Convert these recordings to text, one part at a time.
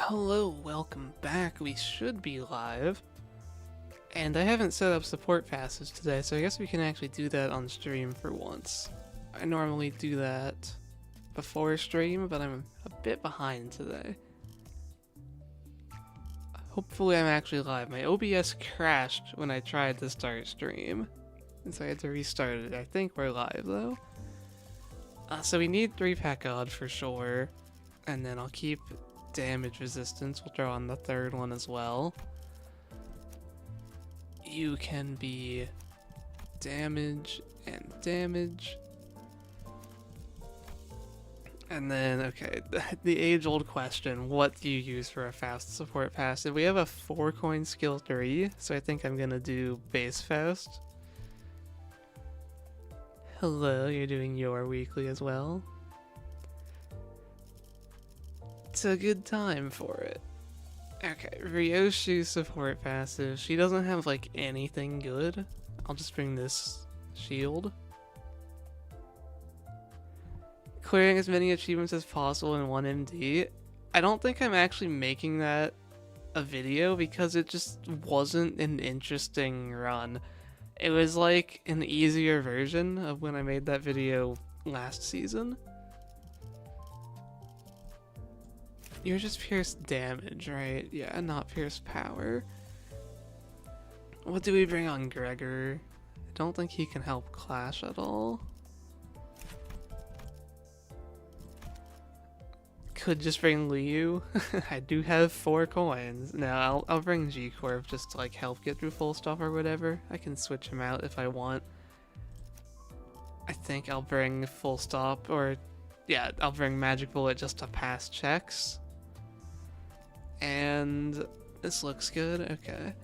Hello, welcome back. We should be live. And I haven't set up support passes today, so I guess we can actually do that on stream for once. I normally do that before stream, but I'm a bit behind today. Hopefully I'm actually live. My OBS crashed when I tried to start stream, and so I had to restart it. I think we're live though. So we need 3-pack odd for sure, and then I'll keep damage resistance. We'll throw on the third one as well. You can be damage and damage. And then, okay, the age-old question, what do you use for a fast support passive? We have a 4-coin skill 3, so I think I'm gonna do base fast. Hello, you're doing your weekly as well. It's a good time for it. Okay, Ryoshu's support passive. She doesn't have like anything good. I'll just bring this shield. Clearing as many achievements as possible in 1 MD. I don't think I'm actually making that a video because it just wasn't an interesting run. It was like an easier version of when I made that video last season. You're just pierce damage, right? Yeah, not pierce power. What do we bring on Gregor? I don't think he can help Clash at all. Could just bring Liu. I do have 4 coins. No, I'll bring G-Corp just to like help get through full stop or whatever. I can switch him out if I want. I think I'll bring full stop, or yeah, I'll bring Magic Bullet just to pass checks. And this looks good, okay.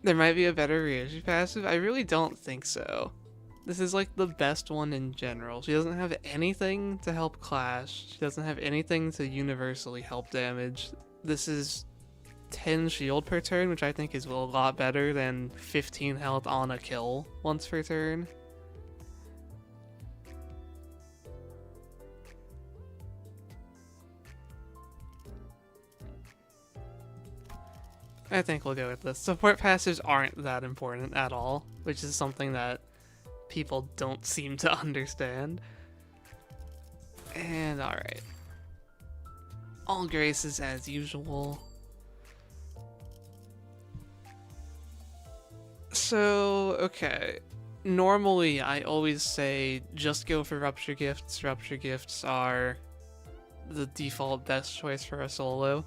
There might be a better Ryoshi passive? I really don't think so. This is like the best one in general. She doesn't have anything to help Clash. She doesn't have anything to universally help damage. This is 10 shield per turn, which I think is a lot better than 15 health on a kill once per turn. I think we'll go with this. Support passives aren't that important at all, which is something that people don't seem to understand. And alright. All graces as usual. So, okay. Normally, I always say just go for Rupture Gifts. Rupture Gifts are the default best choice for a solo.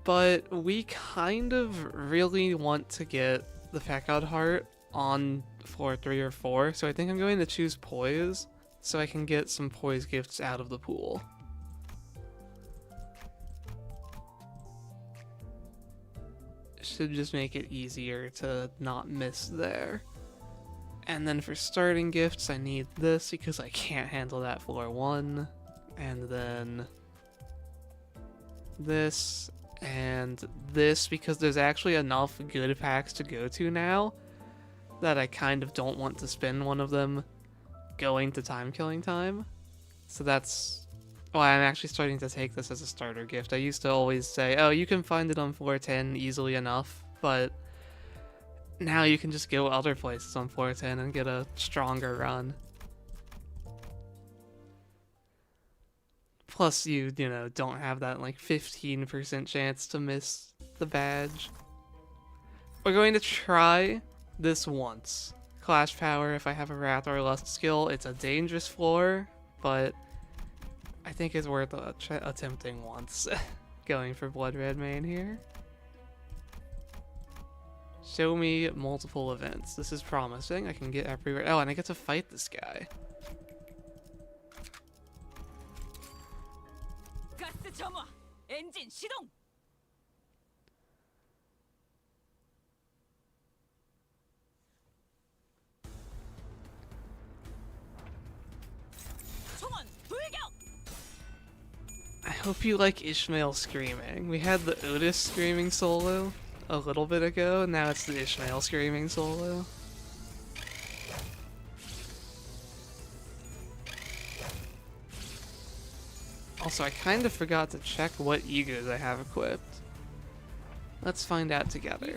But we kind of really want to get the Pack-Odd Heart on floor 3 or 4, so I think I'm going to choose Poise, so I can get some Poise gifts out of the pool. Should just make it easier to not miss there. And then for starting gifts, I need this because I can't handle that floor 1, and then this, and this because there's actually enough good packs to go to now that I kind of don't want to spend one of them going to time killing time. So that's why I'm actually starting to take this as a starter gift. I used to always say, oh, you can find it on floor 10 easily enough, but now you can just go other places on floor 10 and get a stronger run. Plus you know, don't have that like 15% chance to miss the badge. We're going to try this once. Clash Power, if I have a Wrath or Lust skill, it's a dangerous floor, but I think it's worth attempting once. Going for Blood Red main here. Show me multiple events. This is promising. I can get everywhere. Oh, and I get to fight this guy. I hope you like Ishmael screaming. We had the Otis screaming solo a little bit ago, now it's the Ishmael screaming solo. Also, I kind of forgot to check what egos I have equipped. Let's find out together.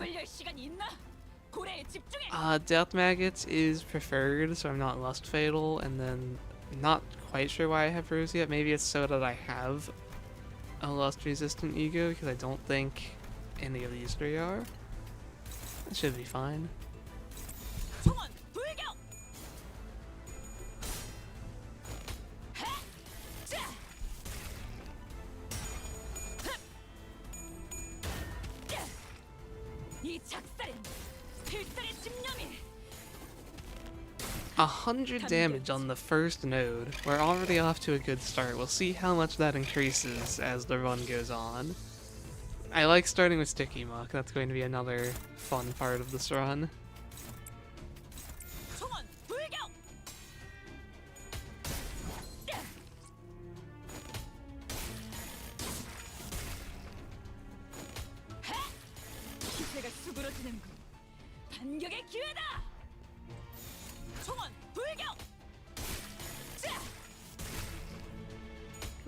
Death Maggots is preferred, so I'm not Lust Fatal, and then I'm not quite sure why I have Rose yet. Maybe it's so that I have a Lust Resistant ego, because I don't think any of these three are. That should be fine. A 100 damage on the first node. We're already off to a good start. We'll see how much that increases as the run goes on. I like starting with Sticky Muck. That's going to be another fun part of this run.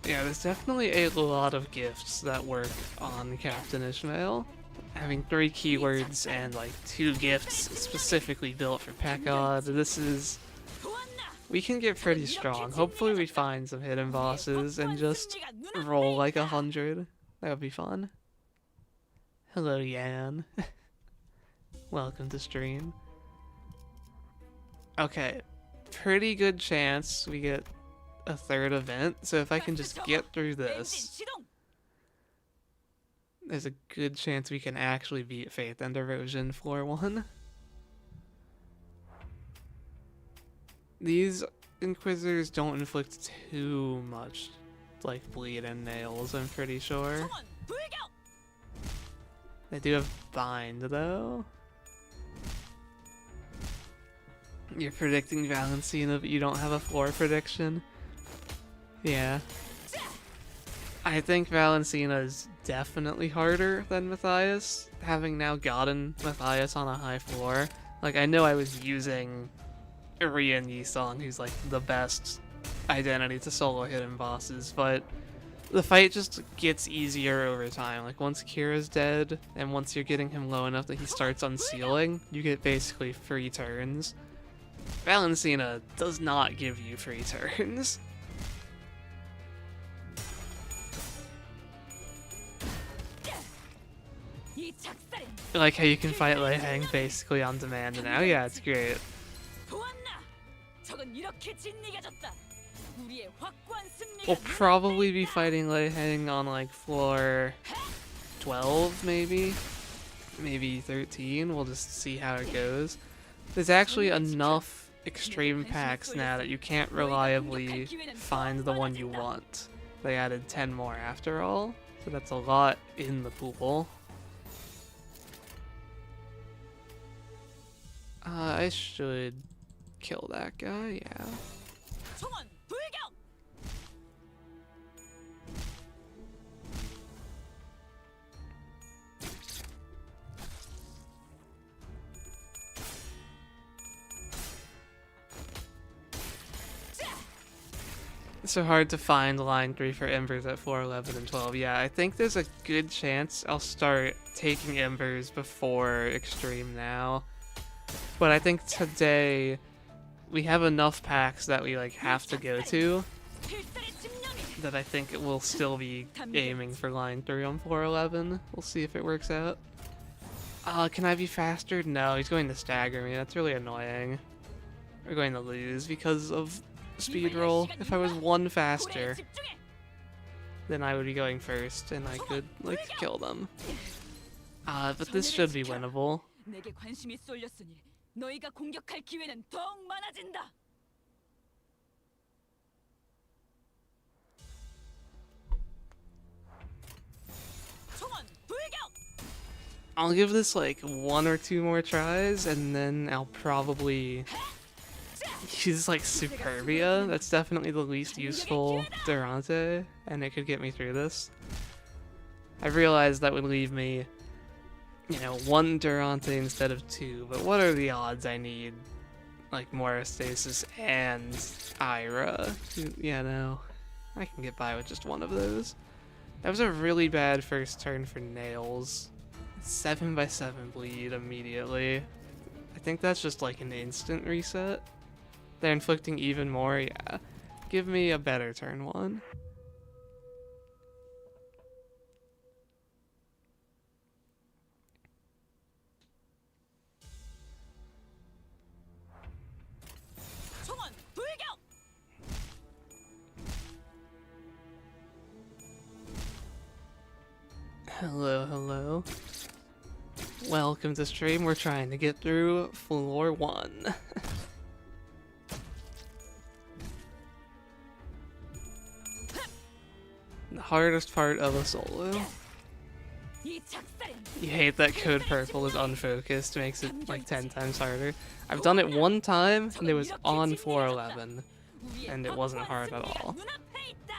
Yeah, there's definitely a lot of gifts that work on Captain Ishmael. Having 3 keywords and like 2 gifts specifically built for Pekod, this is... we can get pretty strong. Hopefully we find some hidden bosses and just roll like 100. That would be fun. Hello, Yan. Welcome to stream. Okay, pretty good chance we get a 3rd event, so if I can just get through this, there's a good chance we can actually beat Faith and Erosion floor 1. These Inquisitors don't inflict too much, like, bleed and nails, I'm pretty sure. They do have Bind, though. You're predicting Valentina, but you don't have a floor prediction? Yeah. I think Valentina is definitely harder than Matias, having now gotten Matias on a high floor. Like, I know I was using Rian Yisong, who's like the best identity to solo hidden bosses, but the fight just gets easier over time. Like, once Kira's dead, and once you're getting him low enough that he starts unsealing, you get basically free turns. Valentina does not give you free turns. I like how you can fight Lei Hang basically on demand now. Yeah, it's great. We'll probably be fighting Lei Hang on like floor 12 maybe? Maybe 13. We'll just see how it goes. There's actually enough extreme packs now that you can't reliably find the one you want. They added 10 more after all, so that's a lot in the pool. I should kill that guy, yeah. It's so hard to find line 3 for Embers at 4, 11, and 12. Yeah, I think there's a good chance I'll start taking Embers before Extreme now. But I think today we have enough packs that we like have to go to that I think it will still be aiming for line 3 on 411. We'll see if it works out. Can I be faster? No, he's going to stagger me. That's really annoying. We're going to lose because of speed roll. If I was 1 faster, then I would be going first and I could like kill them. But this should be winnable. I'll give this like 1 or 2 more tries and then I'll probably use like Superbia. That's definitely the least useful Durante and it could get me through this. I realized that would leave me, you know, 1 Durante instead of 2, but what are the odds I need like Morastasis and Ira? Yeah, no. I can get by with just one of those. That was a really bad first turn for nails. 7x7 bleed immediately. I think that's just like an instant reset. They're inflicting even more, yeah. Give me a better turn 1. Hello, hello. Welcome to stream. We're trying to get through floor 1. The hardest part of a solo. You hate that code purple is unfocused, makes it like 10 times harder. I've done it one time and it was on floor 11 and it wasn't hard at all.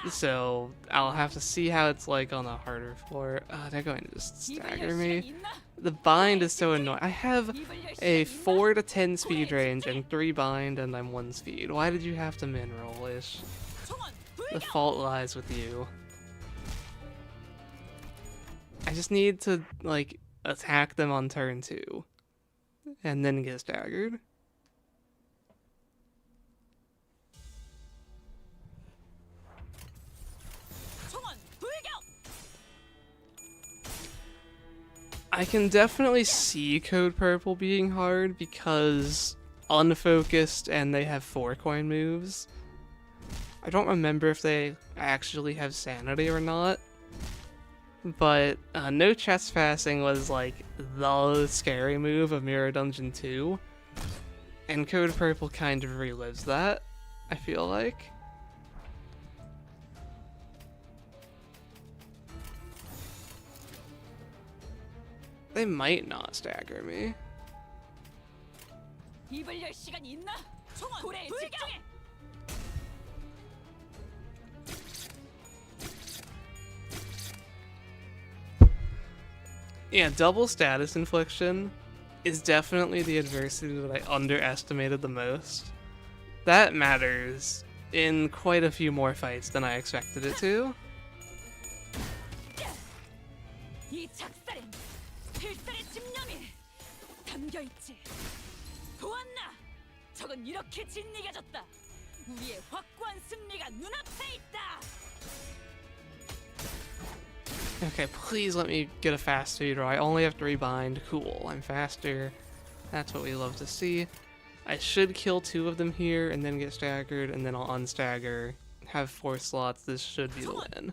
So I'll have to see how it's like on a harder floor. They're going to just stagger me. The bind is so annoying. I have a 4 to 10 speed range and 3 bind and I'm 1 speed. Why did you have to min roll-ish? The fault lies with you. I just need to like attack them on turn 2 and then get staggered. I can definitely see Code Purple being hard because unfocused and they have 4 coin moves. I don't remember if they actually have sanity or not, but no trespassing was like the scary move of Mirror Dungeon 2, and Code Purple kind of relives that, I feel like. They might not stagger me. Yeah, double status infliction is definitely the adversity that I underestimated the most. That matters in quite a few more fights than I expected it to. Okay, please let me get a fast speed roll. I only have 3 bind. Cool, I'm faster. That's what we love to see. I should kill 2 of them here and then get staggered, and then I'll unstagger. Have 4 slots. This should be the win.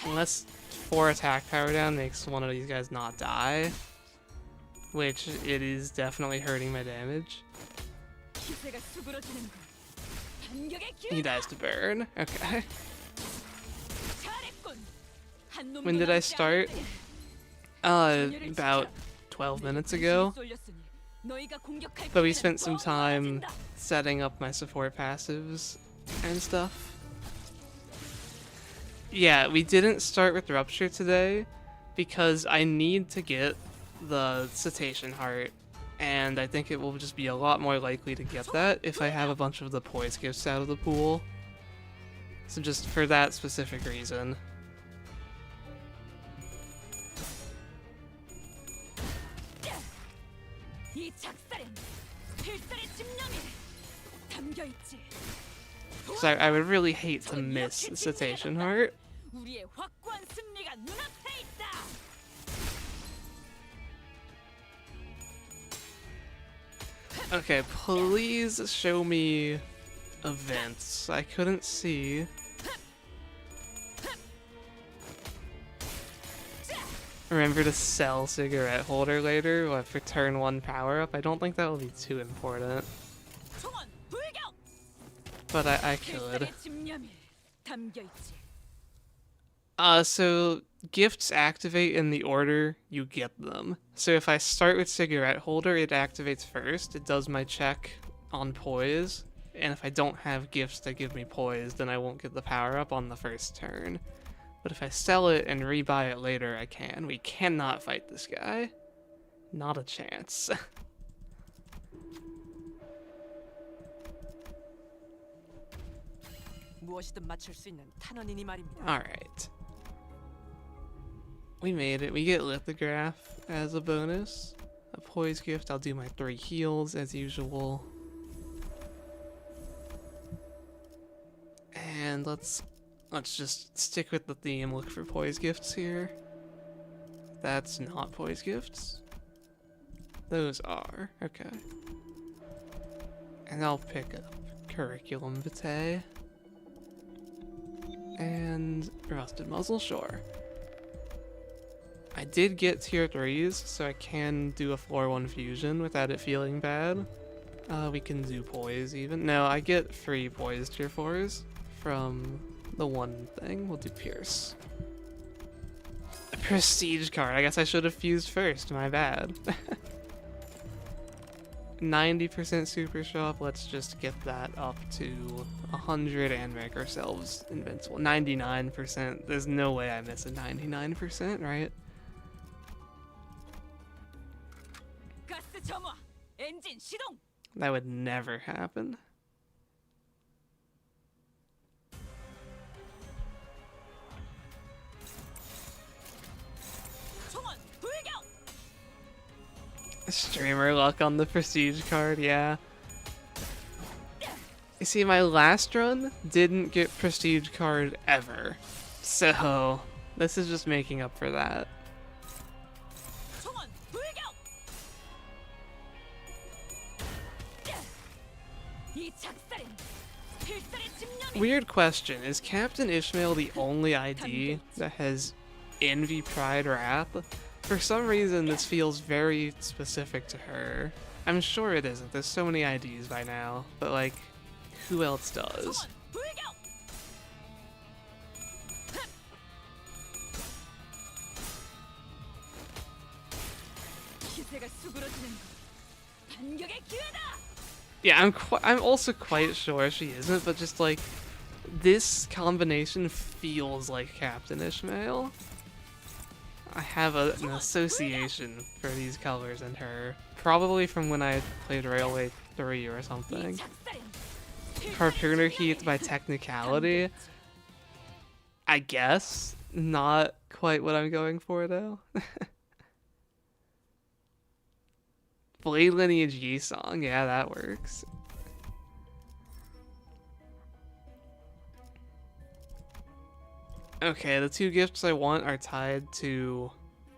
Unless 4 attack power down makes one of these guys not die, which it is definitely hurting my damage. He dies to burn. Okay. When did I start? About 12 minutes ago. But we spent some time setting up my support passives and stuff. Yeah, we didn't start with Rupture today because I need to get the Cetacean Heart, and I think it will just be a lot more likely to get that if I have a bunch of the Poise Gifts out of the pool. So just for that specific reason. So I would really hate to miss the Cetacean Heart. Okay, please show me events. I couldn't see. Remember to sell cigarette holder later for turn 1 power up. I don't think that will be too important. But I could. So gifts activate in the order you get them. So if I start with cigarette holder, it activates first. It does my check on poise. And if I don't have gifts that give me poise, then I won't get the power up on the first turn. But if I sell it and rebuy it later, I can. We cannot fight this guy. Not a chance. Alright. We made it. We get lithograph as a bonus. A poise gift. I'll do my 3 heals as usual. And let's just stick with the theme. Look for poise gifts here. That's not poise gifts. Those are. Okay. And I'll pick up curriculum vitae. And rusted muzzle, sure. I did get tier 3s, so I can do a floor 1 fusion without it feeling bad. We can do poise even. No, I get 3 poise tier 4s from the one thing. We'll do pierce. A prestige card. I guess I should have fused first. My bad. 90% super shop. Let's just get that up to 100 and make ourselves invincible. 99%. There's no way I miss a 99%, right? That would never happen. Streamer luck on the prestige card, yeah. You see, my last run didn't get prestige card ever. So, this is just making up for that. Weird question, is Captain Ishmael the only ID that has Envy, Pride, Wrath? For some reason, this feels very specific to her. I'm sure it isn't, there's so many IDs by now, but like, who else does? Yeah, I'm also quite sure she isn't, but just like, this combination feels like Captain Ishmael. I have an association for these colors and her, probably from when I played Railway 3 or something. Harpooner heat by technicality, I guess. Not quite what I'm going for though. Blade Lineage Yi song, yeah, that works. Okay, the 2 gifts I want are tied to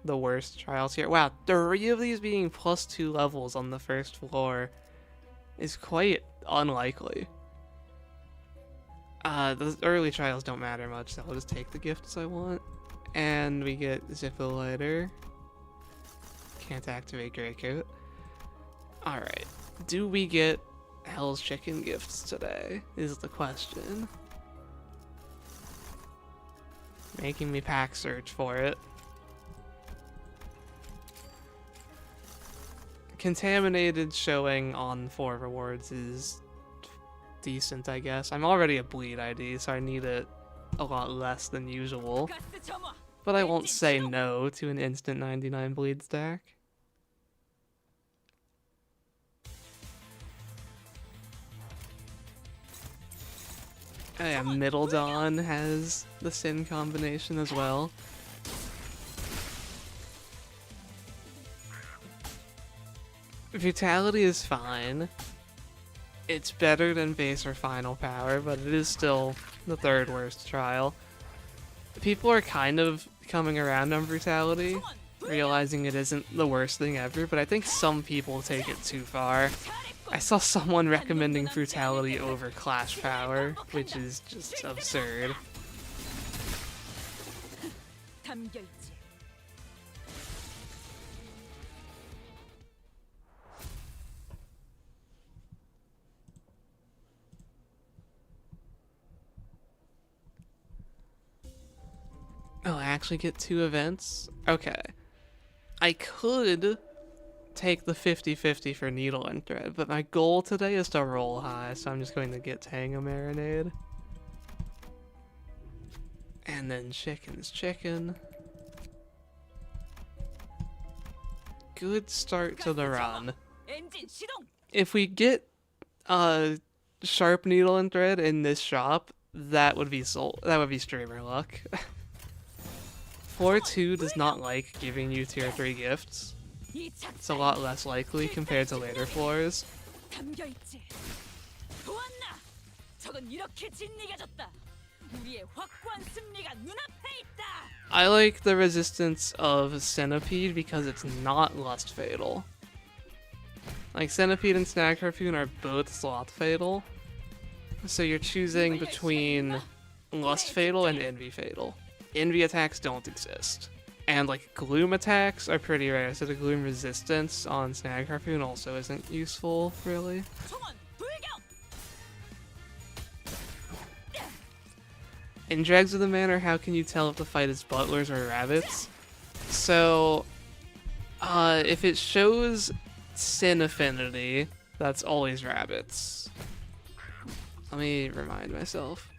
the worst trials here. Wow, 3 of these being +2 levels on the first floor is quite unlikely. The early trials don't matter much, so I'll just take the gifts I want. And we get Zippo Lighter. Can't activate Greycoat. Alright, do we get Hell's Chicken gifts today, is the question. Making me pack search for it. Contaminated showing on 4 rewards is decent, I guess. I'm already a bleed ID, so I need it a lot less than usual. But I won't say no to an instant 99 bleed stack. Oh yeah, Middle Dawn has the Sin combination as well. Vitality is fine. It's better than base or final power, but it is still the 3rd worst trial. People are kind of coming around on Brutality, realizing it isn't the worst thing ever, but I think some people take it too far. I saw someone recommending Brutality over Clash Power, which is just absurd. Oh, I actually get 2 events? Okay. I could take the 50-50 for Needle and Thread, but my goal today is to roll high, so I'm just going to get Tango Marinade. And then Chicken's Chicken. Good start to the run. If we get Sharp Needle and Thread in this shop, that would be streamer luck. Floor 2 does not like giving you tier 3 gifts. It's a lot less likely compared to later floors. I like the resistance of Centipede because it's not Lust Fatal. Like, Centipede and Snag Harpoon are both Sloth Fatal. So you're choosing between Lust Fatal and Envy Fatal. Envy attacks don't exist. And like Gloom attacks are pretty rare, so the Gloom resistance on Snag Harpoon also isn't useful, really. In Dregs of the Manor, how can you tell if the fight is butlers or rabbits? So, if it shows Sin Affinity, that's always rabbits. Let me remind myself.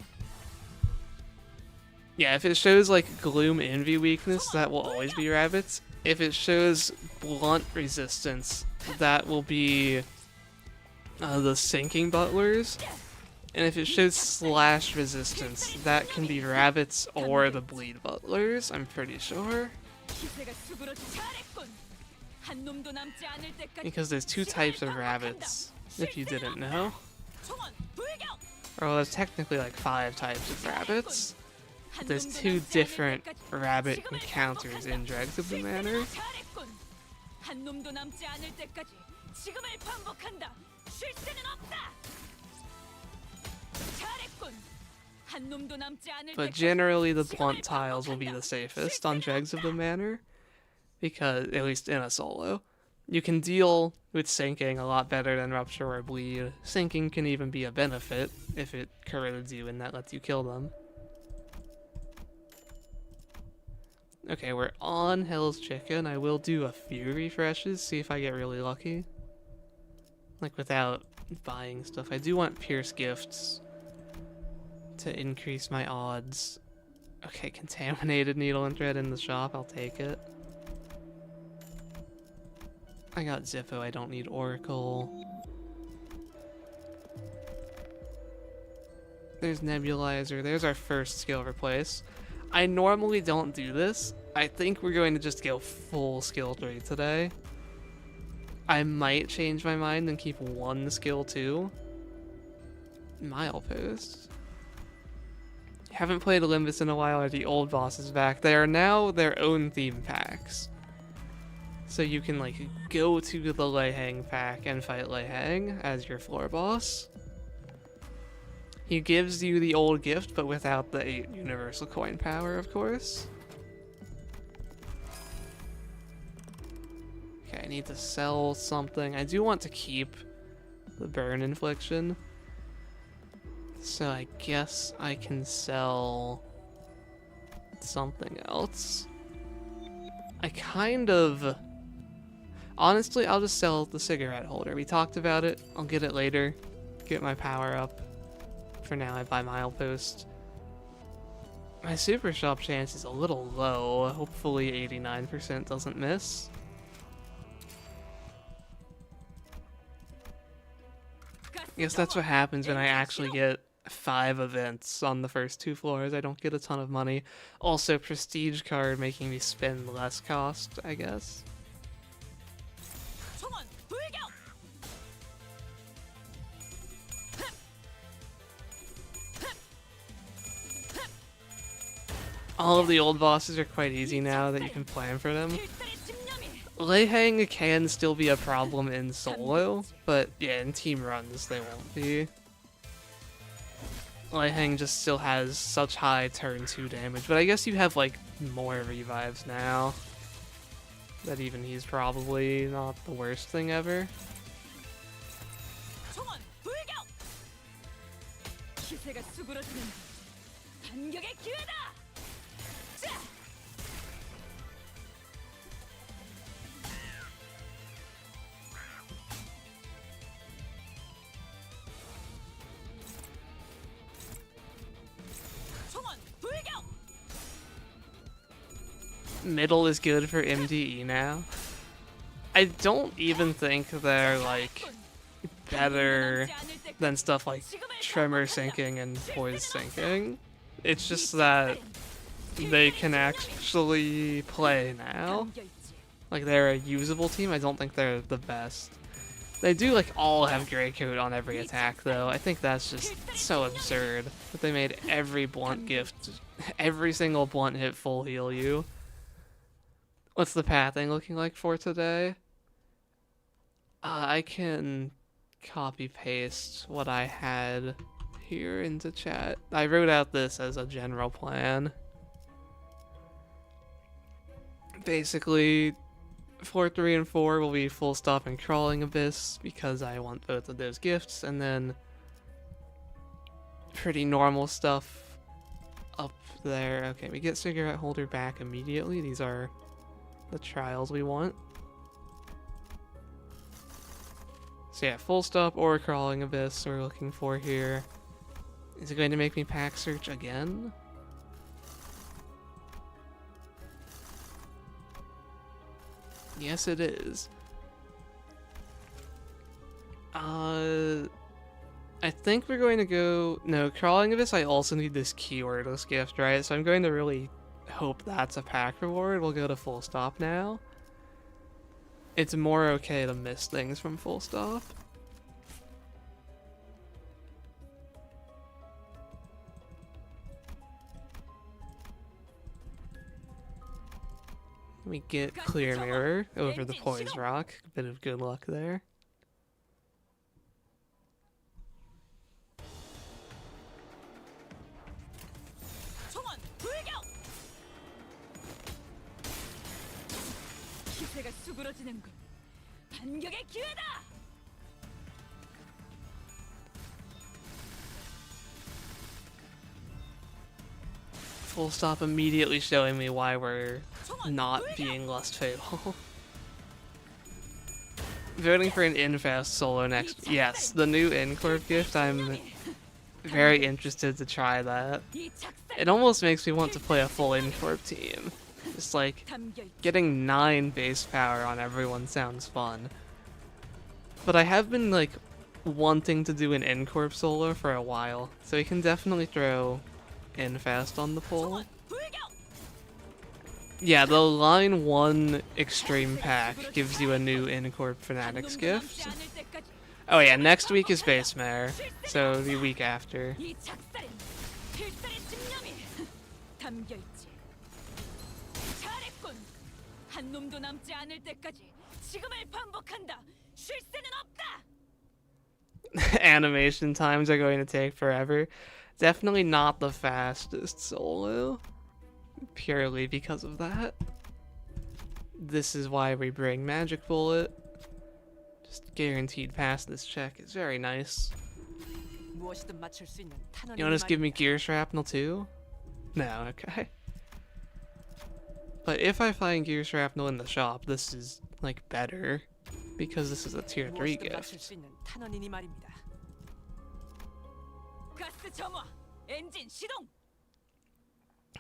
Yeah, if it shows like Gloom Envy weakness, that will always be rabbits. If it shows blunt resistance, that will be the sinking butlers. And if it shows slash resistance, that can be rabbits or the bleed butlers, I'm pretty sure. Because there's two types of rabbits, if you didn't know. Or well, there's technically like 5 types of rabbits. There's 2 different rabbit encounters in Dregs of the Manor. But generally the blunt tiles will be the safest on Dregs of the Manor, because, at least in a solo, you can deal with sinking a lot better than Rupture or Bleed. Sinking can even be a benefit if it corrodes you and that lets you kill them. Okay, we're on Hell's Chicken. I will do a few refreshes, see if I get really lucky. Like, without buying stuff. I do want Pierce Gifts to increase my odds. Okay, Contaminated Needle and Thread in the shop, I'll take it. I got Zippo, I don't need Oracle. There's Nebulizer, there's our first skill replace. I normally don't do this. I think we're going to just go full skill 3 today. I might change my mind and keep 1 skill 2. Milepost. Haven't played Olympus in a while, or the old boss is back. They are now their own theme packs. So you can like go to the Lei Hang pack and fight Lei Hang as your floor boss. He gives you the old gift, but without the 8 universal coin power, of course. Okay, I need to sell something. I do want to keep the burn infliction. So I guess I can sell something else. I kind of... Honestly, I'll just sell the cigarette holder. We talked about it. I'll get it later. Get my power up. For now, I buy Milepost. My super shop chance is a little low. Hopefully 89% doesn't miss. I guess that's what happens when I actually get 5 events on the first 2 floors. I don't get a ton of money. Also, prestige card making me spend less cost, I guess. All of the old bosses are quite easy now that you can plan for them. Lei Hang can still be a problem in solo, but yeah, in team runs they won't be. Lei Hang just still has such high turn 2 damage, but I guess you have like more revives now. That even he's probably not the worst thing ever. Middle is good for MDE now. I don't even think they're like better than stuff like Tremor sinking and Poise sinking. It's just that they can actually play now. Like, they're a usable team. I don't think they're the best. They do, like, all have Grey Coat on every attack, though. I think that's just so absurd that they made every blunt gift, every single blunt hit full heal you. What's the pathing looking like for today? I can copy-paste what I had here into chat. I wrote out this as a general plan. Basically, 4, 3, and 4 will be Full Stop and Crawling Abyss because I want both of those gifts, and then pretty normal stuff up there. Okay, we get Cigarette Holder back immediately. These are the trials we want. So yeah, Full Stop or Crawling Abyss we're looking for here. Is it going to make me pack search again? Yes, it is. I think we're going to go... No, Crawling Abyss, I also need this keywordless gift, right? So I'm going to really hope that's a pack reward. We'll go to Full Stop now. It's more okay to miss things from Full Stop. We get Clear Mirror over the Poise Rock. A bit of good luck there. Full Stop immediately showing me why we're not being Lust Fatal. Voting for an Infast solo next. Yes, the new Incorp gift, I'm very interested to try that. It almost makes me want to play a full Incorp team. Just like, getting 9 base power on everyone sounds fun. But I have been like, wanting to do an Incorp solo for a while, so we can definitely throw Infast on the poll. Yeah, the line 1 extreme pack gives you a new Incorp Fanatics gift. Oh yeah, next week is Base Mare, so the week after. Animation times are going to take forever. Definitely not the fastest solo. Purely because of that. This is why we bring Magic Bullet. Just guaranteed pass this check. It's very nice. You want to just give me Gear Shrapnel too? No, okay. But if I find Gear Shrapnel in the shop, this is like better. Because this is a tier 3 gift.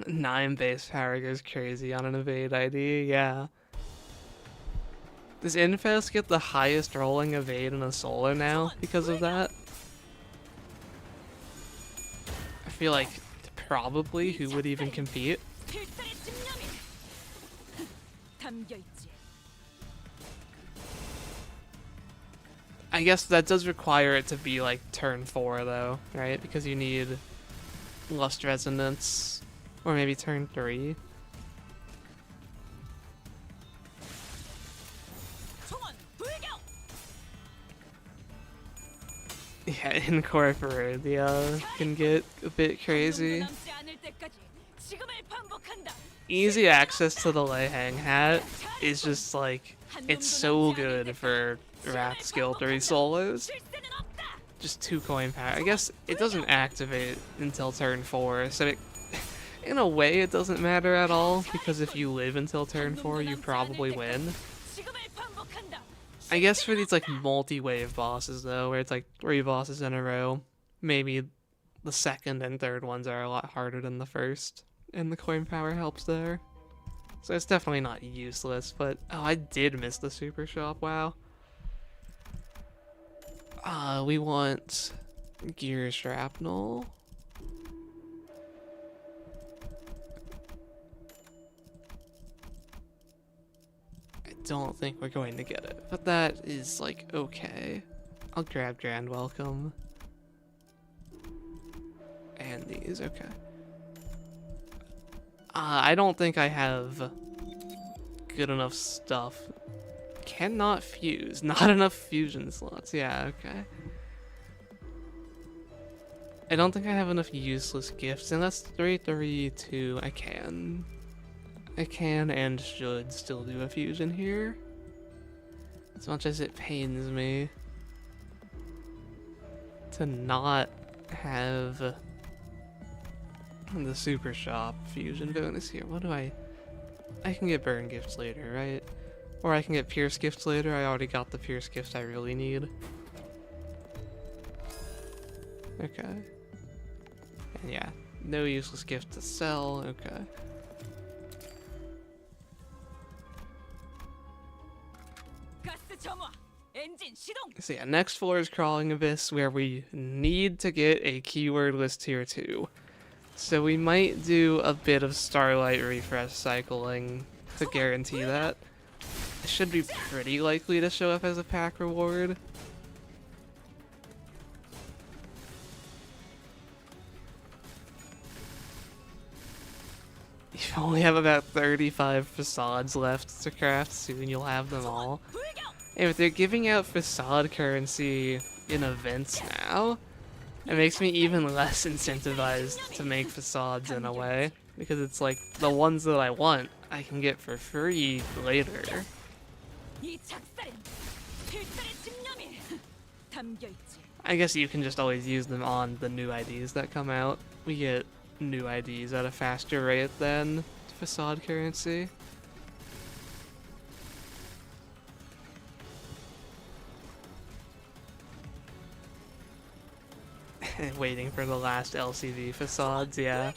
9 base power goes crazy on an evade ID, yeah. Does Infest get the highest rolling evade in a solo now because of that? I feel like probably who would even compete? I guess that does require it to be like turn 4 though, right? Because you need Lust Resonance. Or maybe turn 3. Yeah, Incorporate, can get a bit crazy. Easy access to the Lei-Hang hat is just like, it's so good for Wrath Skill 3 solos. Just 2 coin power. I guess it doesn't activate until turn 4, so in a way it doesn't matter at all, because if you live until turn 4, you probably win. I guess for these like multi-wave bosses though, where it's like 3 bosses in a row, maybe the second and third ones are a lot harder than the first, and the coin power helps there. So it's definitely not useless, but oh, I did miss the super shop, wow. We want gear shrapnel. I don't think we're going to get it, but that is like okay. I'll grab Grand Welcome. And these, okay. I don't think I have good enough stuff. Cannot fuse. Not enough fusion slots. Yeah, okay. I don't think I have enough useless gifts, and that's 332. I can and should still do a fusion here. As much as it pains me to not have the super shop fusion bonus here. What do I can get burn gifts later, right? Or I can get pierce gifts later. I already got the pierce gift I really need. Okay. And yeah, no useless gift to sell. Okay. So yeah, next floor is Crawling Abyss, where we need to get a keyword list tier 2. So we might do a bit of Starlight refresh cycling to guarantee that. It should be pretty likely to show up as a pack reward. You only have about 35 facades left to craft, soon you'll have them all. And if they're giving out facade currency in events now, it makes me even less incentivized to make facades in a way, because it's like the ones that I want I can get for free later. I guess you can just always use them on the new IDs that come out. We get new IDs at a faster rate than facade currency. Waiting for the last LCV facades, yeah.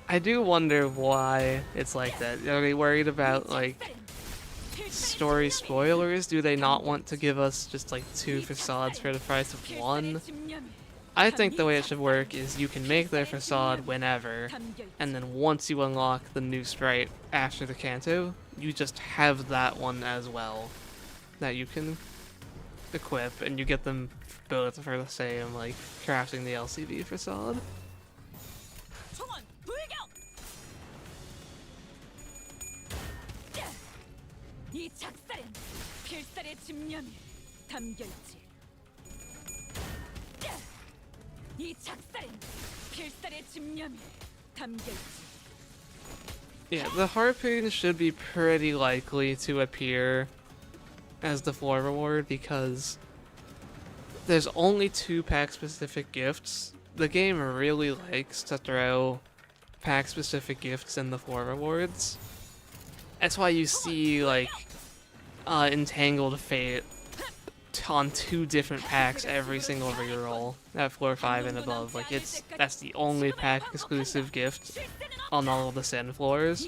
I do wonder why it's like that. Are they worried about, like, story spoilers? Do they not want to give us just, like, 2 facades for the price of 1? I think the way it should work is you can make their facade whenever, and then once you unlock the new sprite after the Kanto, you just have that one as well that you can equip, and you get them both for the same, like, crafting the LCV facade. Yeah, the harpoon should be pretty likely to appear as the floor reward because there's only 2 pack-specific gifts. The game really likes to throw pack-specific gifts in the floor rewards. That's why you see, like, Entangled Fate on 2 different packs every single reroll at floor 5 and above. Like, that's the only pack-exclusive gift on all of the Sand floors.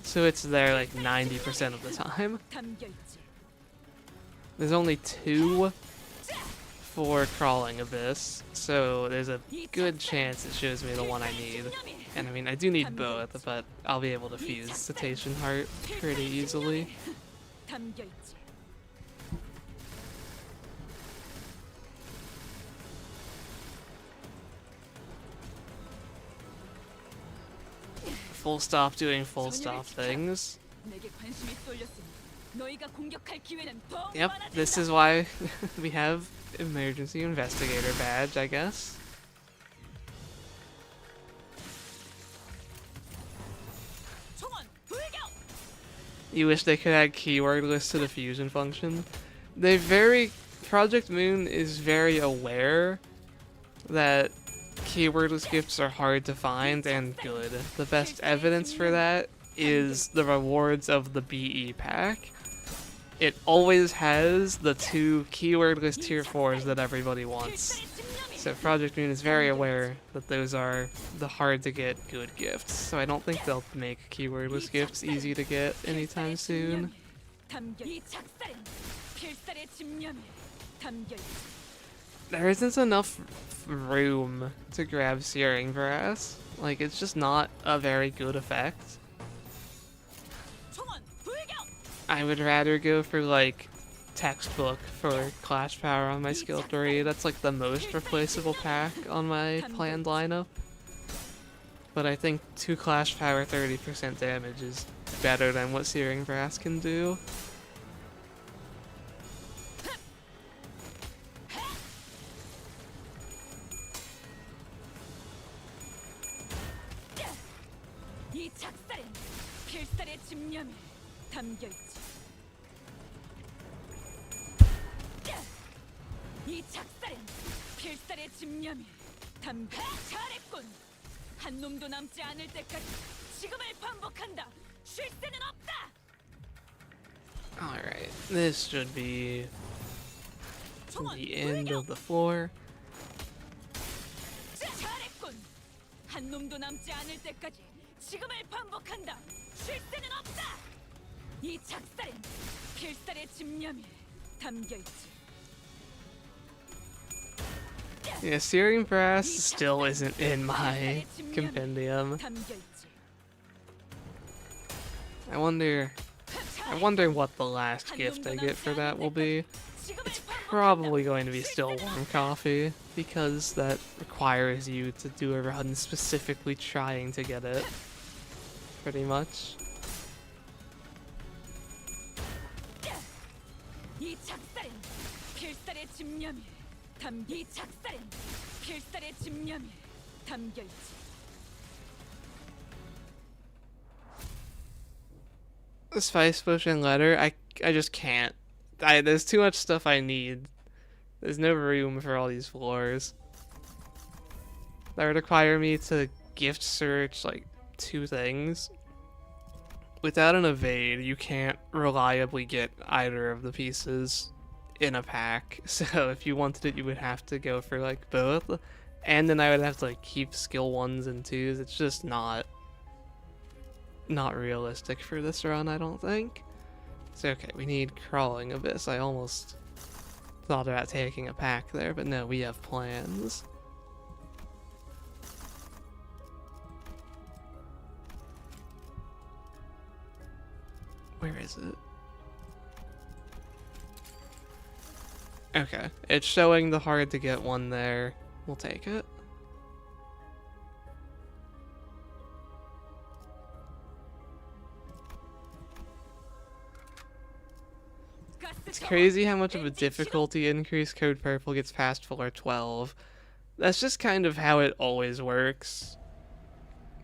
So it's there, like, 90% of the time. There's only 2 for Crawling Abyss, so there's a good chance it shows me the one I need. And I mean, I do need both, but I'll be able to fuse Cetacean Heart pretty easily. Full stop doing full stop things. Yep, this is why we have Emergency Investigator badge, I guess. You wish they could add keyword lists to the fusion function. Project Moon is very aware that keywordless gifts are hard to find and good. The best evidence for that is the rewards of the BE pack. It always has the 2 keywordless tier 4s that everybody wants. So Project Moon is very aware that those are the hard to get good gifts. So I don't think they'll make keywordless gifts easy to get anytime soon. There isn't enough room to grab Searing Brass. Like, it's just not a very good effect. I would rather go for, like, Textbook for Clash Power on my skill 3. That's, like, the most replaceable pack on my planned lineup. But I think 2 Clash Power 30% damage is better than what Searing Brass can do. Alright, this should be the end of the floor. Yeah, Searing Brass still isn't in my compendium. I wonder what the last gift I get for that will be. It's probably going to be still warm coffee, because that requires you to do a run specifically trying to get it. Pretty much. The Spice Potion letter, I just can't. There's too much stuff I need. There's no room for all these floors. That would require me to gift search like 2 things. Without an evade, you can't reliably get either of the pieces in a pack. So if you wanted it, you would have to go for like both. And then I would have to like keep skill 1s and 2s. It's just not realistic for this run, I don't think. So okay, we need Crawling Abyss. I almost thought about taking a pack there, but no, we have plans. Where is it? Okay, it's showing the hard to get one there. We'll take it. It's crazy how much of a difficulty increase Code Purple gets past floor 12. That's just kind of how it always works,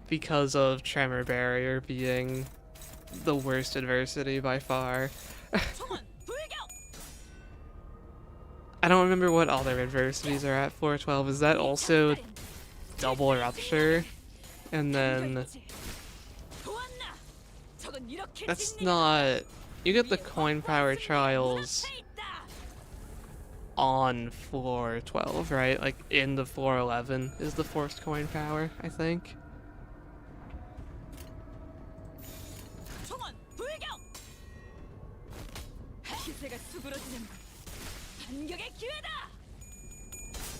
because of Tremor Barrier being the worst adversity by far. I don't remember what other adversities are at floor 12. Is that also double Rupture? And then... That's not... You get the Coin Power Trials on floor 12, right? Like, in the floor 11 is the Forced Coin Power, I think.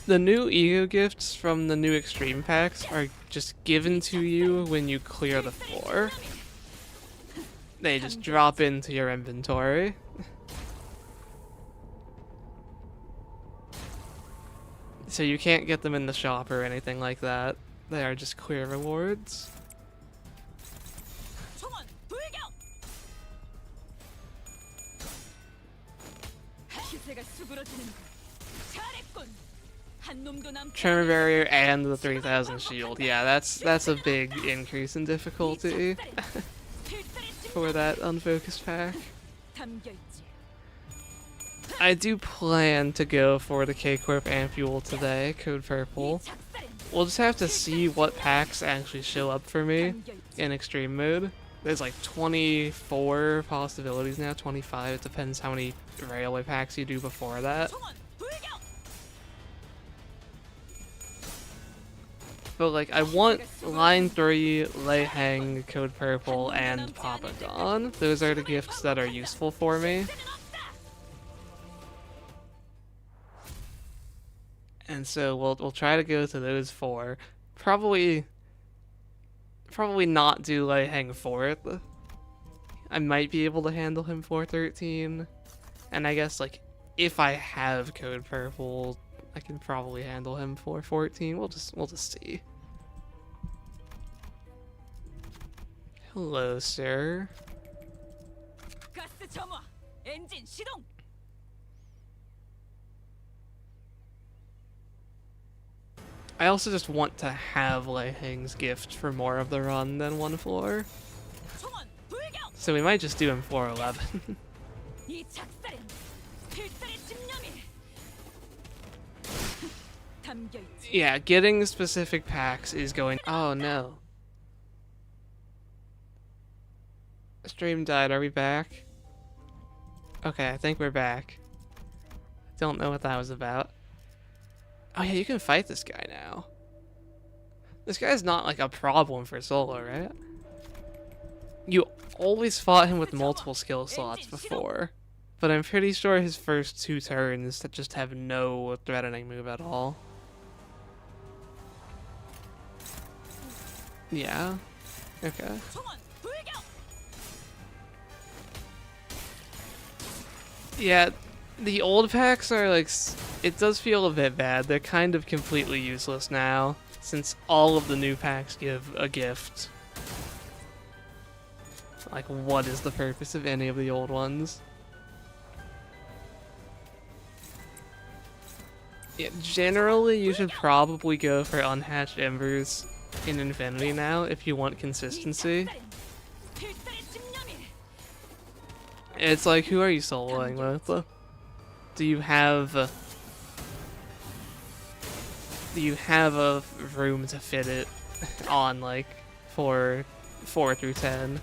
The new Ego Gifts from the new Extreme Packs are just given to you when you clear the floor. They just drop into your inventory. So you can't get them in the shop or anything like that. They are just clear rewards. Tremor Barrier and the 3000 shield. Yeah, that's a big increase in difficulty for that unfocused pack. I do plan to go for the K-Corp Ampule today, Code Purple. We'll just have to see what packs actually show up for me in extreme mode. There's like 24 possibilities now, 25. It depends how many railway packs you do before that. But like, I want Line 3, Lei Hang, Code Purple, and Papa Dawn. Those are the gifts that are useful for me. And so we'll try to go to those 4. Probably not do Lei Hang 4th. I might be able to handle him for 13. And I guess, like, if I have Code Purple, I can probably handle him for 14. We'll just see. Hello, sir. I also just want to have Lei Hang's gift for more of the run than 1 floor. So we might just do him floor 11. Yeah, getting specific packs is going... Oh no. Stream died, are we back? Okay, I think we're back. Don't know what that was about. Oh yeah, you can fight this guy now. This guy's not like a problem for solo, right? You always fought him with multiple skill slots before, but I'm pretty sure his first 2 turns that just have no threatening move at all. Yeah. Okay. Yeah, the old packs are like, it does feel a bit bad. They're kind of completely useless now, since all of the new packs give a gift. Like, what is the purpose of any of the old ones? Yeah, generally you should probably go for Unhatched Embers in Infinity now if you want consistency. It's like, who are you soloing with? Do you have a room to fit it on, like, for 4 through 10?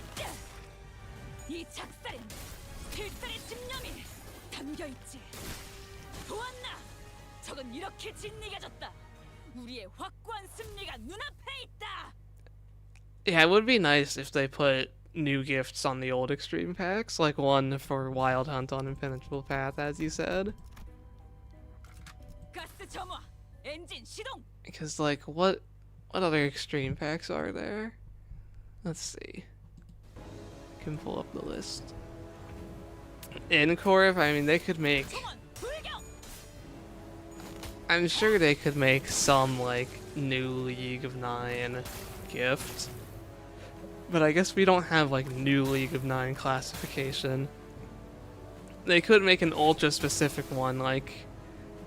Yeah, it would be nice if they put new gifts on the old extreme packs, like one for Wild Hunt on Impenetrable Path, as you said. Because, like, what other extreme packs are there? Let's see. I can pull up the list. In Corp, I mean, they could make... I'm sure they could make some, like, new League of 9 gift. But I guess we don't have, like, new League of 9 classification. They could make an ultra-specific one, like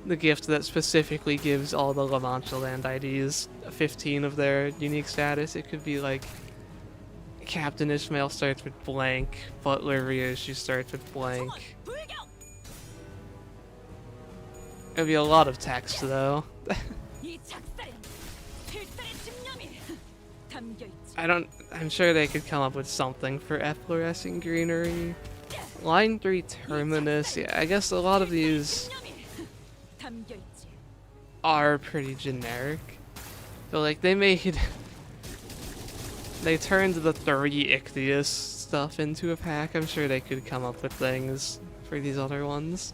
the gift that specifically gives all the La Mancha land IDs 15 of their unique status. It could be, like, Captain Ishmael starts with blank, Butler Ryoshi starts with blank. It'd be a lot of text, though. I'm sure they could come up with something for Efflorescing Greenery. Line 3 Terminus, yeah, I guess a lot of these are pretty generic. But, like, they turned the 3 Ichthys stuff into a pack. I'm sure they could come up with things for these other ones.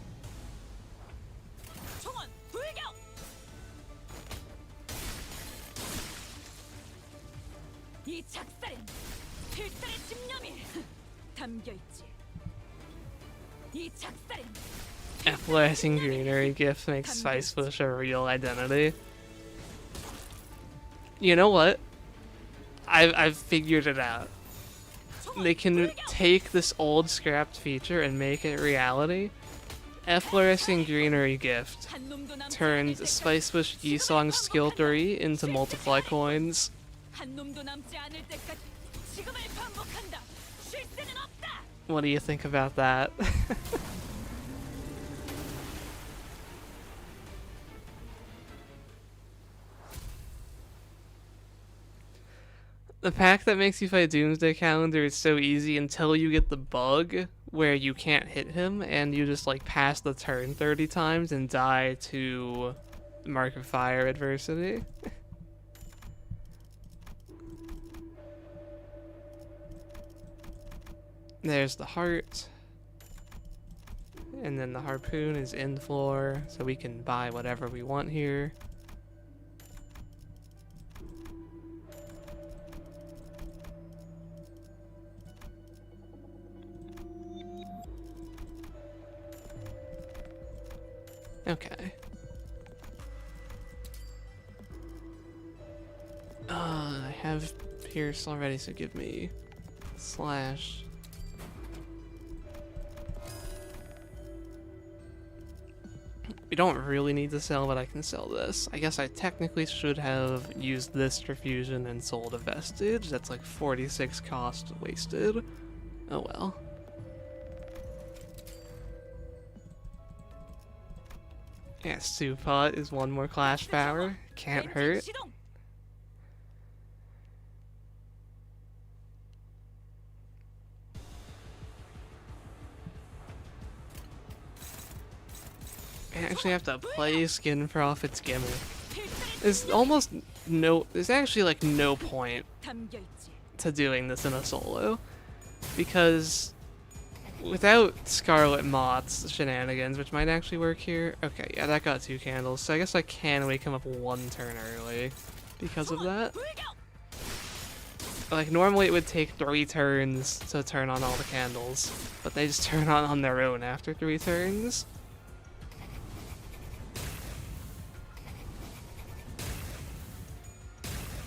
Efflorescing Greenery gift makes Spice Bush a real identity. You know what? I've figured it out. They can take this old scrapped feature and make it reality. Efflorescing Greenery gift turns Spice Bush Yisong's skill 3 into multiply coins. What do you think about that? The pack that makes you fight Doomsday Calendar is so easy until you get the bug where you can't hit him and you just, like, pass the turn 30 times and die to Mark of Fire adversity. There's the heart. And then the harpoon is in floor, so we can buy whatever we want here. Okay. I have Pierce already, so give me slash. We don't really need to sell, but I can sell this. I guess I technically should have used this for fusion and sold a vestige. That's like 46 cost wasted. Oh well. Yeah, Supot is one more clash power. Can't hurt. I actually have to play Skin Profit's gimmick. There's actually like no point to doing this in a solo, because without Scarlet Moth's shenanigans, which might actually work here. Okay, yeah, that got 2 candles, so I guess I can wake him up 1 turn early because of that. Like, normally it would take 3 turns to turn on all the candles, but they just turn on their own after 3 turns.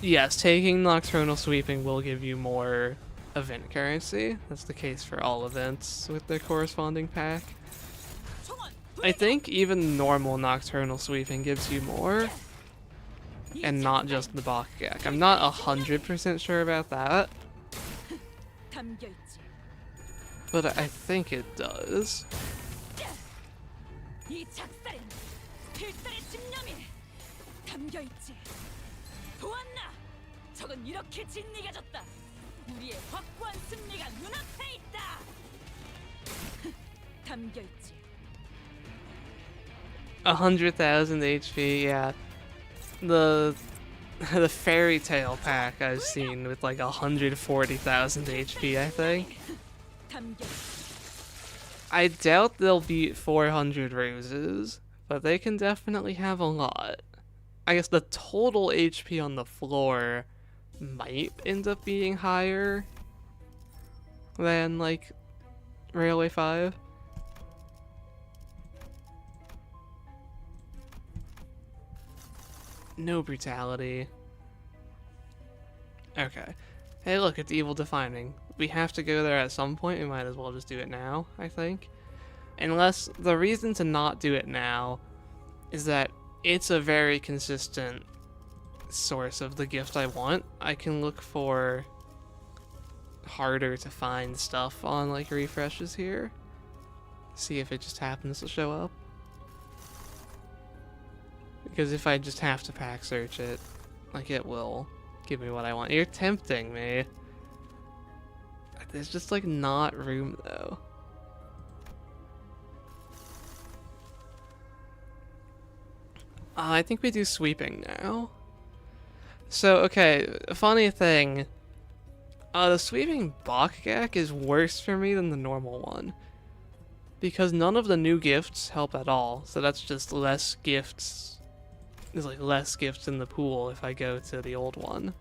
Yes, taking Nocturnal Sweeping will give you more event currency. That's the case for all events with their corresponding pack. I think even normal Nocturnal Sweeping gives you more, and not just the Bakugak. I'm not 100% sure about that, but I think it does. 적은 이렇게 진리가졌다. 우리의 확고한 승리가 눈앞에 있다. 담겨 있지. 100,000 HP, yeah. The fairy tale pack I've seen with like 140,000 HP, I think. I doubt they'll beat 400 roses, but they can definitely have a lot. I guess the total HP on the floor might end up being higher than like Railway 5. No brutality. Okay. Hey look, it's evil defining. We have to go there at some point, we might as well just do it now, I think. Unless the reason to not do it now is that it's a very consistent source of the gift I want. I can look for harder to find stuff on like refreshes here. See if it just happens to show up. Because if I just have to pack search it, like it will give me what I want. You're tempting me. There's just like not room though. I think we do sweeping now. So, okay, funny thing. The sweeping Bakugak is worse for me than the normal one, because none of the new gifts help at all. So that's just less gifts. There's like less gifts in the pool if I go to the old one.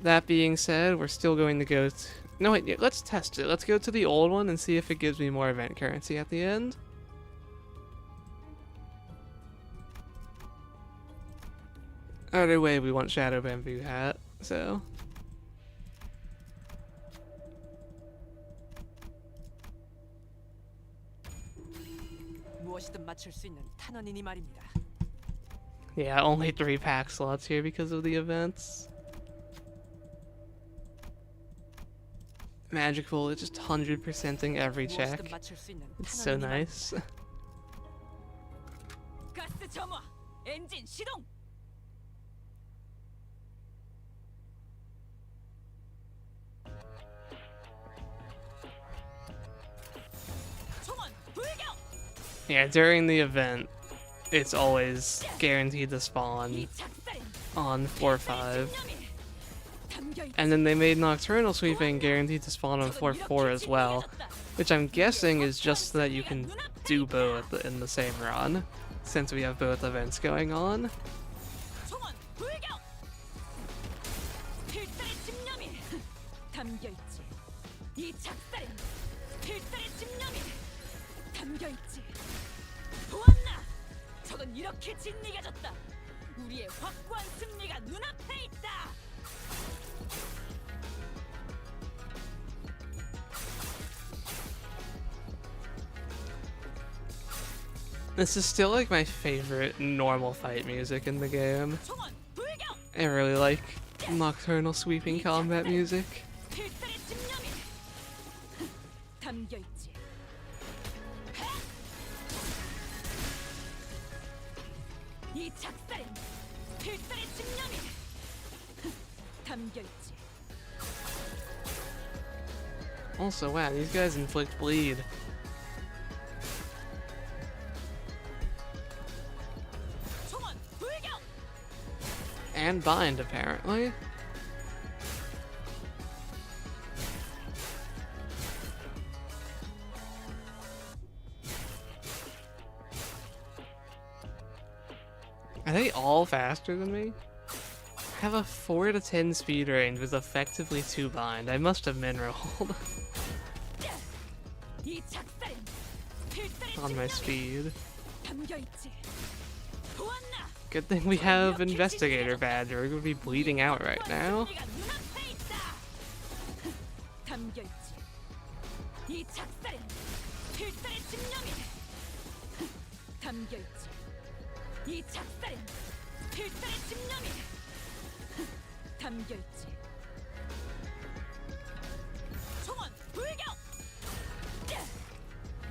That being said, we're still going to go to... No, wait, let's test it. Let's go to the old one and see if it gives me more event currency at the end. Either way, we want Shadow Bamboo Hat, so... Yeah, only 3 pack slots here because of the events. Magical, it's just 100%ing every check. It's so nice. Yeah, during the event, it's always guaranteed to spawn on 4-5. And then they made Nocturnal Sweeping guaranteed to spawn on 4-4 as well. Which I'm guessing is just so that you can do both in the same run, since we have both events going on. 총원 불격! 필살의 집념이 담겨있지. 이 작살엔 필살의 집념이 담겨있지. 보았나? 적은 이렇게 진리가졌다. 우리의 확고한 승리가 눈앞에 있다. This is still like my favorite normal fight music in the game. 총원 불격! I really like nocturnal sweeping combat music. 필살의 집념이 담겨있지. 이 작살엔 필살의 집념이 담겨있지. Also, wow, these guys inflict bleed. 총원 불격! And bind, apparently. Are they all faster than me? I have a 4 to 10 speed range with effectively 2 bind. I must have min-rolled 이 작살엔 필살의 on my 집념이 speed. 담겨있지. 보았나? Good thing we have Investigator badge, or we're gonna be bleeding out right now. 승리가 눈앞에 있다. 담겨있지. 이 작살엔 필살의 집념이 담겨있지. 이 작살엔 필살의 집념이 담겨있지. 총원 불격!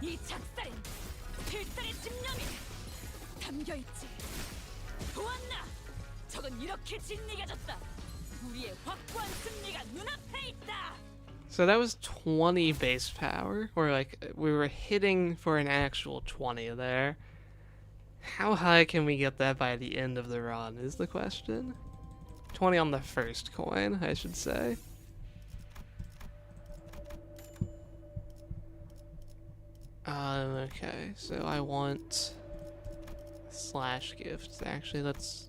이 작살엔 필살의 집념이 담겨있지. 보았나? 적은 이렇게 진리가졌다. 우리의 확고한 승리가 눈앞에 있다. So that was 20 base power, or like we were hitting for an actual 20 there. How high can we get that by the end of the run is the question. 20 on the first coin, I should say. Okay, so I want slash gifts. Actually, let's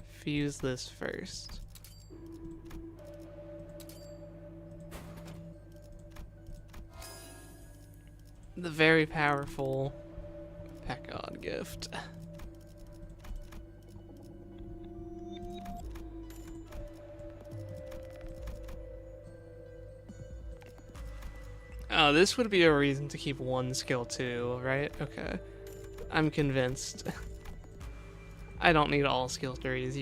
fuse this first. The very powerful Peck-on gift. Oh, this would be a reason to keep one skill too, right? Okay. I'm convinced. I don't need all skill trees.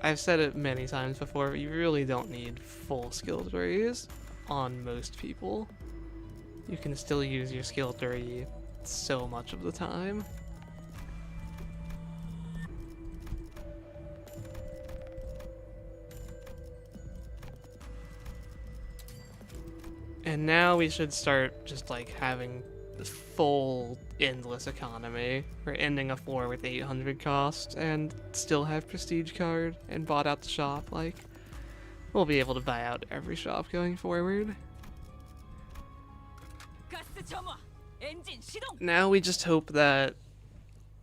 I've said it many times before, but you really don't need full skill trees on most people. You can still use your skill tree so much of the time. And now we should start just like having full endless economy. We're ending a floor with 800 cost and still have prestige card and bought out the shop. Like, we'll be able to buy out every shop going forward. 가스 점화. 엔진 시동. Now we just hope that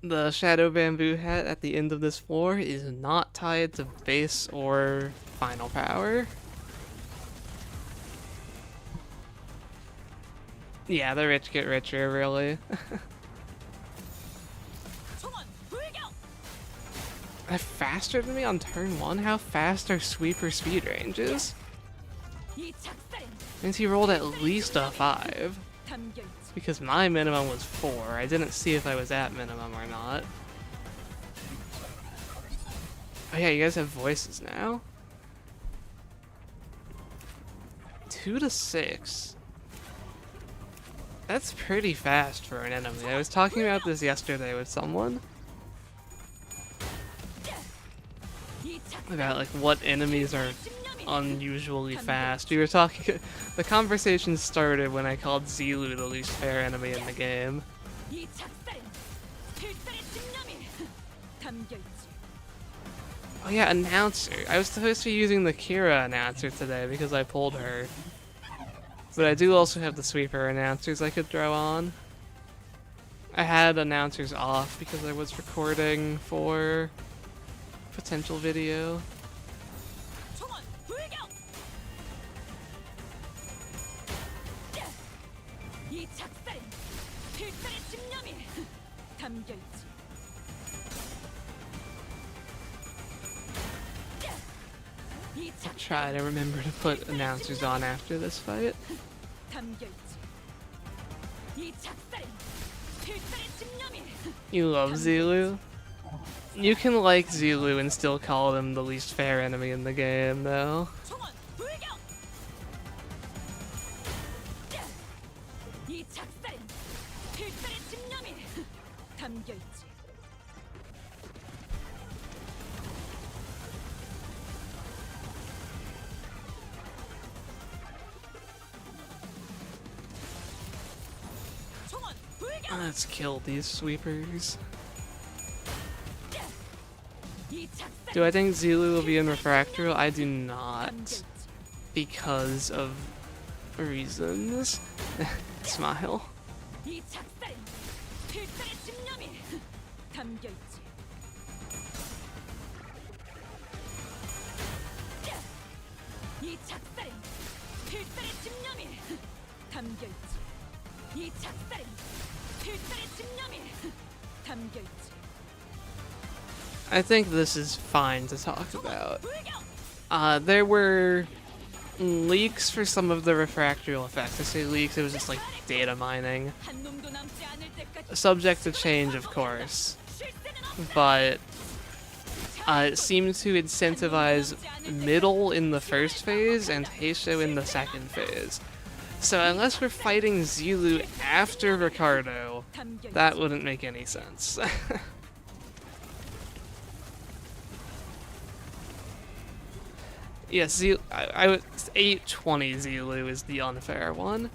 the Shadow Bamboo Hat at the end of this floor is not tied to base or final power. Yeah, the rich get richer, really. 총원 불격! They're faster than me on turn 1? How fast are sweeper speed ranges? 이 작살엔 Means he rolled at least a 5. 담겨있지. Because my minimum was 4. I didn't see if I was at minimum or not. Oh yeah, you guys have voices now? 2 to 6. That's pretty fast for an enemy. I was talking about this yesterday with someone. 이 작살엔 About like what enemies are unusually fast. We were talking. The conversation started when I called Zilu the least fair enemy in the game. 이 작살엔 필살의 집념이 담겨있지. Oh yeah, announcer. I was supposed to be using the Kira announcer today because I pulled her. But I do also have the sweeper announcers I could throw on. I had announcers off because I was recording for potential video. 총원 불격! 이 작살엔 필살의 집념이 담겨있지. 이 I'll try to remember to put announcers on after this fight. 담겨있지. 이 작살엔 필살의 집념이 You love Zulu? You can like Zulu and still call him the least fair enemy in the game, though. 총원 불격! 이 작살엔 필살의 집념이 담겨있지. 총원 불격! Let's kill these sweepers. 이 작살엔 Do I think Zulu will be in Refractorial? I do not, 담겨있지. because of reasons. Smile. 이 작살엔 필살의 집념이 담겨있지. 이 작살엔 필살의 집념이 담겨있지. 이 작살엔 필살의 집념이 담겨있지. I think this is fine to talk about. 불격! There were leaks for some of the refractorial effects. I say leaks, it was just like data mining. 한 놈도 남지 않을 때까지 Subject to change, of course, 실세는 없다. but it seemed to incentivize middle in the first phase and Heisho in the second phase. So unless we're fighting Zulu after Ricardo, 담겨있지. that wouldn't make any sense. Yes, I would 820 Zulu is the unfair one,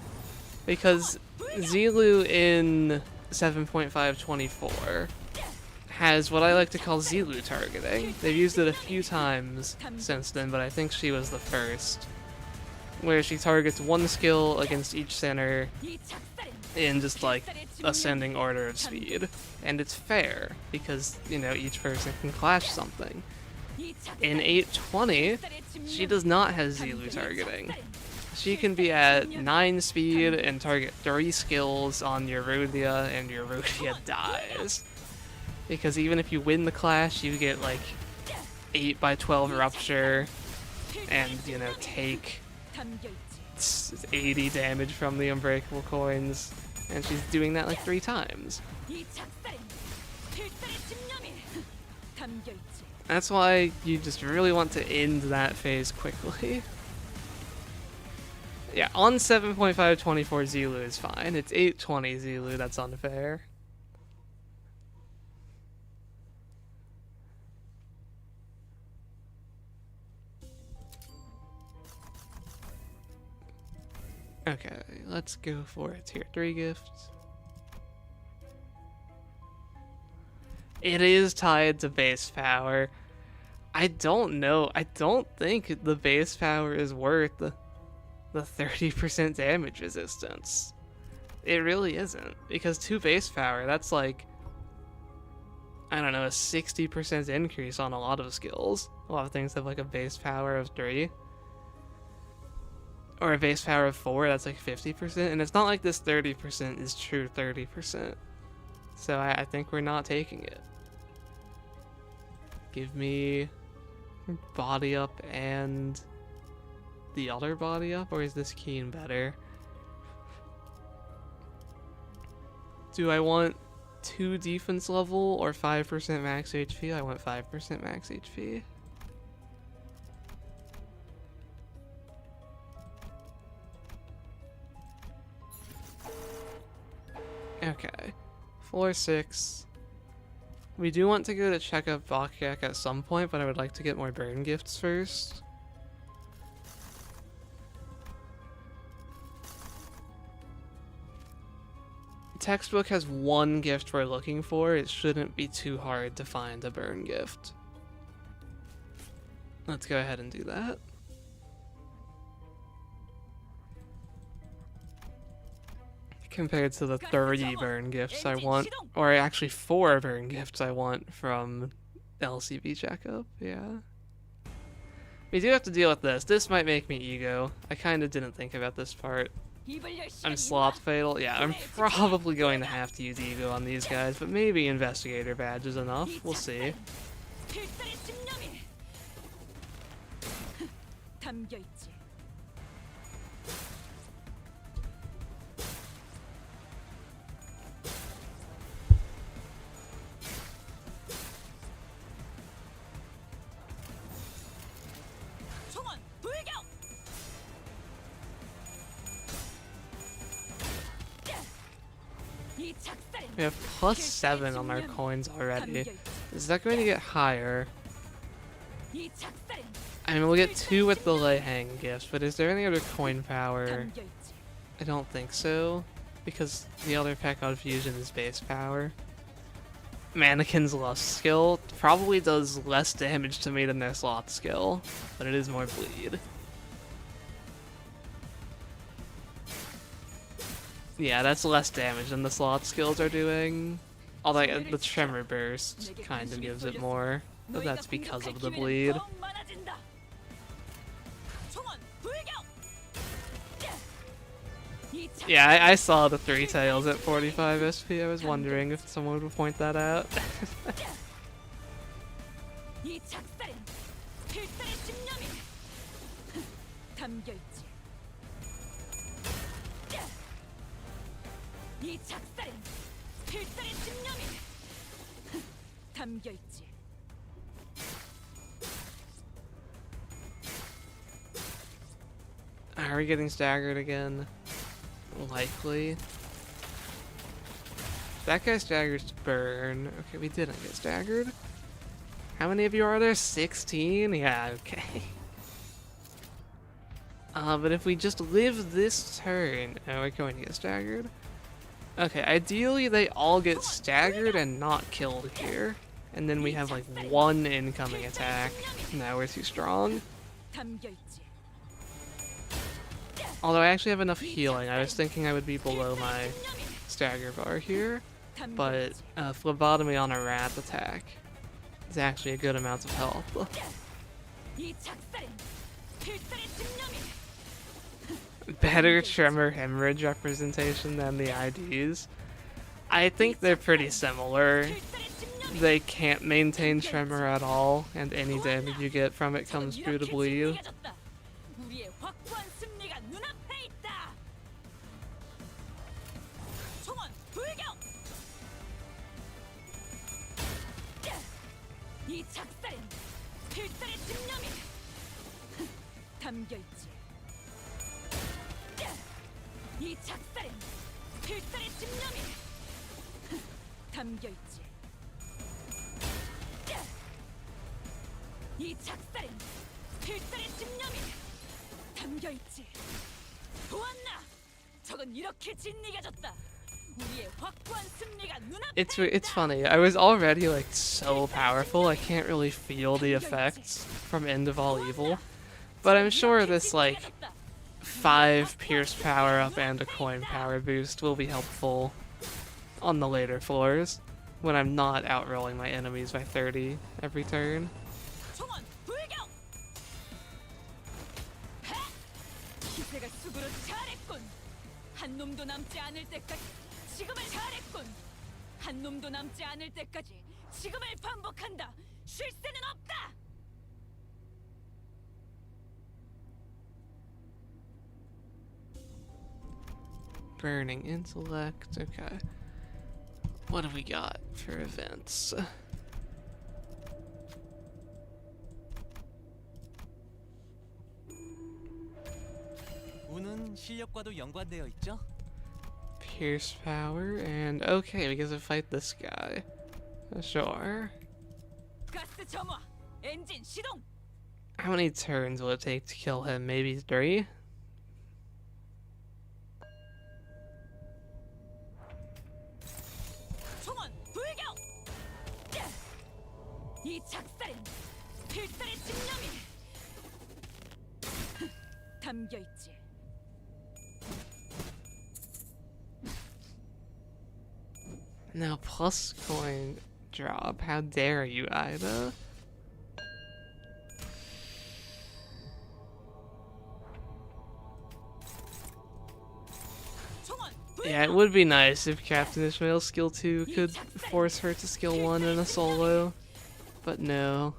because Zulu in 7.524 has what I like to call Zulu targeting. They've used it a few times since then, but I think she was the first, where she targets one skill against each center 이 작살엔 in just like 필살의 집념이 ascending order of speed, and it's fair because you know each person can clash something. 이 작살엔 In 820, 필살의 집념이 she does not have Zulu targeting. She can be at 9 speed and target 3 skills on your Rudia, and your Rudia dies. Because even if you win the clash, you get like 8 by 12 rupture and, you know, take 담겨있지. 80 damage from the unbreakable coins. And she's doing that like 3 times. 이 작살엔 필살의 집념이 담겨있지. That's why you just really want to end that phase quickly. Yeah, on 7.524 Zulu is fine. It's 820 Zulu that's unfair. Okay, let's go for a tier 3 gift. It is tied to base power. I don't know. I don't think the base power is worth the 30% damage resistance. It really isn't. Because 2 base power, that's like, I don't know, a 60% increase on a lot of skills. A lot of things have like a base power of 3. Or a base power of 4, that's like 50%. And it's not like this 30% is true 30%. So I think we're not taking it. Give me body up and the other body up, or is this Keen better? Do I want 2 defense level or 5% max HP? I want 5% max HP. Okay, floor 6. We do want to go to check up Bakyak at some point, but I would like to get more burn gifts first. Textbook has 1 gift we're looking for. It shouldn't be too hard to find a burn gift. Let's go ahead and do that. compared to the 30 burn gifts I want, or actually 4 burn gifts I want from LCB checkup. Yeah. We do have to deal with this. This might make me ego. I kind of didn't think about this part. I'm slot fatal. Yeah, I'm probably going to have to use ego on these guys, but maybe investigator badge is enough. We'll see. We have +7 on our coins already. Is that going to get higher? I mean, we'll get 2 with the lay hang gifts, but is there any other coin power? I don't think so, because the other peck on fusion is base power. Mannequin's lust skill probably does less damage to me than their slot skill, but it is more bleed. Yeah, that's less damage than the slot skills are doing. Although the tremor burst kind of gives it more, but that's because of the bleed. Yeah, I saw the 3 tails at 45 SP. I was wondering if someone would point that out. Are we getting staggered again? Likely. That guy staggers to burn. Okay, we didn't get staggered. How many of you are there? 16? Yeah, okay. But if we just live this turn... Oh, we're going to get staggered. Okay, ideally they all get staggered and not killed here. And then we have like 1 incoming attack. Now we're too strong. Although I actually have enough healing. I was thinking I would be below my stagger bar here. But phlebotomy on a rat attack is actually a good amount of health. Better tremor hemorrhage representation than the IDs. I think they're pretty similar. They can't maintain tremor at all, and any damage you get from it comes through to bleed. It's funny. I was already like so powerful. I can't really feel the effects from End of All Evil, but I'm sure this like 5 pierce power up and a coin power boost will be helpful on the later floors when I'm not outrolling my enemies by 30 every turn. Burning intellect, okay. What have we got for events? 운은 실력과도 연관되어 있죠? Pierce power, and okay, we get to fight this guy. Sure. How many turns will it take to kill him? Maybe 3? No, plus coin drop. How dare you, Ida? Yeah, it would be nice if Captain Ishmael's skill 2 could force her to skill 1 in a solo, but no.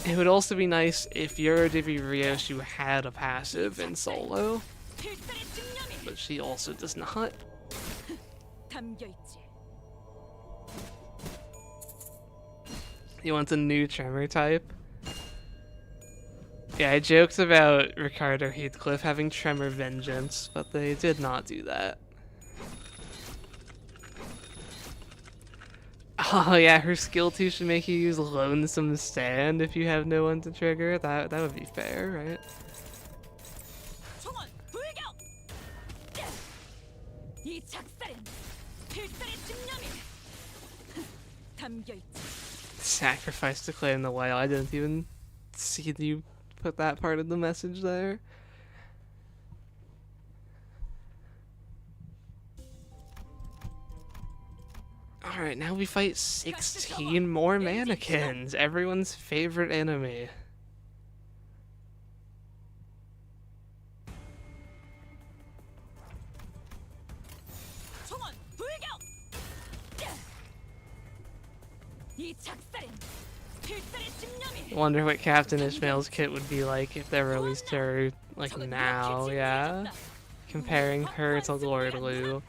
It would also be nice if your Divi Ryoshu had a passive in solo, but she also does not. You want a new tremor type? Yeah, I joked about Ricardo Heathcliff having Tremor Vengeance, but they did not do that. Oh yeah, her skill 2 should make you use Lonesome Stand if you have no one to trigger. That would be fair, right? Sacrifice to claim the whale. I didn't even see you put that part of the message there. Alright, now we fight 16 more mannequins, everyone's favorite enemy. I wonder what Captain Ishmael's kit would be like if they released her, like, now, yeah? Comparing her to Lord Lu.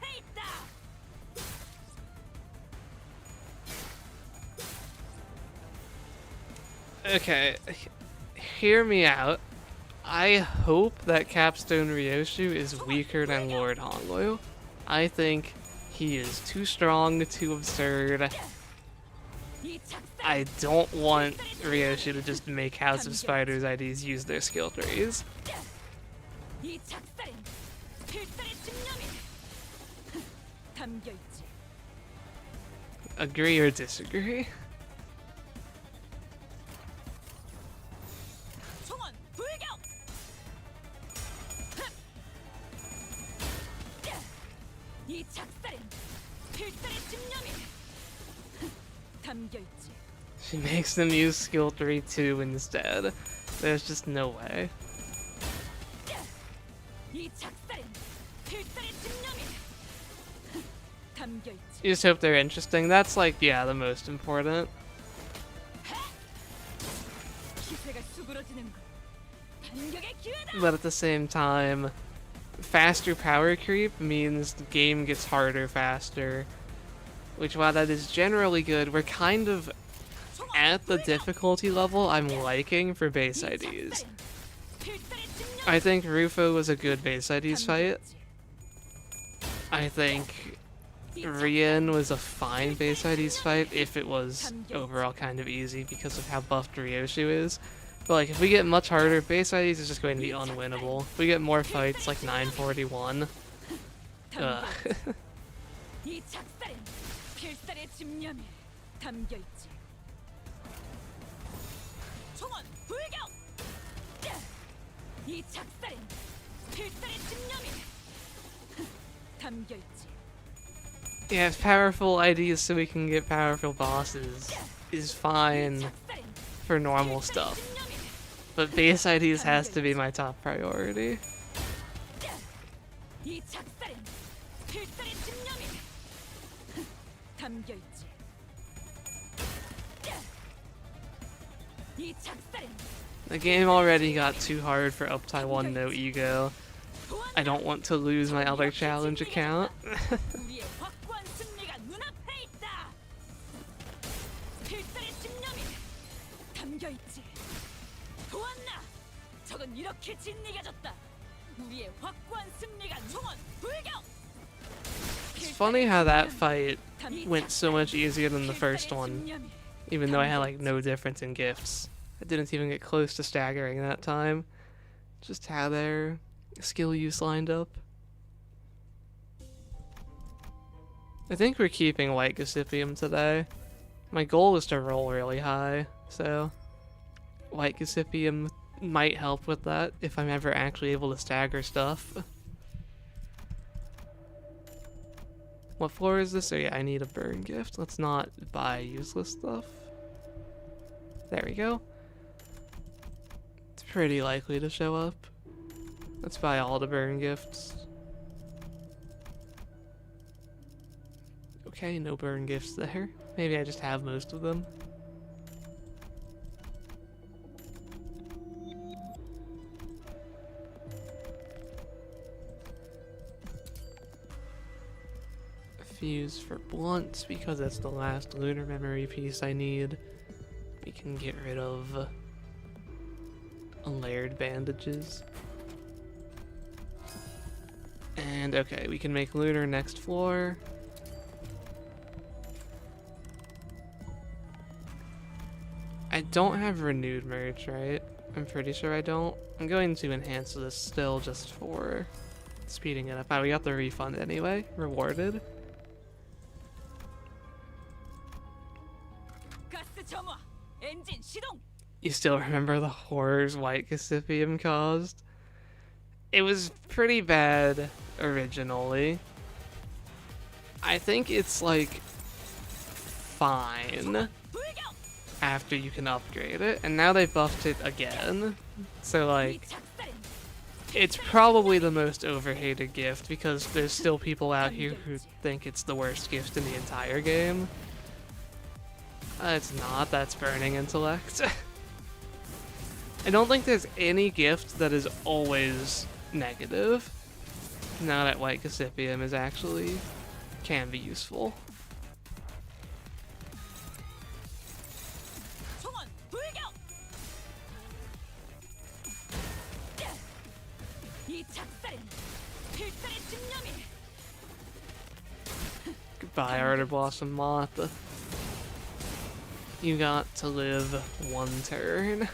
Okay, hear me out. I hope that Capstone Ryoshu is weaker than Lord Honglu. I think he is too strong, too absurd. I don't want Ryoshu to just make House of Spiders IDs use their skill trees. Agree or disagree? She makes them use skill 3 too instead. There's just no way. You just hope they're interesting. That's like, yeah, the most important. But at the same time, faster power creep means the game gets harder faster. Which, while that is generally good, we're kind of at the difficulty level I'm liking for base IDs. I think Rufo was a good base IDs fight. I think Rien was a fine base IDs fight if it was overall kind of easy because of how buffed Ryoshu is. But like, if we get much harder, base IDs is just going to be unwinnable. If we get more fights like 941, ugh. Yeah, powerful IDs so we can get powerful bosses is fine for normal stuff. But base IDs has to be my top priority. The game already got too hard for Up Taiwan No Ego. I don't want to lose my other challenge account. It's funny how that fight went so much easier than the first one, even though I had like no difference in gifts. I didn't even get close to staggering that time. Just how their skill use lined up. I think we're keeping White Gossipium today. My goal is to roll really high, so White Gossipium might help with that if I'm ever actually able to stagger stuff. What floor is this? Oh yeah, I need a burn gift. Let's not buy useless stuff. There we go. It's pretty likely to show up. Let's buy all the burn gifts. Okay, no burn gifts there. Maybe I just have most of them. Fuse for blunts because that's the last lunar memory piece I need. We can get rid of layered bandages. And okay, we can make lunar next floor. I don't have renewed merge, right? I'm pretty sure I don't. I'm going to enhance this still just for speeding it up. Oh, we got the refund anyway. Rewarded. 가스 점화. 엔진 시동. You still remember the horrors White Cassipium caused? It was pretty bad originally. I think it's like fine after you can upgrade it, and now they buffed it again. So like, it's probably the most overhated gift because there's still people out here who think it's the worst gift in the entire game. It's not, that's burning intellect. I don't think there's any gift that is always negative. Now that White Cassipium is actually can be useful. Goodbye, Ardor Blossom Moth. You got to live one turn.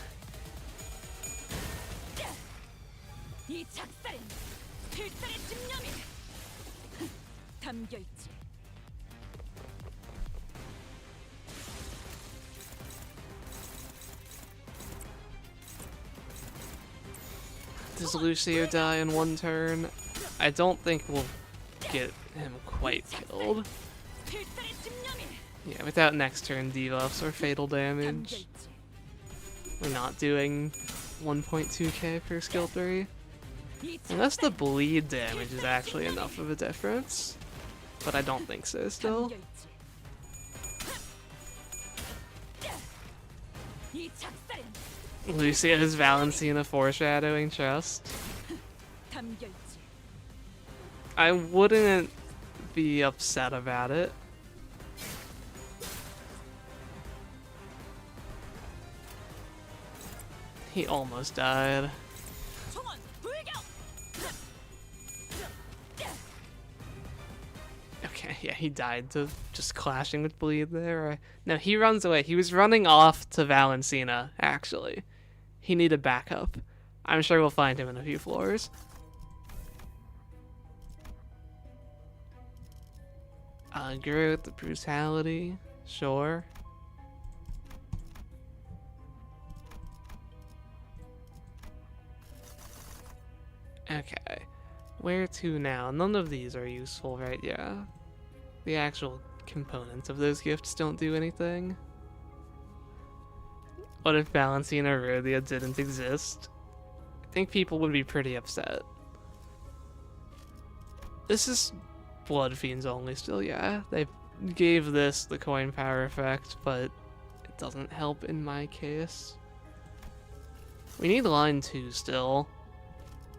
Does Lucio die in one turn? I don't think we'll get him quite killed. Yeah, without next turn debuffs or fatal damage. We're not doing 1.2k per skill 3. Unless the bleed damage is actually enough of a difference. But I don't think so still. Lucio's Valentina foreshadowing chest. I wouldn't be upset about it. He almost died. Okay, yeah, he died to just clashing with bleed there. No, he runs away. He was running off to Valentina, actually. He needed backup. I'm sure we'll find him in a few floors. Growth, the brutality, sure. Okay, where to now? None of these are useful, right? Yeah. The actual components of those gifts don't do anything. What if Valentina Rhodia didn't exist? I think people would be pretty upset. This is Blood Fiends only still, yeah. They gave this the coin power effect, but it doesn't help in my case. We need line 2 still.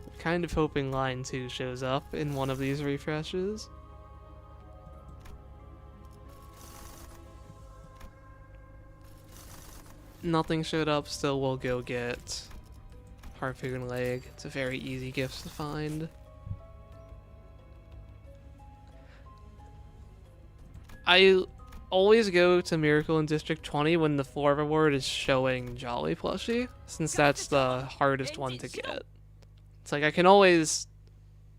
I'm kind of hoping line 2 shows up in one of these refreshes. Nothing showed up, still we'll go get Harpoon Leg. It's a very easy gift to find. I always go to Miracle in District 20 when the floor reward is showing Jolly Plushie, since that's the hardest one to get. It's like I can always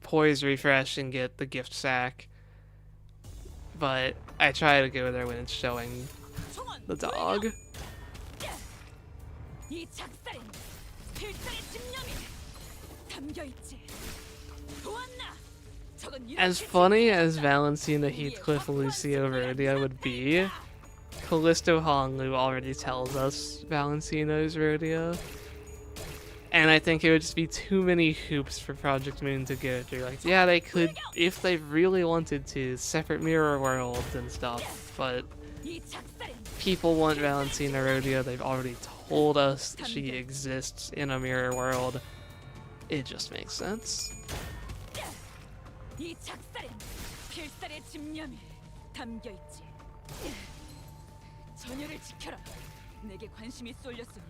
poise refresh and get the gift sack, but I try to go there when it's showing the dog. As funny as Valentina Heathcliff Lucio Rhodia would be, Callisto Honglu already tells us Valentina's Rhodia. And I think it would just be too many hoops for Project Moon to go through. Like, yeah, they could, if they really wanted to, separate mirror worlds and stuff, but people want Valentina Rhodia. They've already told us she exists in a mirror world. It just makes sense.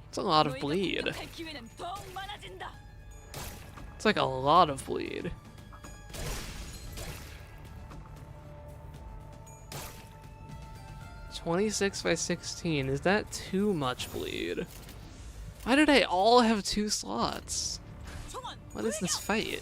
It's a lot of bleed. It's like a lot of bleed. $26 by $16. Is that too much bleed? Why do they all have 2 slots? What is this fight?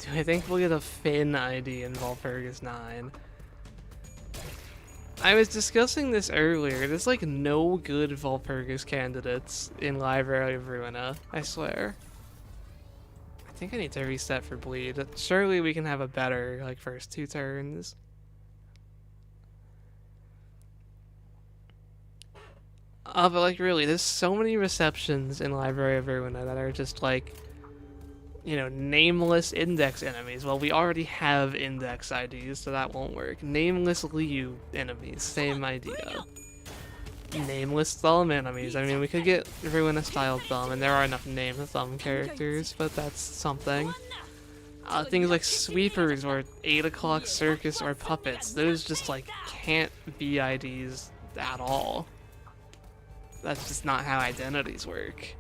Do I think we'll get a Finn ID in Valpurgis 9? I was discussing this earlier. There's like no good Valpurgis candidates in Library of Ruina, I swear. I think I need to reset for bleed. Surely we can have a better, like, first 2 turns. But like really, there's so many receptions in Library of Ruina that are just like, you know, nameless index enemies. Well, we already have index IDs, so that won't work. Nameless Liu enemies, same idea. Nameless Thumb enemies. I mean, we could get Ruina style Thumb, and there are enough named Thumb characters, but that's something. Things like Sweepers or 8 o'clock Circus or Puppets, those just like can't be IDs at all. That's just not how identities work.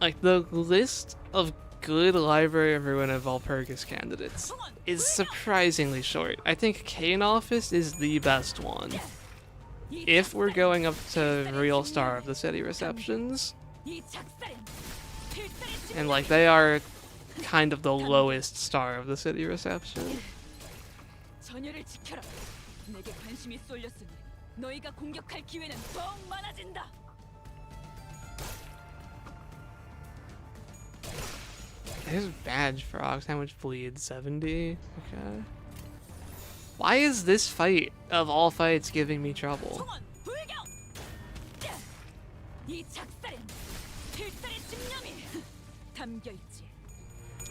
Like, the list of good Library of Ruina Valpurgis candidates is surprisingly short. I think Kane Office is the best one. If we're going up to real Star of the City receptions. And like, they are kind of the lowest Star of the City reception. There's badge frogs. How much bleed? 70? Okay. Why is this fight, of all fights, giving me trouble?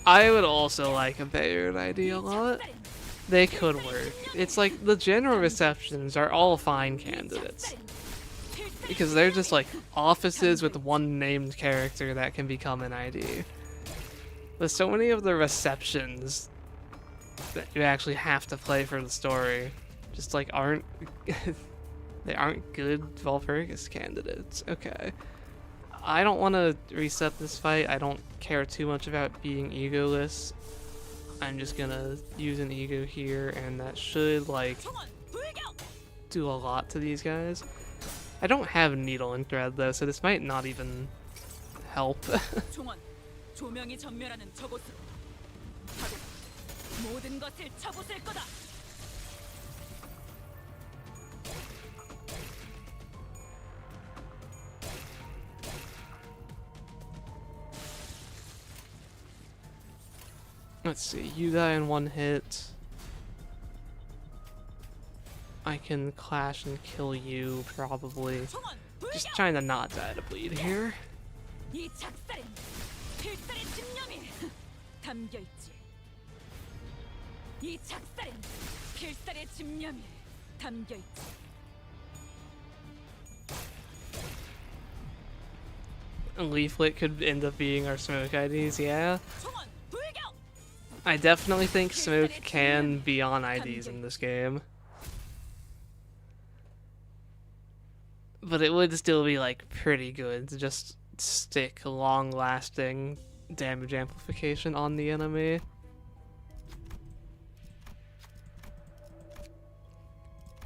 I would also like a Bayard ID a lot. They could work. It's like the general receptions are all fine candidates. Because they're just like offices with one named character that can become an ID. But so many of the receptions that you actually have to play for the story just like aren't they aren't good Valpurgis candidates. Okay. I don't want to reset this fight. I don't care too much about being egoless. I'm just gonna use an ego here, and that should like do a lot to these guys. I don't have needle and thread though, so this might not even help. Let's see, you die in 1 hit. I can clash and kill you, probably. Just trying to not die to bleed here. A leaflet could end up being our smoke IDs, yeah. I definitely think smoke can be on IDs in this game. But it would still be like pretty good to just stick long-lasting damage amplification on the enemy.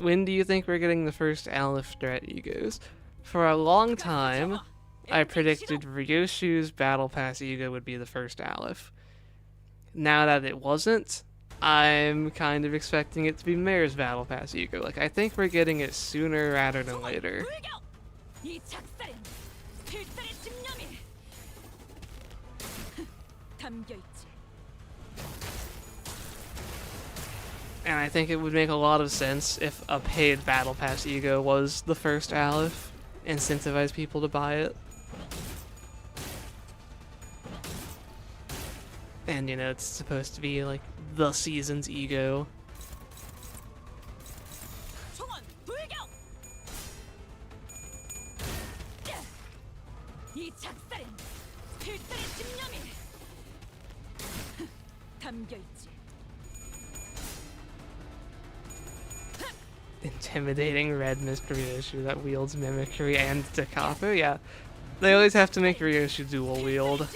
when do you think we're getting the first Aleph threat egos? For a long time, I predicted Ryoshu's Battle Pass ego would be the first Aleph. Now that it wasn't, I'm kind of expecting it to be Mare's Battle Pass ego. Like, I think we're getting it sooner rather than later. 이 작살엔 필살의 집념이 담겨 있지. And I think it would make a lot of sense if a paid Battle Pass ego was the first Aleph. Incentivize people to buy it. And, you know, it's supposed to be like the season's ego. 총원 불격. 이 작살엔 필살의 집념이 담겨 있지. Intimidating red Mr. Ryoshu that wields mimicry and Dakapu. Yeah, they always have to make Ryoshu dual wield.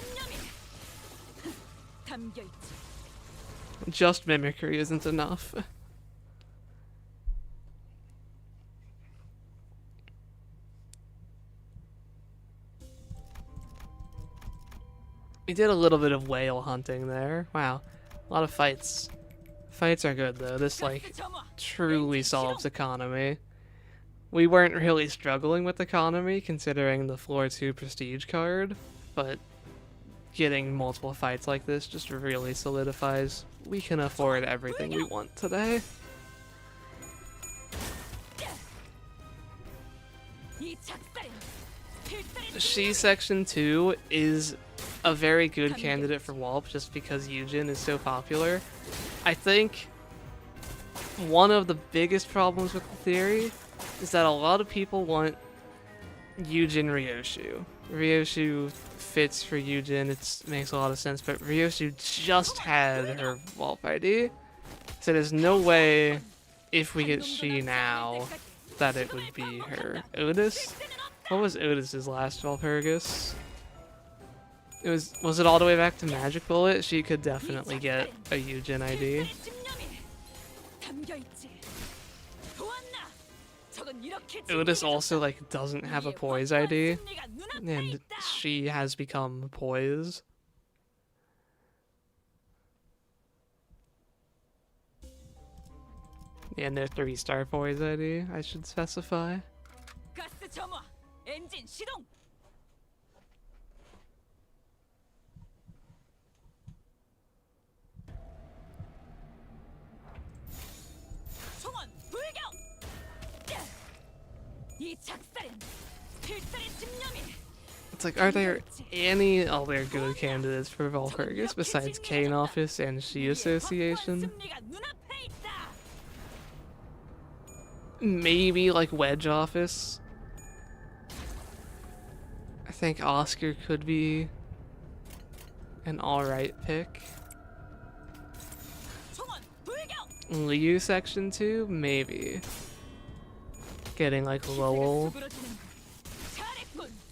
담겨 있지. Just mimicry isn't enough. We did a little bit of whale hunting there. Wow, a lot of fights. Fights are good though. This like truly solves economy. We weren't really struggling with economy considering the floor 2 prestige card, but getting multiple fights like this just really solidifies we can afford everything we want today. She Section 2 is a very good candidate for Wallop just because Yujin is so popular. I think one of the biggest problems with the theory is that a lot of people want Yujin Ryoshu. Ryoshu fits for Yujin, it makes a lot of sense, but Ryoshu just had her Wallop ID, so there's no way if we get She now that it would be her. Otis? What was Otis's last Walpurgis? Was it all the way back to Magic Bullet? She could definitely get a Yujin ID. Otis also like doesn't have a Poise ID, and she has become Poise. And their 3-star Poise ID, I should specify. 가스 점화. 엔진 시동. 총원 불격. 이 작살엔 필살의 집념이. It's like, are there any other good candidates for Walpurgis besides Kane Office and She Association? Maybe like Wedge Office. I think Oscar could be an alright pick. Liu Section 2? Maybe. Getting like Lowell.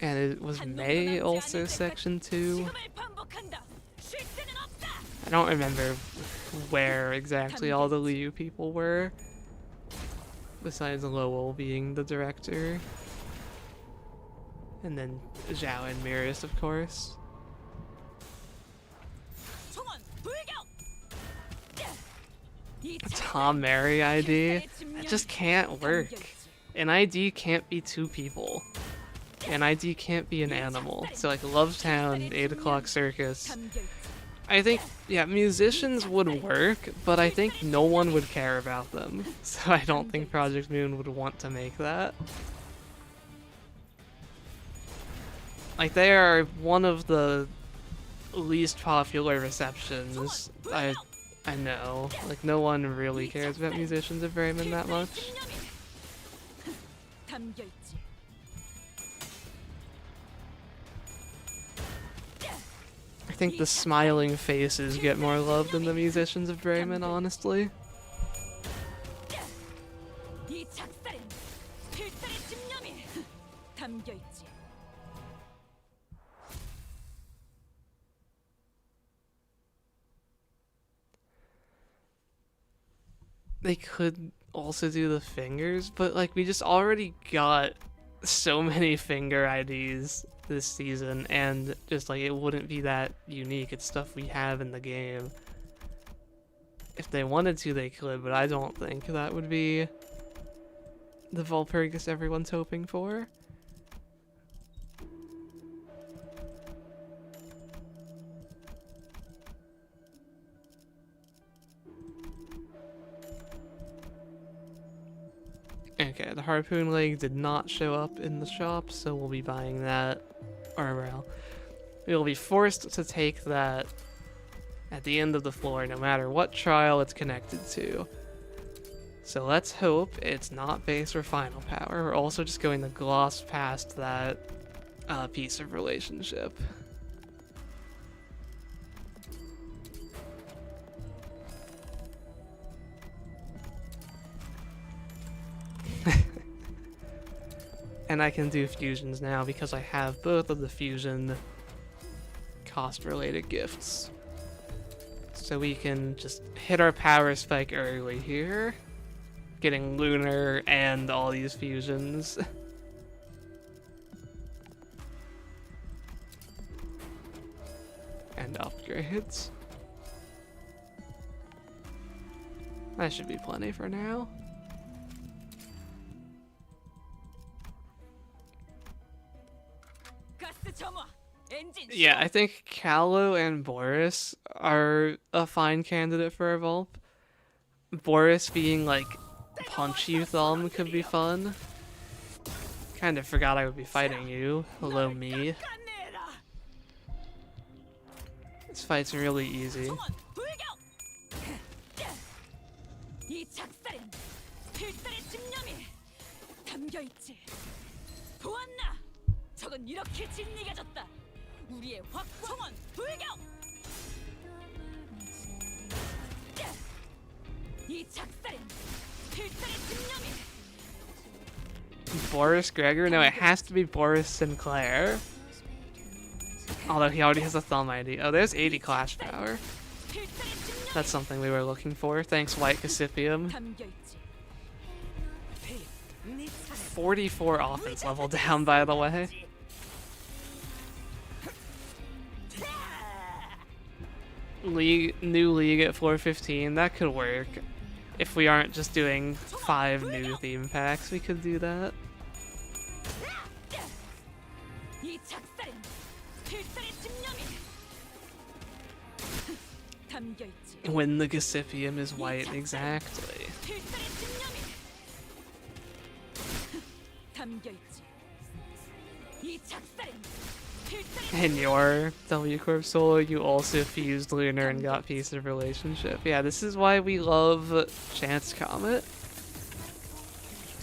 And it was May also Section 2. I don't remember where exactly all the Liu people were. Besides Lowell being the director. And then Zhao and Miris, of course. A Tom Mary ID? That just can't work. An ID can't be 2 people. An ID can't be an animal. So like Lovetown, 8 O'Clock Circus. I think, yeah, musicians would work, but I think no one would care about them. So I don't think Project Moon would want to make that. Like, they are one of the least popular receptions I know. Like, no one really cares about musicians of Bremen that much. I think the smiling faces get more love than the musicians of Bremen, honestly. They could also do the fingers, but like we just already got so many finger IDs this season, and just like it wouldn't be that unique. It's stuff we have in the game. If they wanted to, they could, but I don't think that would be the Valpurgis everyone's hoping for. Okay, the harpoon leg did not show up in the shop, so we'll be buying that. Or, well, we will be forced to take that at the end of the floor, no matter what trial it's connected to. So let's hope it's not base or final power. We're also just going to gloss past that piece of relationship. And I can do fusions now because I have both of the fusion cost-related gifts. So we can just hit our power spike early here, getting lunar and all these fusions. And upgrades. That should be plenty for now. Yeah, I think Callow and Boris are a fine candidate for a Vulp. Boris being like punch you thumb could be fun. Kind of forgot I would be fighting you. Hello, me. This fight's really easy. Boris Gregor? No, it has to be Boris Sinclair. Although he already has a thumb ID. Oh, there's 80 clash power. That's something we were looking for. Thanks, White Cassipium. 44 offense level down, by the way. New league at 415, that could work. If we aren't just doing 5 new theme packs, we could do that. When the Cassipium is white, exactly. In your W Corp solo, you also fused Lunar and got Piece of Relationship. Yeah, this is why we love Chance Comet.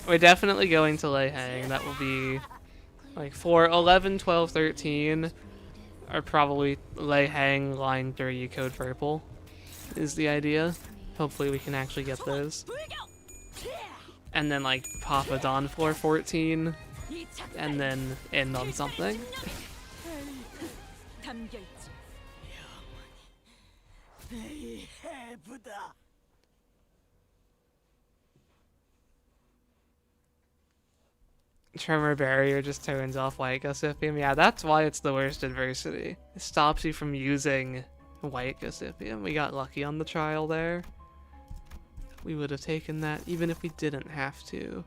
We're definitely going to Lei Hang. That will be like for 11, 12, 13 are probably Lei Hang, line 3, code purple is the idea. Hopefully we can actually get those. And then like Papa Don floor 14 and then end on something. Tremor Barrier just turns off White Cassipium. Yeah, that's why it's the worst adversity. It stops you from using White Cassipium. We got lucky on the trial there. We would have taken that even if we didn't have to.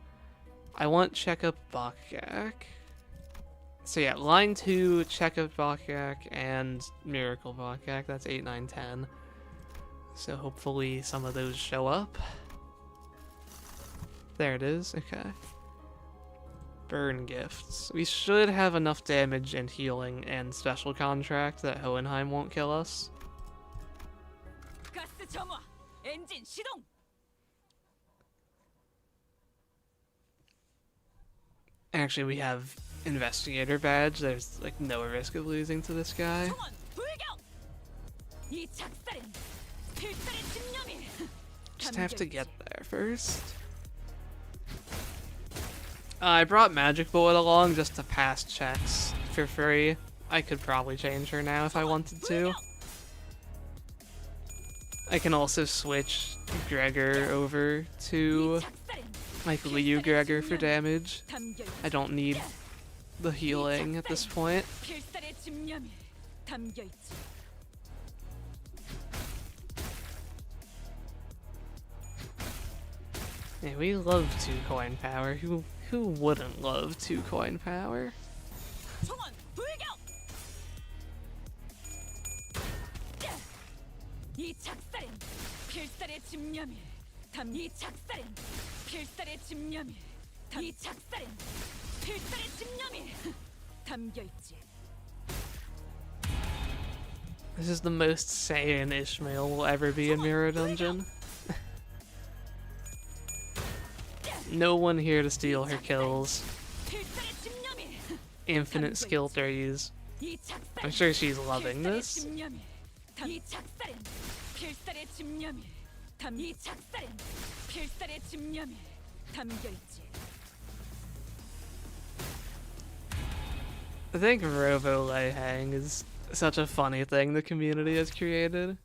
I want Checkup Bakyak. So yeah, line 2, Checkup Bakyak, and Miracle Bakyak. That's 8, 9, 10. So hopefully some of those show up. There it is, okay. Burn gifts. We should have enough damage and healing and special contract that Hohenheim won't kill us. Actually, we have Investigator badge. There's like no risk of losing to this guy. Just have to get there first. I brought Magic Bullet along just to pass checks for free. I could probably change her now if I wanted to. I can also switch Gregor over to like Liu Gregor for damage. I don't need the healing at this point. 필살의 집념이 담겨 있지. Yeah, we love 2-coin power. Who wouldn't love 2-coin power? 총원 불격! 이 작살엔 필살의 집념이 이 작살엔 필살의 집념이 이 작살엔 필살의 집념이 담겨 있지. This is the most Saiyan Ishmael will ever be in Mirror Dungeon. No one here to steal her kills. 필살의 집념이 Infinite skill threes. I'm sure she's loving this. 이 작살엔 필살의 집념이 이 작살엔 필살의 집념이 담겨 있지. I think Robo Lei Hang is such a funny thing the community has created.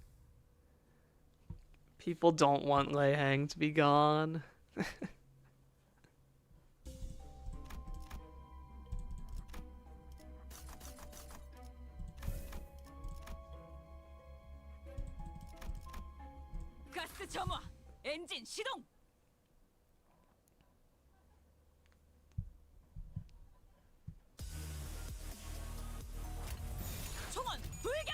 People don't want Lei Hang to be gone. 가스 점화 엔진 시동. 총원 불격!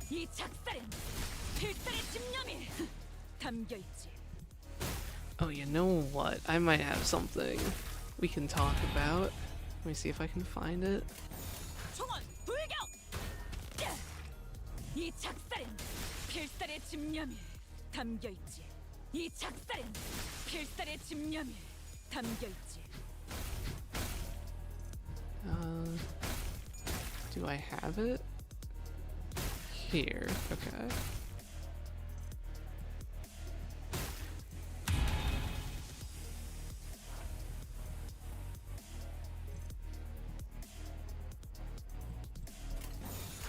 이 작살엔 필살의 집념이 담겨 있지. Oh, you know what? I might have something we can talk about. Let me see if I can find it. 총원 불격! 이 작살엔 필살의 집념이 담겨 있지. 이 작살엔 필살의 집념이 담겨 있지. Do I have it? Here, okay.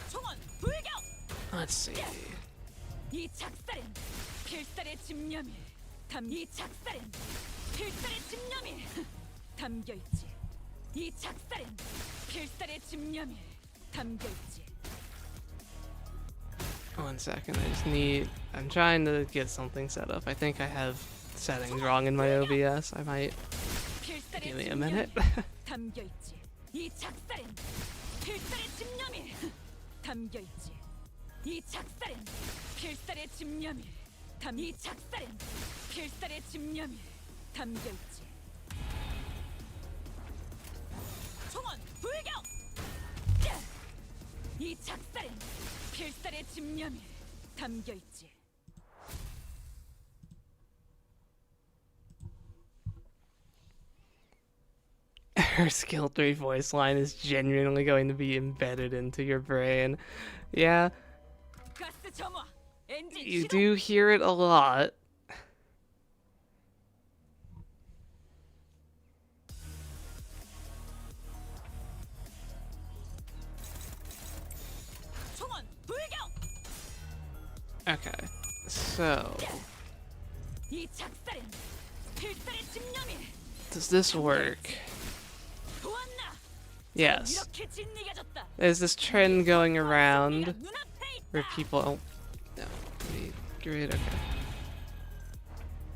총원 불격! Let's see. 이 작살엔 필살의 집념이 이 작살엔 필살의 집념이 담겨 있지. 이 작살엔 필살의 집념이 담겨 있지. One second, I just need... I'm trying to get something set up. I think I have settings wrong in my OBS. I might... Give me a minute. 담겨 있지. 이 작살엔 필살의 집념이 담겨 있지. 이 작살엔 필살의 집념이 이 작살엔 필살의 집념이 담겨 있지. 총원 불격! 이 작살엔 필살의 집념이 담겨 있지. Her skill 3 voice line is genuinely going to be embedded into your brain. Yeah, 가스 점화 엔진 you 시동. do hear it a lot. 총원 불격! Okay, so... 이 작살엔 필살의 집념이 Does this work? 보았나? Yes. 이렇게 진리가졌다. There's this trend going around 승리가 눈앞에 있다. where people... Oh, no, great, okay.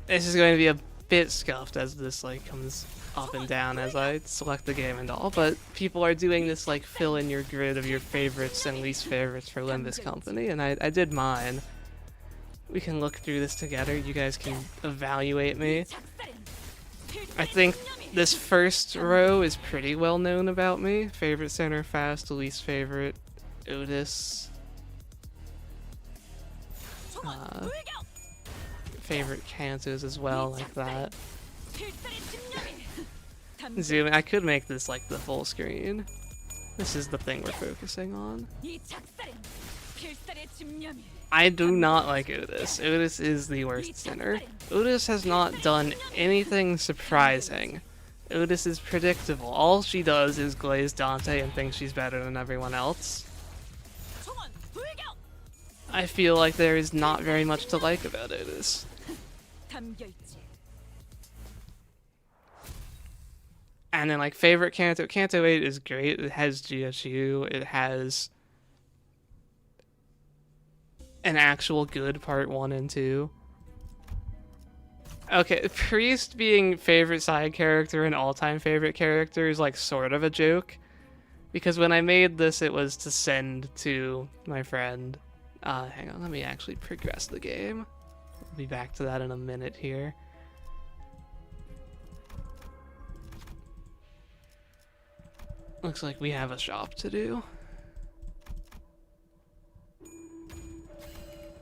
This is going to be a bit scuffed as this like comes up and down as I select the game and all, but people are doing this like fill in your grid of your favorites and least favorites for Limbus Company, and I did mine. We can look through this together, you guys can evaluate me. I think this first row is pretty well known about me. Favorite center fast, least favorite Otis. Favorite Kantos as well, like that. Zoom, I could make this like the full screen. This is the thing we're focusing on. I do not like Otis. Otis is the worst center. Otis has not done anything surprising. Otis is predictable. All she does is glaze Dante and thinks she's better than everyone else. I feel like there is not very much to like about Otis. 담겨있지. And then like favorite Kanto, Kanto 8 is great. It has GSU. It has an actual good part 1 and 2. Okay, Priest being favorite side character and all-time favorite character is like sort of a joke. Because when I made this, it was to send to my friend. Hang on, let me actually progress the game. We'll be back to that in a minute here. Looks like we have a shop to do.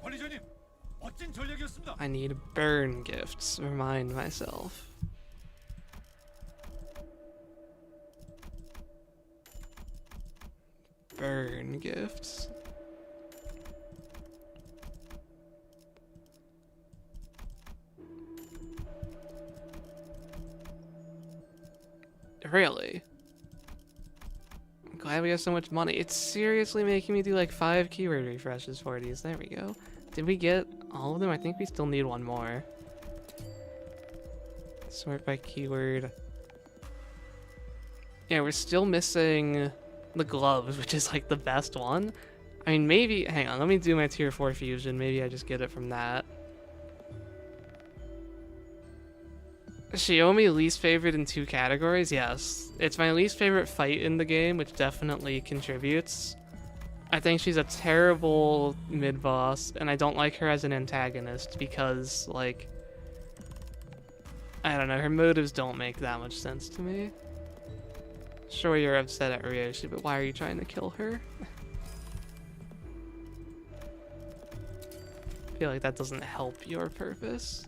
관리자님, 멋진 전략이었습니다. I need burn gifts, remind myself. Burn gifts. Really? I'm glad we have so much money. It's seriously making me do like 5 keyword refreshes for these. There we go. Did we get all of them? I think we still need one more. Sort by keyword. Yeah, we're still missing the gloves, which is like the best one. I mean, maybe, hang on, let me do my tier 4 fusion. Maybe I just get it from that. Shiomi least favorite in 2 categories? Yes. It's my least favorite fight in the game, which definitely contributes. I think she's a terrible mid-boss, and I don't like her as an antagonist because, like, I don't know, her motives don't make that much sense to me. Sure, you're upset at Ryoshi, but why are you trying to kill her? I feel like that doesn't help your purpose.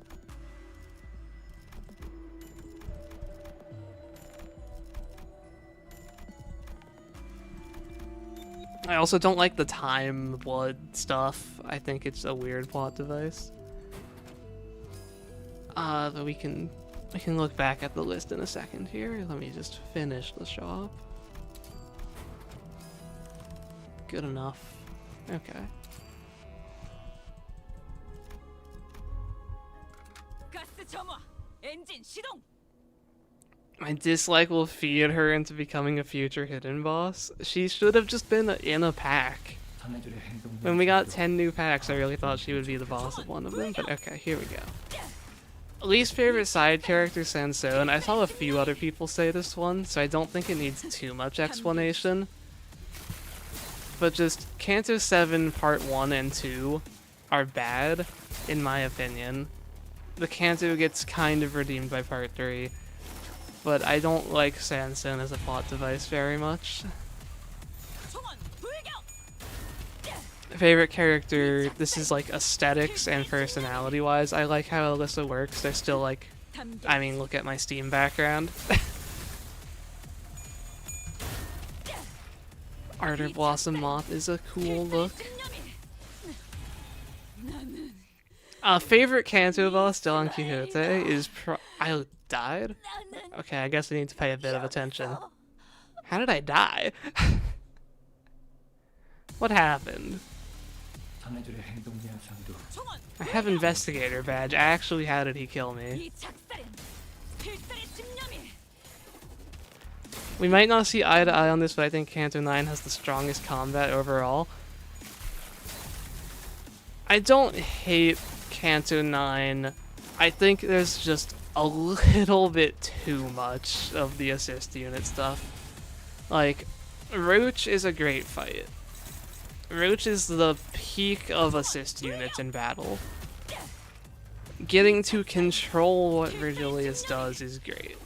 I also don't like the time blood stuff. I think it's a weird plot device. But we can look back at the list in a second here. Let me just finish the shop. Good enough. Okay. 가스 점화. 엔진 시동. My dislike will feed her into becoming a future hidden boss. She should have just been in a pack. When we got 10 new packs, I really thought she would be the boss of one of them, but okay, here we go. Least favorite side character, Sansone. I saw a few other people say this one, so I don't think it needs too much explanation. But just Kanto 7 Part 1 and 2 are bad, in my opinion. The Kanto gets kind of redeemed by Part 3. But I don't like Sansone as a plot device very much. Favorite character, this is like aesthetics and personality wise. I like how Alyssa works. They're still like, I mean, look at my Steam background. Ardor Blossom Moth is a cool look. Favorite Kanto boss, Don Quixote, is I died? Okay, I guess I need to pay a bit of attention. How did I die? What happened? I have Investigator badge. Actually, how did he kill me? We might not see eye to eye on this, but I think Kanto 9 has the strongest combat overall. I don't hate Kanto 9. I think there's just a little bit too much of the assist unit stuff. Like, Roach is a great fight. Roach is the peak of assist units in battle. Getting to control what Virgilius does is great.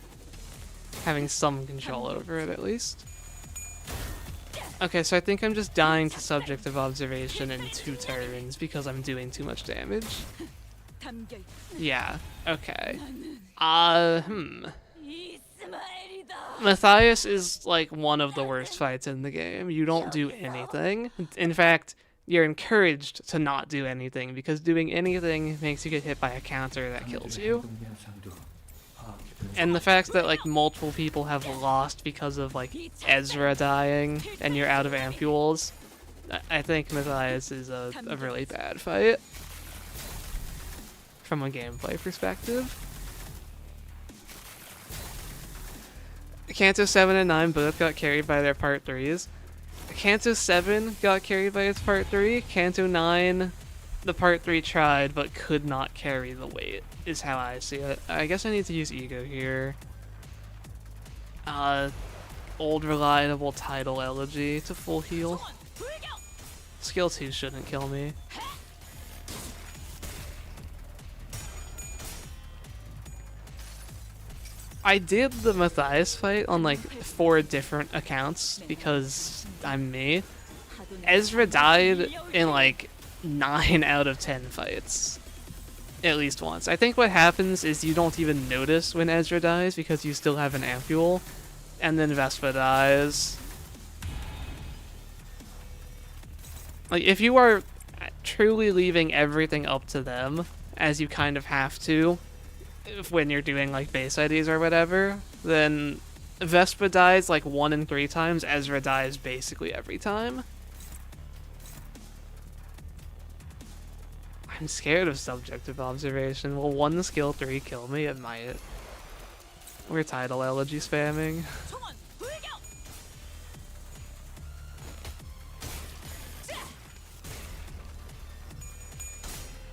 Having some control over it, at least. Okay, so I think I'm just dying to subjective observation in 2 turns because I'm doing too much damage. Yeah, okay. Matias is like one of the worst fights in the game. You don't do anything. In fact, you're encouraged to not do anything because doing anything makes you get hit by a counter that kills you. And the fact that like multiple people have lost because of like Ezra dying and you're out of ampules, I think Matias is a really bad fight from a gameplay perspective. Kanto 7 and 9 both got carried by their part 3s. Kanto 7 got carried by its part 3. Kanto 9, the part 3 tried but could not carry the weight, is how I see it. I guess I need to use Ego here. Old reliable Tidal Elegy to full heal. Skill 2 shouldn't kill me. I did the Matias fight on like 4 different accounts because I'm me. Ezra died in like 9 out of 10 fights. At least once. I think what happens is you don't even notice when Ezra dies because you still have an ampule. And then Vespa dies. Like, if you are truly leaving everything up to them, as you kind of have to, when you're doing like base IDs or whatever, then Vespa dies like 1 in 3 times, Ezra dies basically every time. I'm scared of subjective observation. Will 1 skill 3 kill me? It might. We're Tidal Elegy spamming.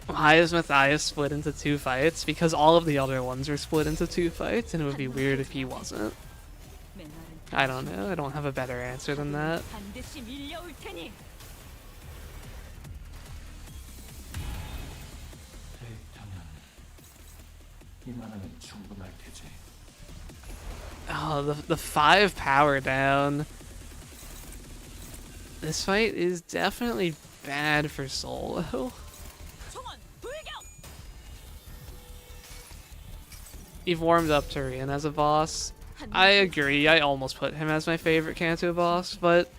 Why is Matias split into 2 fights? Because all of the other ones were split into 2 fights, and it would be weird if he wasn't. I don't know. I don't have a better answer than that. Oh, the 5 power down. This fight is definitely bad for solo. You've warmed up to Rian as a boss. I agree, I almost put him as my favorite Kanto boss, but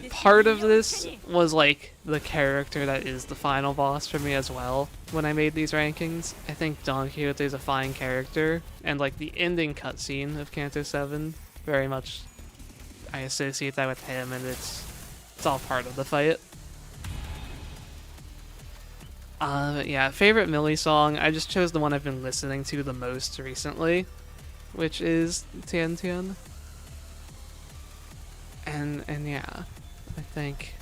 part of this was like the character that is the final boss for me as well when I made these rankings. I think Don Quixote is a fine character, and like the ending cutscene of Kanto 7, very much I associate that with him, and it's all part of the fight. Yeah, favorite Millie song, I just chose the one I've been listening to the most recently, which is Tian Tian. And yeah, I think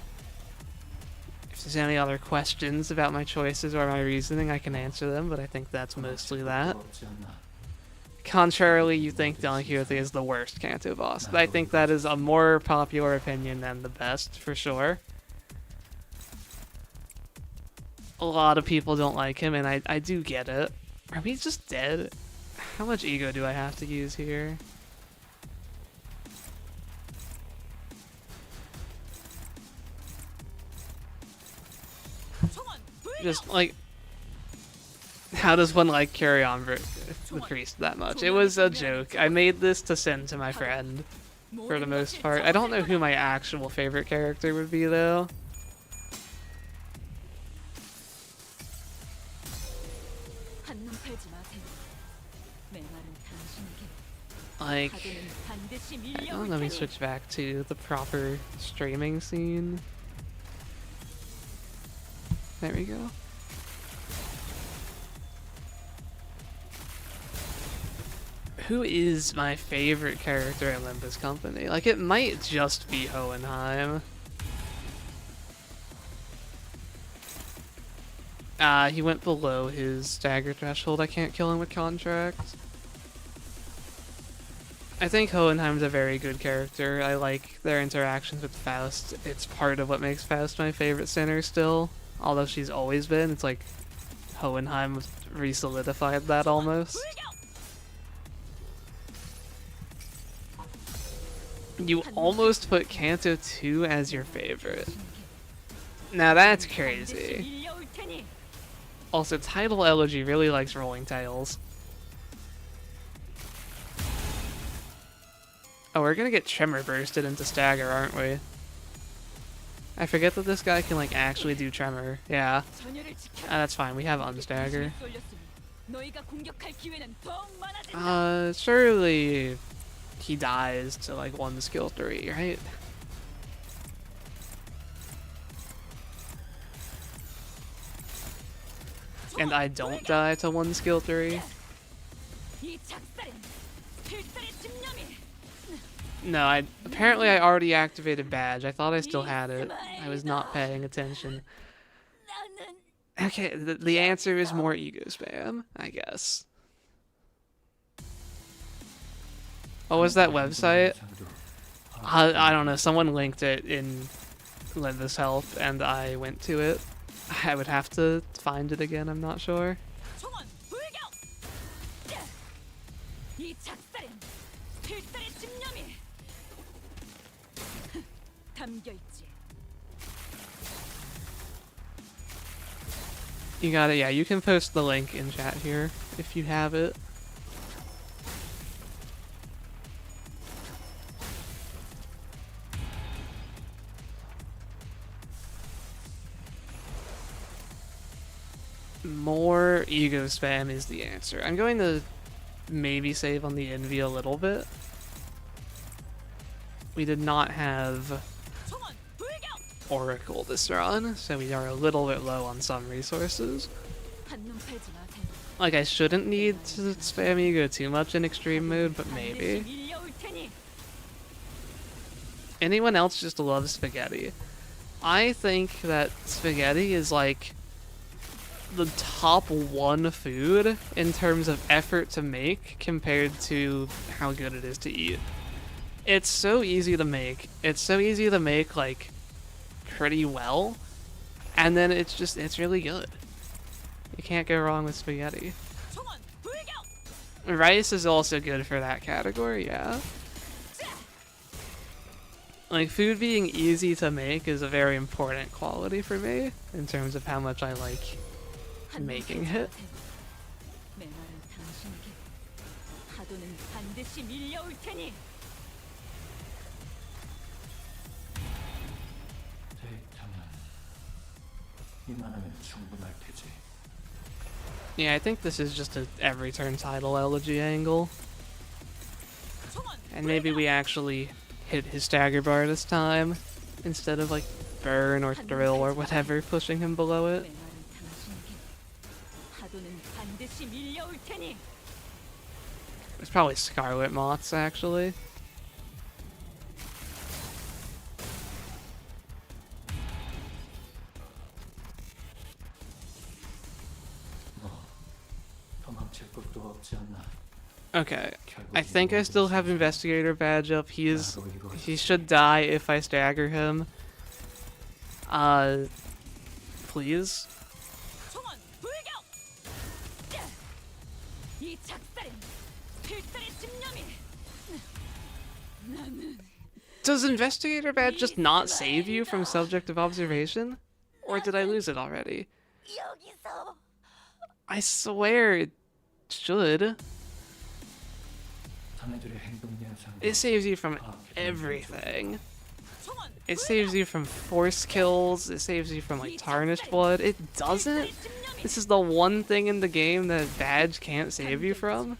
if there's any other questions about my choices or my reasoning, I can answer them, but I think that's mostly that. Contrarily, you think Don Quixote is the worst Kanto boss. I think that is a more popular opinion than the best, for sure. A lot of people don't like him, and I do get it. Are we just dead? How much ego do I have to use here? Just, like, how does one like carry on the priest that much? It was a joke. I made this to send to my friend, for the most part. I don't know who my actual favorite character would be, though. Like, oh, let me switch back to the proper streaming scene. There we go. Who is my favorite character in Olympus Company? Like, it might just be Hohenheim. He went below his stagger threshold. I can't kill him with contract. I think Hohenheim's a very good character. I like their interactions with Faust. It's part of what makes Faust my favorite sinner still. Although she's always been. It's like Hohenheim re-solidified that almost. You almost put Kanto 2 as your favorite. Now that's crazy. Also, Tidal Elegy really likes rolling tails. Oh, we're gonna get Tremor bursted into stagger, aren't we? I forget that this guy can, like, actually do Tremor. Yeah. That's fine, we have Unstagger. Surely he dies to, like, 1 skill 3, right? and I don't die to 1 skill 3. 이 작살은 필살의 집념이. No, apparently I already activated badge. I thought I still had it. I was not paying attention. 나는 Okay, the answer is more ego spam, I guess. What was that website? I don't know. Someone linked it in Linda's Help, and I went to it. I would have to find it again. I'm not sure. 총원 불격. 이 작살은 필살의 집념이 담겨 있지. You got it. Yeah, you can post the link in chat here if you have it. More ego spam is the answer. I'm going to maybe save on the envy a little bit. We did not have 총원 불격. Oracle this run, so we are a little bit low on some resources. 한눈 팔지 마세요. Like, I shouldn't need to spam ego too much in extreme mode, but 반드시 maybe. 밀려올 테니. Anyone else just loves spaghetti. I think that spaghetti is like the top 1 food in terms of effort to make compared to how good it is to eat. It's so easy to make. It's so easy to make, like, pretty well. And then it's really good. You can't go wrong with spaghetti. 총원 불격. Rice is also good for that category, yeah. Like, food being easy to make is a very important quality for me in terms of how much I like making it. 내 말은 당신에게 파도는 반드시 밀려올 테니. 데이터는 이만하면 충분할 테지. Yeah, I think this is just a every turn title elegy angle. 총원 And maybe we actually hit his stagger bar this time instead of like burn or thrill or whatever pushing him below it. 내 말은 당신에게 파도는 반드시 밀려올 테니. It's probably Scarlet Moths actually. 도망칠 것도 없지 않나. Okay, I think I still have Investigator badge up. He should die if I stagger him. Please. 총원 불격. 이 작살은 필살의 집념이. 나는 Does Investigator badge just not save you from subjective observation? Or did I lose it already? 여기서 I swear it should. 자네들의 행동 현상도 It saves you from everything. 총원 It saves you from force kills, it saves you from like tarnished blood. It doesn't? This is the one thing in the game that badge can't save you from?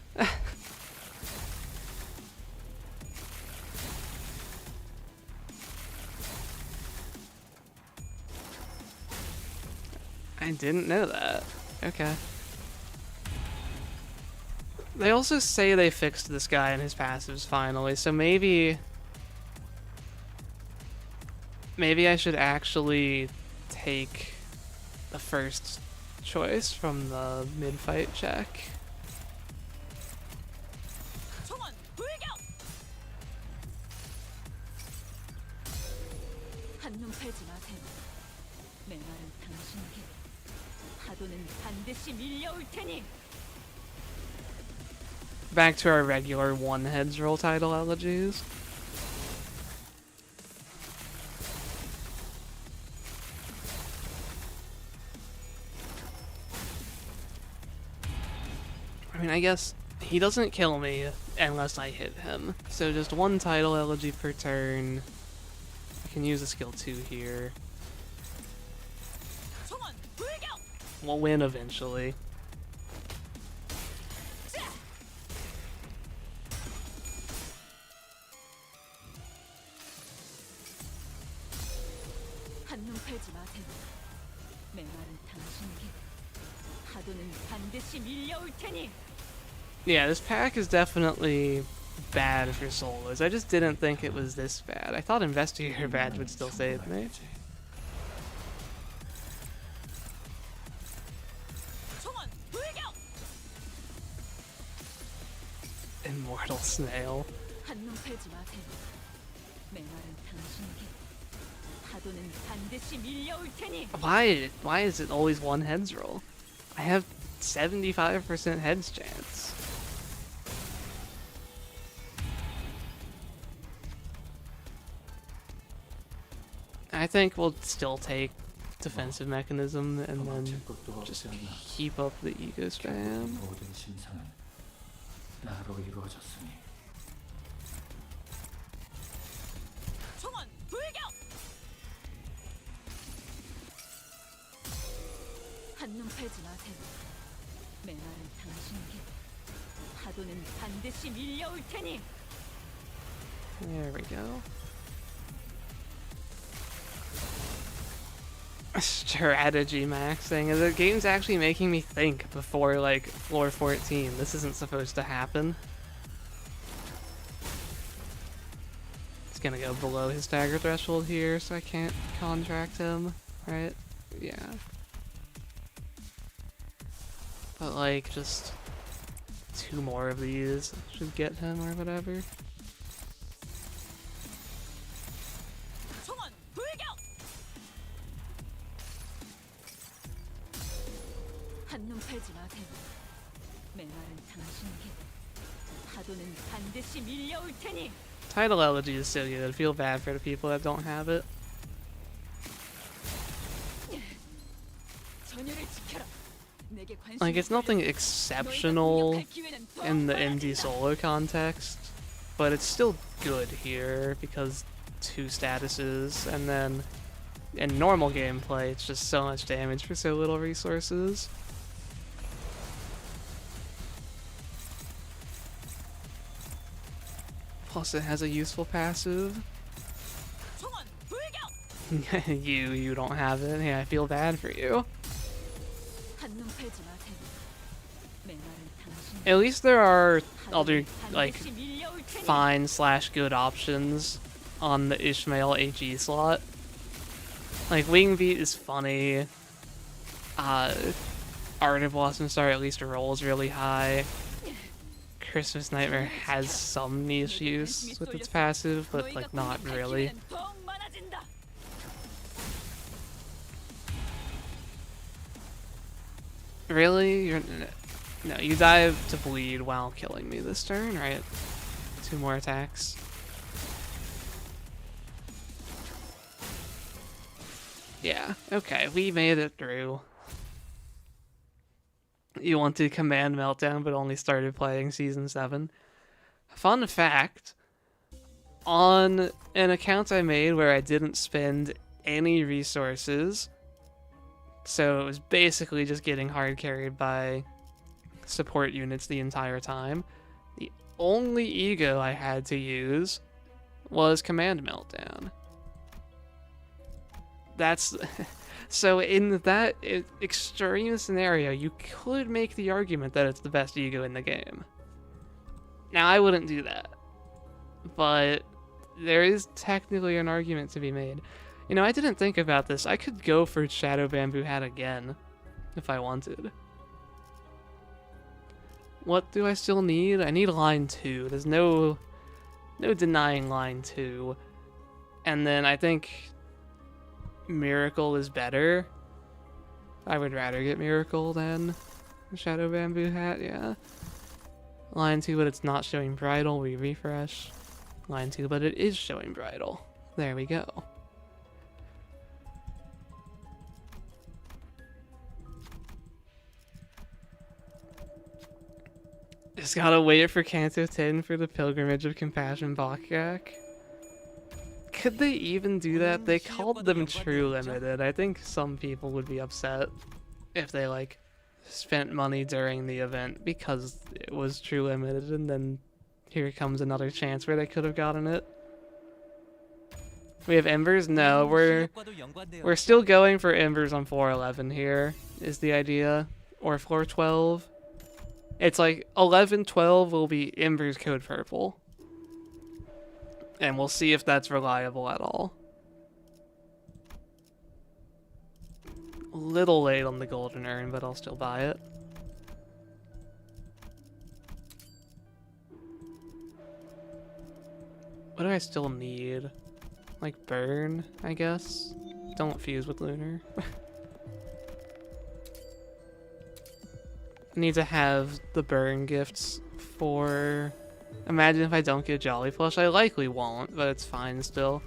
I didn't know that. Okay. They also say they fixed this guy and his passives finally, so maybe I should actually take the first choice from the mid-fight check. 총원 불격. 한눈 팔지 마세요. 내 말은 당신에게 파도는 반드시 밀려올 테니. Back to our regular one heads roll title elegies. I mean, I guess he doesn't kill me unless I hit him. So just one title elegy per turn. I can use a skill 2 here. 총원 불격. We'll win eventually. 한눈 팔지 마세요. 내 말은 당신에게 파도는 반드시 밀려올 테니. Yeah, this pack is definitely bad for solos. I just didn't think it was this bad. I thought Investigator badge would still save me. 총원 불격. Immortal Snail. 한눈 팔지 마세요. 메마른 당신에게 파도는 반드시 밀려올 테니. Why is it always one heads roll? I have 75% heads chance. I think we'll still take defensive mechanism and then 도망칠 것도 just 없지 않나. keep up the ego spam. 모든 신상은 나로 이루어졌으니 총원 불격. 한눈 팔지 마세요. 메마른 당신에게 파도는 반드시 밀려올 테니. There we go. Strategy maxing. The game's actually making me think before like floor 14. This isn't supposed to happen. It's gonna go below his stagger threshold here, so I can't contract him, right? Yeah. But like just 2 more of these should get him or whatever. 총원 불격. 한눈 팔지 마세요. 메마른 당신에게 파도는 반드시 밀려올 테니. Title Elegy is so good. I feel bad for the people that don't have it. 전율을 지켜라. 내게 관심. Like, it's nothing exceptional in the indie solo context, but it's still good here because 2 statuses, and then in normal gameplay, it's just so much damage for so little resources. Plus, it has a useful passive. 총원 불격. you don't have it. Yeah, I feel bad for you. 한눈 팔지 마세요. 메마른 당신. At least there are other, like, 반드시 밀려올 테니. fine/good options on the Ishmael HE slot. Like, Wing Beat is funny. Art of Blossom Star at least rolls really high. Christmas Nightmare has some niche use with its passive, but like not really. Really? No, you dive to bleed while killing me this turn, right? 2 more attacks. Yeah, okay, we made it through. You wanted Command Meltdown, but only started playing Season 7. Fun fact, on an account I made where I didn't spend any resources, so it was basically just getting hard carried by support units the entire time, the only ego I had to use was Command Meltdown. That's... So in that extreme scenario, you could make the argument that it's the best ego in the game. Now, I wouldn't do that, but there is technically an argument to be made. You know, I didn't think about this. I could go for Shadow Bamboo Hat again if I wanted. What do I still need? I need line 2. There's no denying line 2. And then I think Miracle is better. I would rather get Miracle than Shadow Bamboo Hat, yeah. Line 2, but it's not showing Bridal. We refresh. Line 2, but it is showing Bridal. There we go. Just gotta wait for Canto 10 for the Pilgrimage of Compassion Bakgak. Could they even do that? They called them True Limited. I think some people would be upset if they, like, spent money during the event because it was True Limited, and then here comes another chance where they could have gotten it. We have Embers? No, we're still going for Embers on 411 here, is the idea. or floor 12. It's like 11, 12 will be Ember's code purple. And we'll see if that's reliable at all. A little late on the golden urn, but I'll still buy it. What do I still need? Like burn, I guess? Don't fuse with lunar. I need to have the burn gifts for... Imagine if I don't get Jolly Flush. I likely won't, but it's fine still.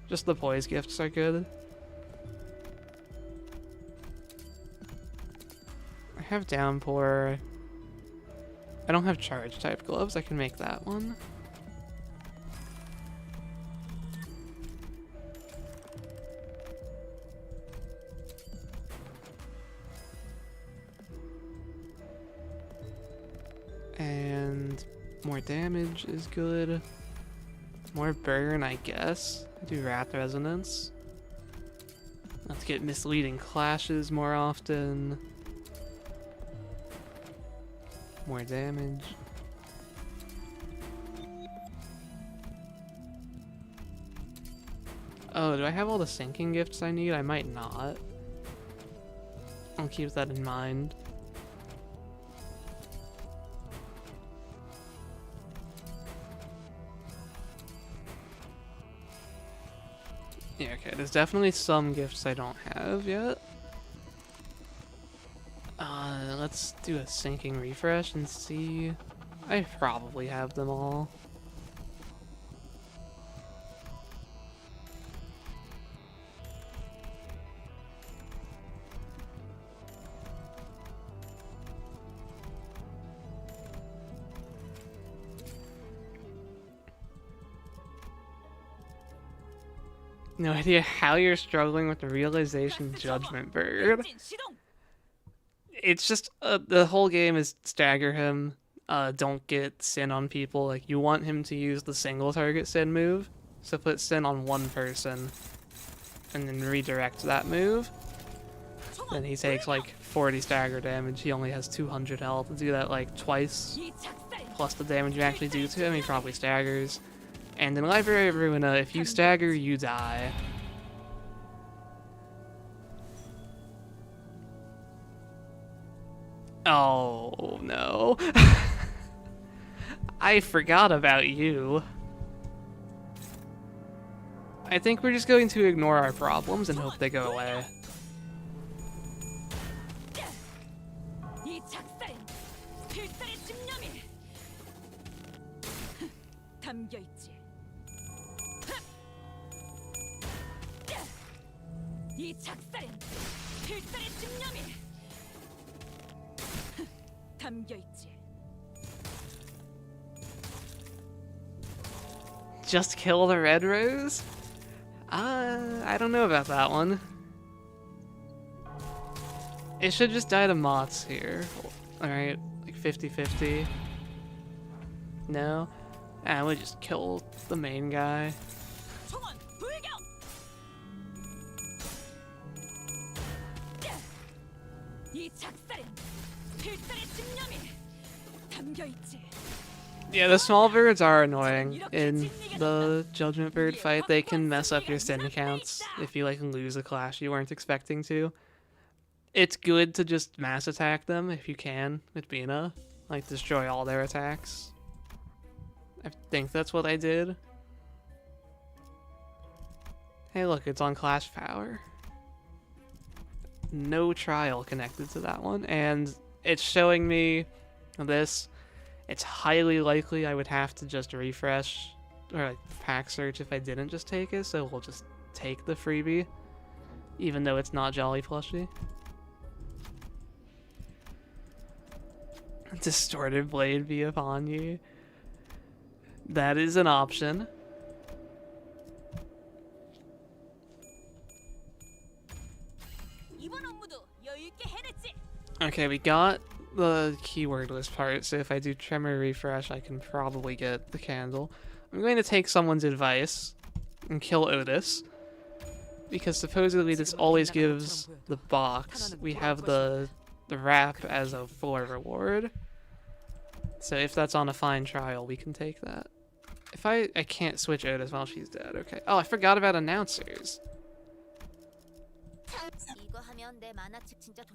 Just the poise gifts are good. I have Downpour. I don't have charge type gloves. I can make that one. And more damage is good. More burn, I guess. I do Wrath Resonance. Let's get misleading clashes more often. More damage. Oh, do I have all the sinking gifts I need? I might not. I'll keep that in mind. Yeah, okay, there's definitely some gifts I don't have yet. Let's do a sinking refresh and see. I probably have them all. No idea how you're struggling with the realization judgment bird. It's just the whole game is stagger him. Don't get Sin on people. Like, you want him to use the single target Sin move, so put Sin on one person and then redirect that move. Then he takes like 40 stagger damage. He only has 200 health. To do that like twice, plus the damage you actually do to him, he probably staggers. And in Library of Ruina, if you stagger, you die. Oh, no. I forgot about you. I think we're just going to ignore our problems and hope they go away. Just kill the red rose? I don't know about that one. It should just die to Mots here. Alright, like 50-50. No? I would just kill the main guy. Yeah, the small birds are annoying in the Judgment Bird fight. They can mess up your Sin counts if you like lose a clash you weren't expecting to. It's good to just mass attack them if you can with Bina. Like, destroy all their attacks. I think that's what I did. Hey look, it's on Clash Power. No trial connected to that one, and it's showing me this. It's highly likely I would have to just refresh or like pack search if I didn't just take it, so we'll just take the freebie, even though it's not Jolly Plushie. Distorted Blade be upon you. That is an option. Okay, we got the keyword list part, so if I do Tremor Refresh, I can probably get the candle. I'm going to take someone's advice and kill Otis, because supposedly this always gives the box. We have the the wrap as a full reward. So if that's on a fine trial, we can take that. If I can't switch Otis while she's dead, okay. Oh, I forgot about announcers.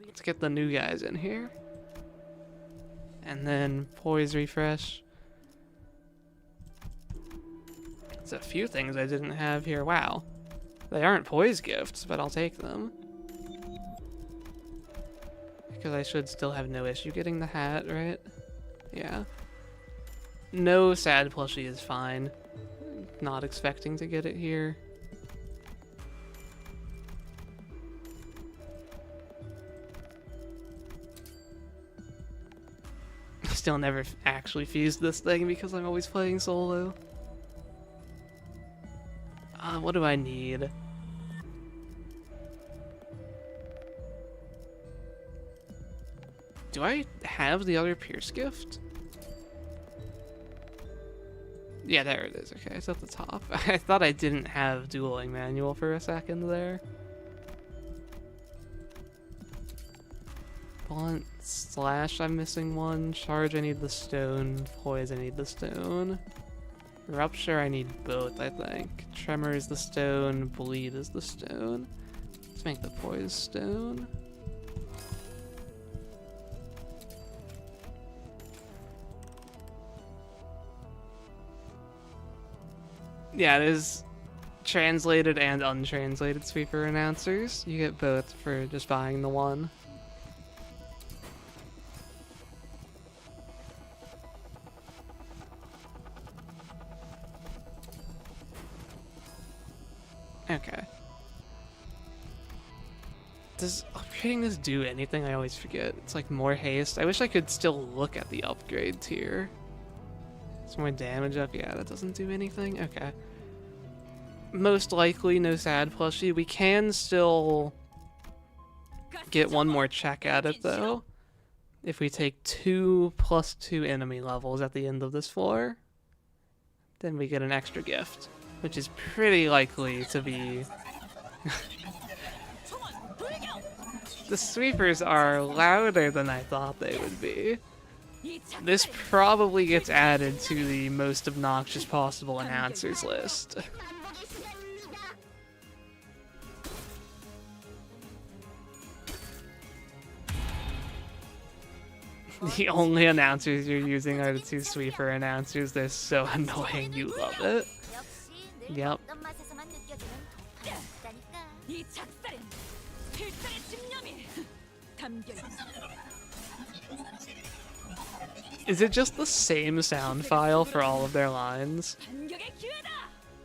Let's get the new guys in here. And then poise refresh. There's a few things I didn't have here. Wow. They aren't poise gifts, but I'll take them. Because I should still have no issue getting the hat, right? Yeah. No sad plushie is fine. Not expecting to get it here. Still never actually fused this thing because I'm always playing solo. What do I need? Do I have the other Pierce gift? Yeah, there it is. Okay, it's at the top. I thought I didn't have dueling manual for a second there. Blunt, slash, I'm missing one. Charge, I need the stone. Poise, I need the stone. Rupture, I need both, I think. Tremor is the stone. Bleed is the stone. Let's make the poise stone. Yeah, there's translated and untranslated sweeper announcers. You get both for just buying the one. Okay. Does upgrading this do anything? I always forget. It's like more haste. I wish I could still look at the upgrade tier. It's more damage up. Yeah, that doesn't do anything. Okay. Most likely no sad plushie. We can still get one more check at it though. If we take 2 + 2 enemy levels at the end of this floor, then we get an extra gift, which is pretty likely to be... The sweepers are louder than I thought they would be. This probably gets added to the most obnoxious possible announcers list. The only announcers you're using are the 2 sweeper announcers. They're so annoying, you love it. Yep. Is it just the same sound file for all of their lines?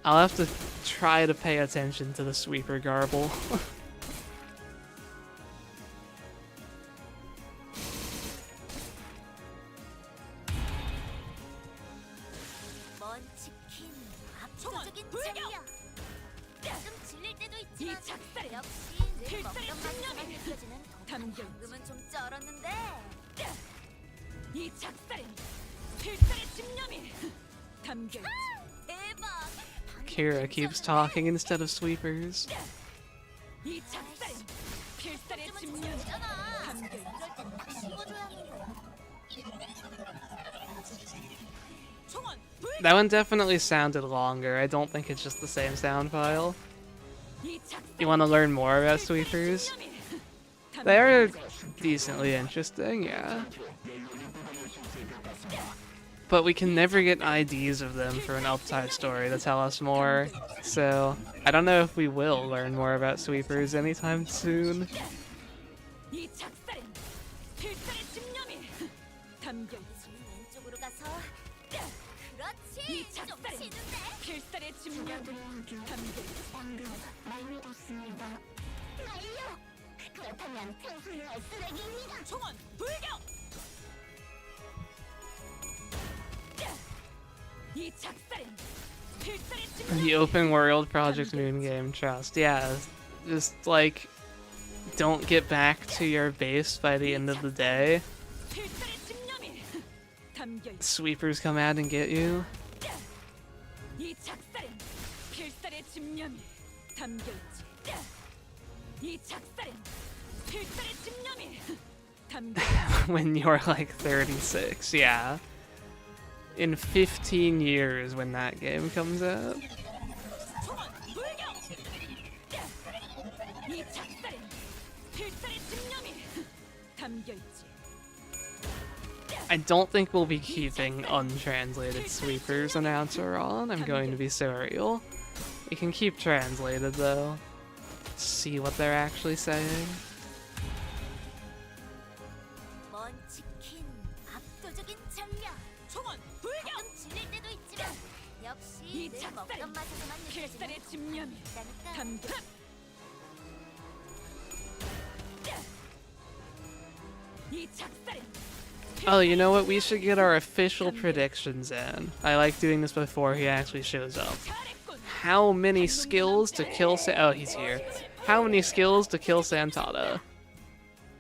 I'll have to try to pay attention to the sweeper garble. Kira keeps talking instead of sweepers. That one definitely sounded longer. I don't think it's just the same sound file. You want to learn more about sweepers? They are decently interesting, yeah. But we can never get IDs of them for an uptime story to tell us more, so I don't know if we will learn more about sweepers anytime soon. The open world Project Moon game trust. Yeah, just like don't get back to your base by the end of the day. Sweepers come out and get you. 담겨 when you're like 36, yeah. In 15 years when that game comes out. 총원 불격. 이 작살엔 필살의 집념이 담겨 있지. I don't think we'll be keeping untranslated sweepers announcer on. I'm going to be so real. We can keep translated though. See what they're actually saying. 먼치킨 압도적인 전력. 총원 불격. 가끔 질릴 때도 있지만 역시 이 늘 작살엔 먹던 맛에서만 느껴지는 필살의 집념이 있다니까. 담겨. 이 작살엔 Oh, you know what? We should get our official predictions in. I like doing this before he actually shows up. 잘했군. How many skills to kill Oh, he's here. How many skills to kill Santana?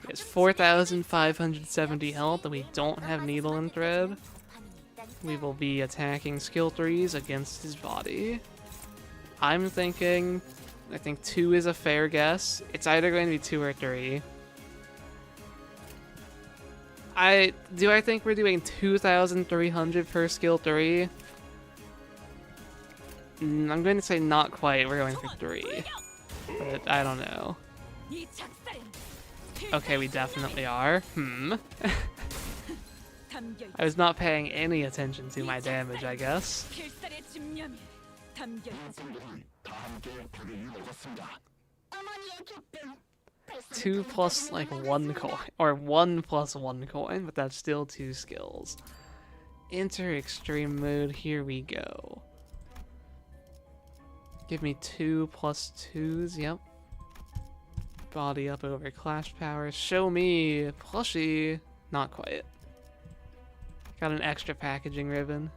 He has 4,570 health, and we don't have needle and thread. We will be attacking skill 3s against his body. I'm thinking... I think 2 is a fair guess. It's either going to be 2 or 3. I think we're doing 2,300 per skill 3? I'm going to say not quite. We're going for 3. But I don't know. 이 작살엔 Okay, we definitely are. 담겨 있지. I was not paying any attention to my damage, I guess. 필살의 집념이 담겨 있지. 2 plus like 1 coin, or 1 plus 1 coin, but that's still 2 skills. Enter extreme mode, here we go. Give me 2 plus 2s, yep. Body up over clash power, show me plushie, not quite. Got an extra packaging ribbon.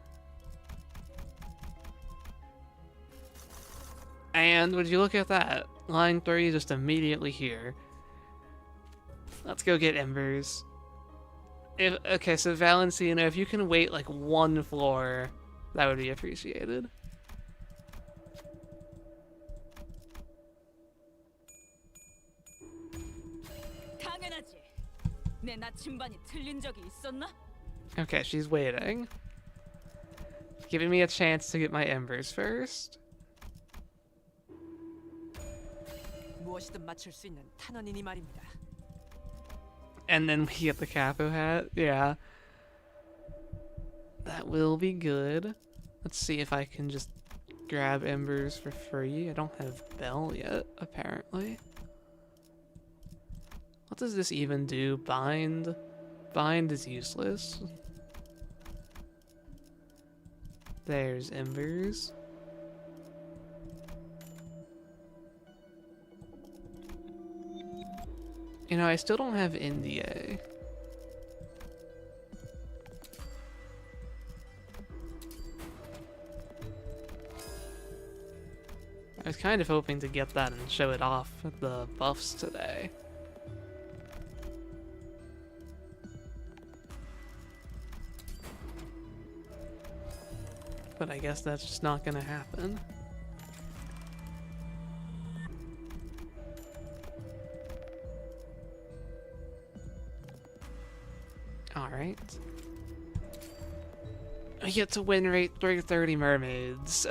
And would you look at that? Line 3 just immediately here. Let's go get embers. Okay, so Valencina, if you can wait like 1 floor, that would be appreciated. 당연하지. 내 나침반이 틀린 적이 있었나? Okay, she's waiting. Giving me a chance to get my embers first. 무엇이든 맞출 수 있는 탄원이니 말입니다. And then we get the capo hat. Yeah. That will be good. Let's see if I can just grab embers for free. I don't have bell yet, apparently. What does this even do? Bind? Bind is useless. There's embers. You know, I still don't have MDE. I was kind of hoping to get that and show it off at the buffs today. But I guess that's just not gonna happen. Alright. I get to win rate 330 mermaids.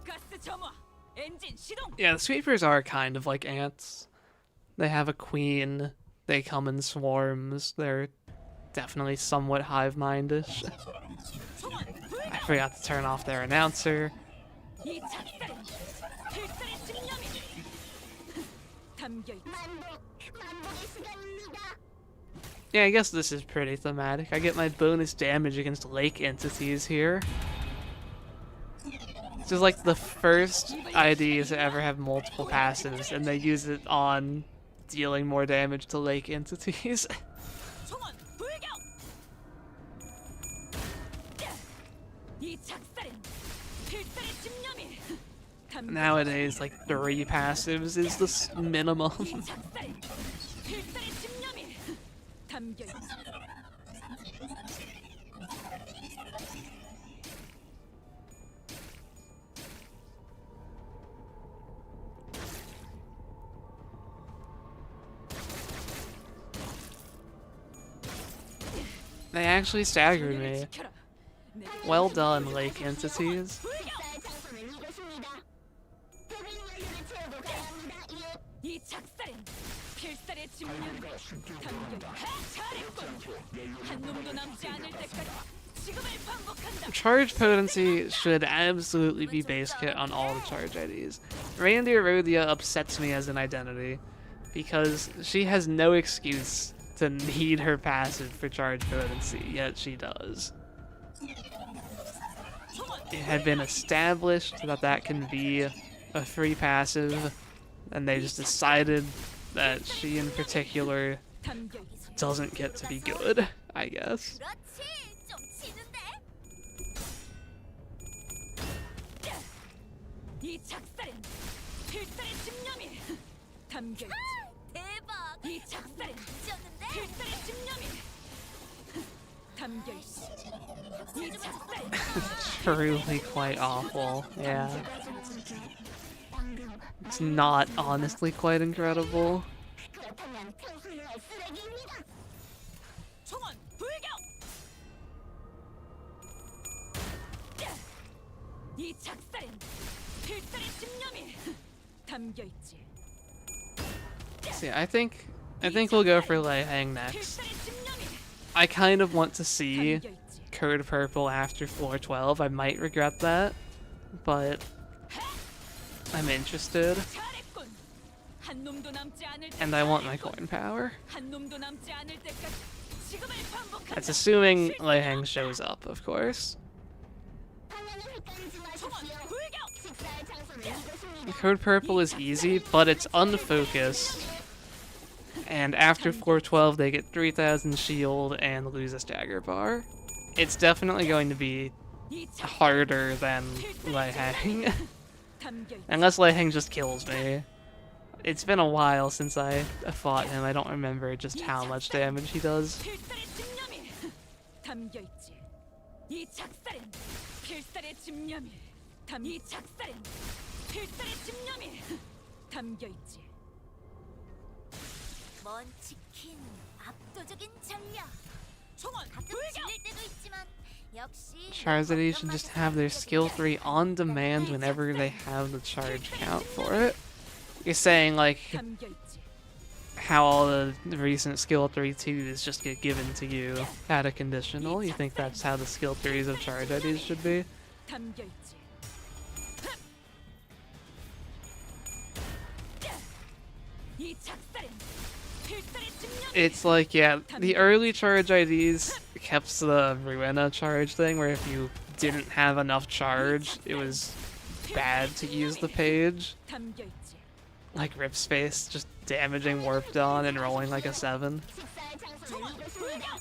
가스 점화. 엔진 시동. Yeah, the sweepers are kind of like ants. They have a queen, they come in swarms, they're definitely somewhat hive-mindish. 총원 불격. I forgot to turn off their announcer. 이 작살엔 필살의 집념이 담겨 있지. Yeah, I guess this is pretty thematic. I get my bonus damage against lake entities here. This is like the first ID to ever have multiple passives, and they use it on dealing more damage to lake entities. 총원 불격. 이 작살엔 필살의 집념이 담겨 있지. Nowadays, like 3 passives is the minimum. 이 작살엔 필살의 집념이 담겨 있지. They actually staggered me. Well done, lake entities. 이 작살엔 필살의 집념 담겨 잘했군 한 놈도 남지 않을 때까지 지금을 반복한다. Charge potency should absolutely be base kit on all the charge IDs. Reindeer Rhodia upsets me as an identity because she has no excuse to need her passive for charge potency, yet she does. It had been established that that can be a free passive, and they just decided that she in particular 담겨 있어. doesn't get to be good, I guess. 그렇지. 좀 치는데. 이 작살엔 필살의 집념이 담겨 있지. 대박. 이 작살엔 졌는데. 필살의 집념이 담겨 있어. 이 작살엔 Truly quite awful, yeah. It's not honestly quite incredible. 총원 불격. 이 작살엔 필살의 집념이 담겨 있지. See, I think we'll go for Lei Hang next. 필살의 집념이 I kind of want to see 담겨 있지. Code Purple after floor 12. I might regret that, but I'm interested, 잘했군. 한 놈도 남지 않을 and I want my 때까지 coin power. 한 놈도 남지 않을 때까지 지금을 반복한다. That's assuming Lei Hang shows up, of course. 총원 불격. Code Purple is easy, but it's unfocused. And after floor 12, they get 3,000 shield and lose a stagger bar. It's definitely going to be 이 작살엔 harder than Lei Hang. 담겨 있지. Unless Lei Hang just kills me. It's been a while since I fought him. I don't remember just how much damage he does. 필살의 집념이 담겨 있지. 이 작살엔 필살의 집념이 이 작살엔 필살의 집념이 담겨 있지. 먼치킨 압도적인 전력. 총원 가끔 불격. 질릴 때도 있지만 역시 Charizard should just have their skill 3 on demand whenever they have the charge count for it. You're saying like 담겨 있지. how all the recent skill 3 2s just get given to you at a conditional? You think that's how the skill 3s of charge IDs should be? 담겨 있지. 이 작살엔 필살의 집념이 It's like, yeah, the early charge IDs kept the Ruina charge thing where if you didn't have enough charge, it was bad to use the page. 담겨 있지. Like Rip Space, just damaging Warp Dawn and rolling like a 7. 총원 불격.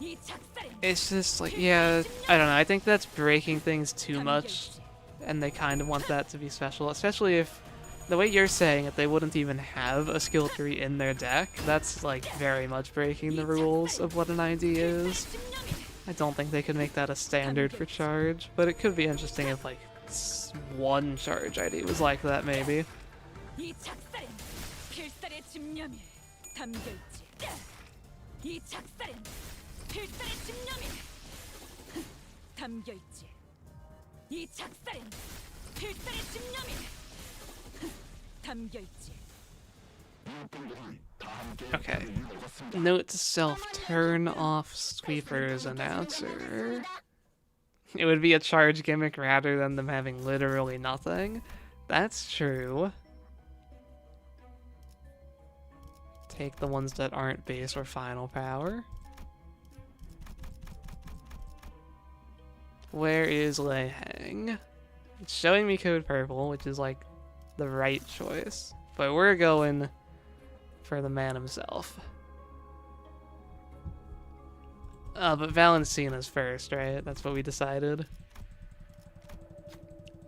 이 작살엔 It's just like, yeah, I don't know, I think that's breaking things too 담겨 much, 있지. and they kind of want that to be special, especially if, the way you're saying it, they wouldn't even have a skill 3 in their deck. That's like very much breaking the rules of what an ID is. 집념이 I don't think they could make that a standard for charge, but it could be interesting if like one charge ID was like that maybe. 이 작살엔 필살의 집념이 담겨 있지. 이 작살엔 필살의 집념이 담겨 있지. 이 작살엔 필살의 집념이 담겨 있지. Okay. Note to self, turn off sweepers announcer. It would be a charge gimmick rather than them having literally nothing. That's true. Take the ones that aren't base or final power. Where is Lei Hang? It's showing me Code Purple, which is like the right choice. But we're going for the man himself. But Valencina's first, right? That's what we decided.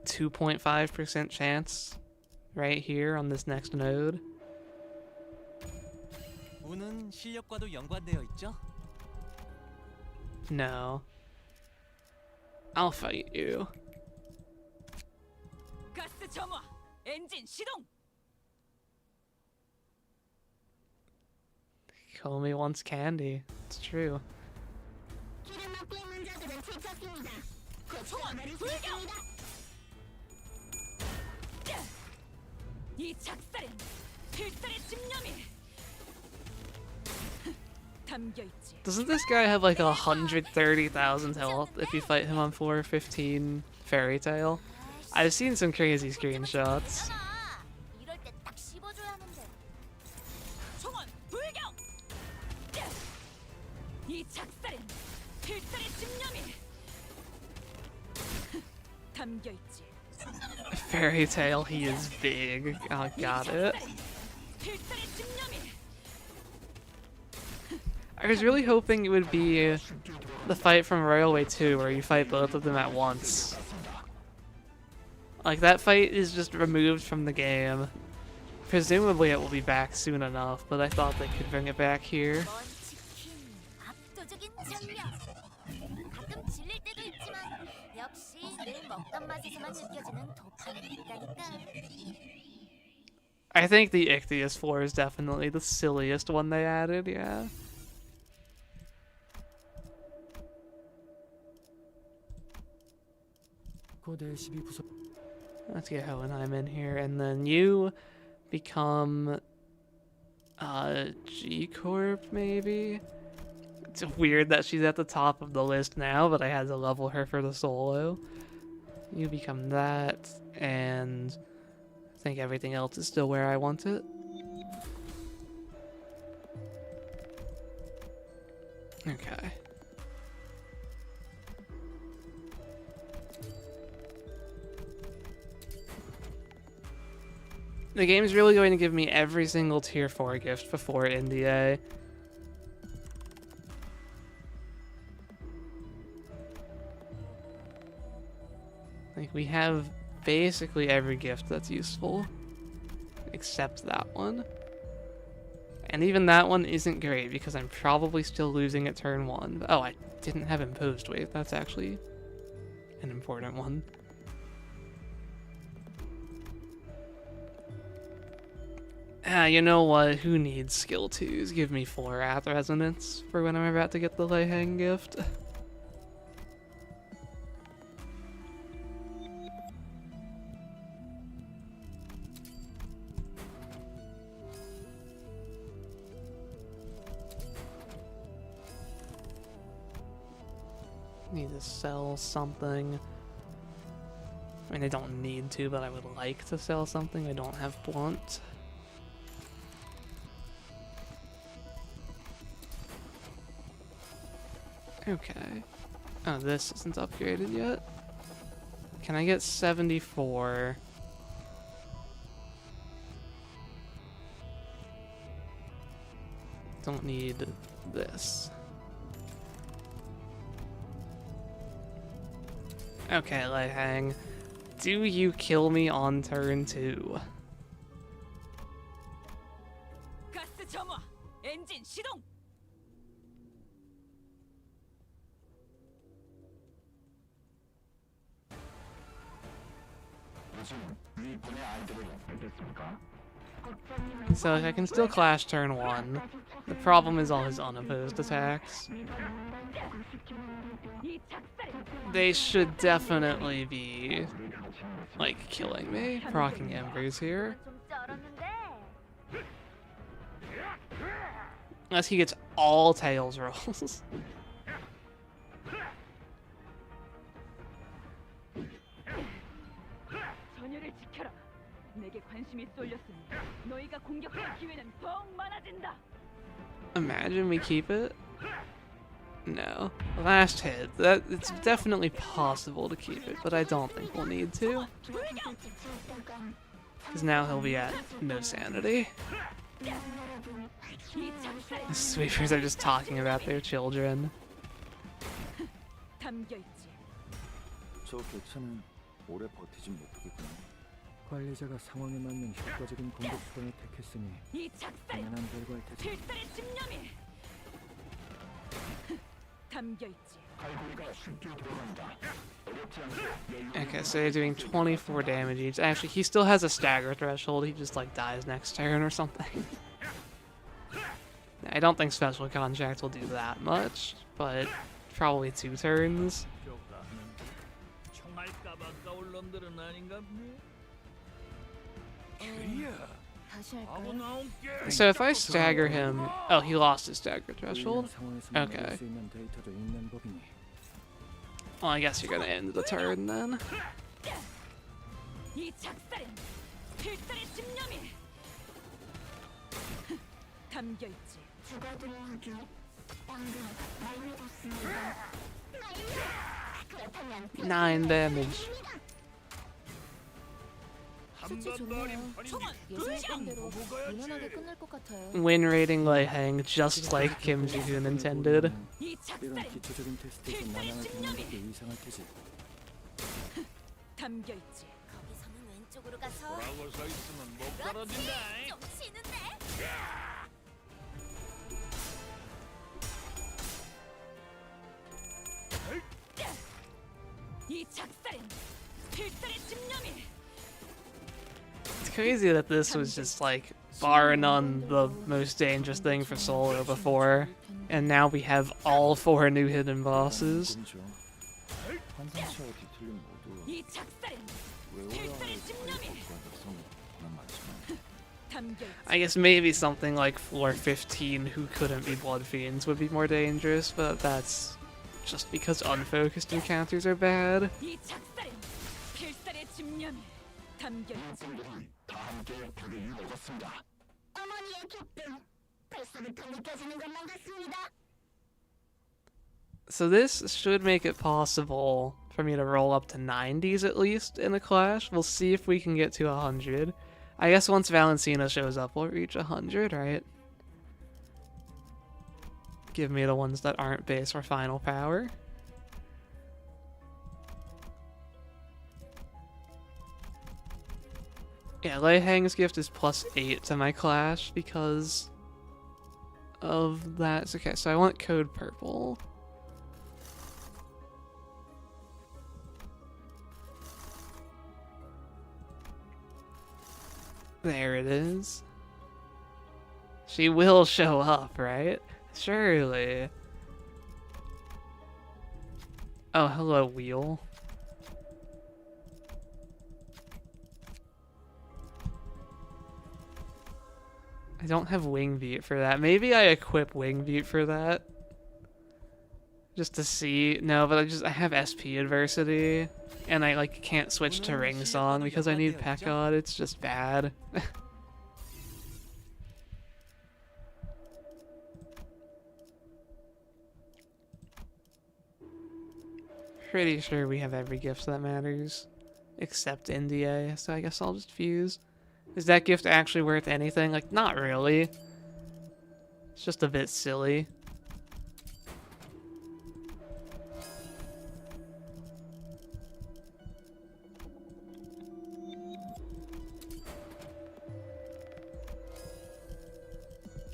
2.5% chance right here on this next node. 운은 실력과도 연관되어 있죠? No. I'll fight you. 가스 점화 엔진 시동. Komi wants candy. It's true. 이 작살엔 필살의 집념이 담겨 있지. Doesn't this guy have like 130,000 health if you fight him on 415 Fairy Tail? I've seen some crazy screenshots. 이럴 때 딱 씹어줘야 하는데. 총원 불격! 이 작살엔 필살의 집념이 담겨 있지. Fairy Tail, he is big. Oh, got it. 필살의 집념이 I was really hoping it would be the fight from Railway 2 where you fight both of them at once. Like, that fight is just removed from the game. Presumably it will be back soon enough, but I thought they could bring it back here. 먼치킨 압도적인 전력. 가끔 질릴 때도 있지만 역시 늘 먹던 맛에서만 느껴지는 도파민이 있다니까. I think the Ichthys floor is definitely the silliest one they added, yeah. 고대 12부서 Let's get Hohenheim in here, and then you become G Corp maybe? It's weird that she's at the top of the list now, but I had to level her for the solo. You become that, and I think everything else is still where I want it. Okay. The game's really going to give me every single tier 4 gift before MDE. Like, we have basically every gift that's useful, except that one. And even that one isn't great because I'm probably still losing at turn 1. Oh, I didn't have imposed wave. That's actually an important one. You know what? Who needs skill 2s? Give me 4 Wrath Resonance for when I'm about to get the Lei Hang gift. Need to sell something. I mean, I don't need to, but I would like to sell something. I don't have blunt. Okay. Oh, this isn't upgraded yet. Can I get 74? Don't need this. Okay, Lei Hang. Do you kill me on turn 2? 가스 점화 엔진 시동. So I can still clash turn 1. The problem is all his unopposed attacks. They should definitely be, like, killing me. Proccing Embers here. 좀 쩔었는데. Unless he gets all Tails rolls. 전열을 지켜라. 내게 관심이 쏠렸으니 너희가 공격할 기회는 더욱 많아진다. Imagine we keep it. No. Last hit. That it's definitely possible to keep it, but I don't think we'll need to. Because now he'll be at no sanity. The sweepers are just talking about their children. 담겨 있지. 저 객차는 오래 버티진 못하겠구나. 관리자가 상황에 맞는 효과적인 공격 수단을 택했으니 이 작살 당연한 결과일 테지. 필살의 집념이 담겨 있지. Okay, so they're doing 24 damage each. Actually, he still has a stagger threshold. He just, like, dies next turn or something. Nah, I don't think special contract will do that much, but probably 2 turns. 다시 할까요? So if I stagger him, oh, he lost his stagger threshold. 상황에서만 Okay. 얻을 수 있는 데이터도 읽는 법이니 Well, I guess you're gonna end the turn then. 이 작살엔 필살의 집념이 담겨 있지. 9 damage. 수치 좋네요. 예상했던 대로 무난하게 끝날 것 같아요. Win rating Lei Hang, just like Kim Ji-hoon intended. 이 이런 작살엔 기초적인 테스트에서 난항을 겪는 것도 이상할 테지. 담겨 있지. 거기서는 왼쪽으로 가서 그렇지! 좀 치는데? 이 작살엔 필살의 집념이 It's crazy that this was just like, bar none, the most dangerous thing for solo before. And now we have all 4 new hidden bosses. 꿈이죠. 환상체와 뒤틀림 모두 이 작살엔 외워야 할 필살의 집념이 사이버과 특성이 난 많지만 담겨 있지. I guess maybe something like floor 15 who couldn't be Blood Fiends would be more dangerous, but that's just because unfocused encounters are bad. 이 작살엔 필살의 집념이 담겨 있지. 어머니의 기쁨 벌써부터 느껴지는 것만 같습니다. So this should make it possible for me to roll up to 90s at least in a clash. We'll see if we can get to 100. I guess once Valencina shows up, we'll reach 100, right? Give me the ones that aren't base or final power. Yeah, Lei Hang's gift is +8 to my clash because of that. Okay, so I want code purple. There it is. She will show up, right? Surely. Oh, hello, wheel. I don't have wing beat for that. Maybe I equip wing beat for that. Just to see. No, but I have SP adversity. And I like can't switch to ring song because I need Pekka. It's just bad. Pretty sure we have every gift that matters. Except MDE, so I guess I'll just fuse. Is that gift actually worth anything? Like, not really. It's just a bit silly.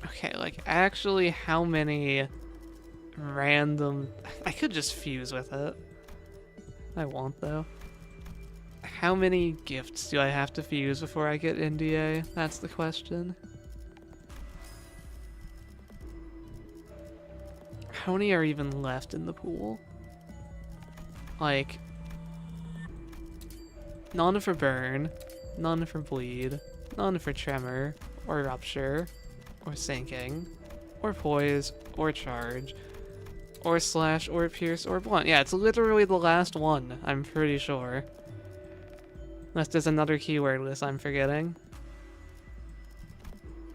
Okay, like, actually, how many random... I could just fuse with it. I won't, though. How many gifts do I have to fuse before I get MDE? That's the question. How many are even left in the pool? Like... none for burn, none for bleed, none for tremor, or rupture, or sinking, or poise, or charge, or slash, or pierce, or blunt. Yeah, it's literally the last one, I'm pretty sure. Unless there's another keyword list I'm forgetting.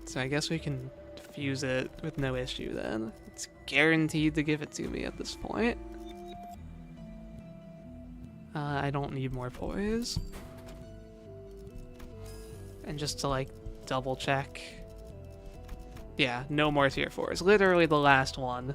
So I guess we can fuse it with no issue then. It's guaranteed to give it to me at this point. I don't need more poise. And just to like double check. Yeah, no more tier 4s. Literally the last one.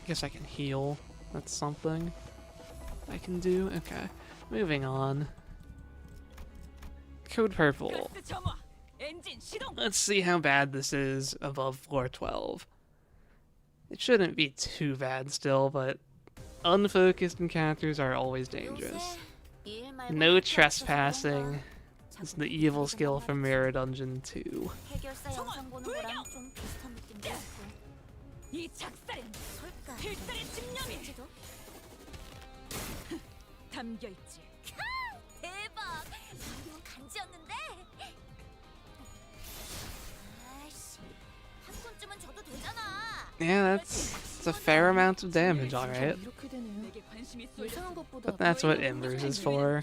Guess I can heal. That's something I can do. Okay, moving on. Code purple. 가스 점화. 엔진 시동. Let's see how bad this is above floor 12. It shouldn't be too bad still, but Unfocused encounters are always dangerous. No trespassing. It's the evil skill from Mirror Dungeon 2. 해결사 영상 보는 거랑 좀 비슷한 느낌도 있고. 이 작살엔 설까? 필살의 집념이 진짜도? 담겨 있지. 대박! 방금은 간지였는데? 아이씨, 한 푼쯤은 줘도 되잖아. Yeah, that's a fair amount of damage, alright. 이렇게 되네요. 내게 관심이 쏠려. 예상한 것보다 But that's what Embers is for.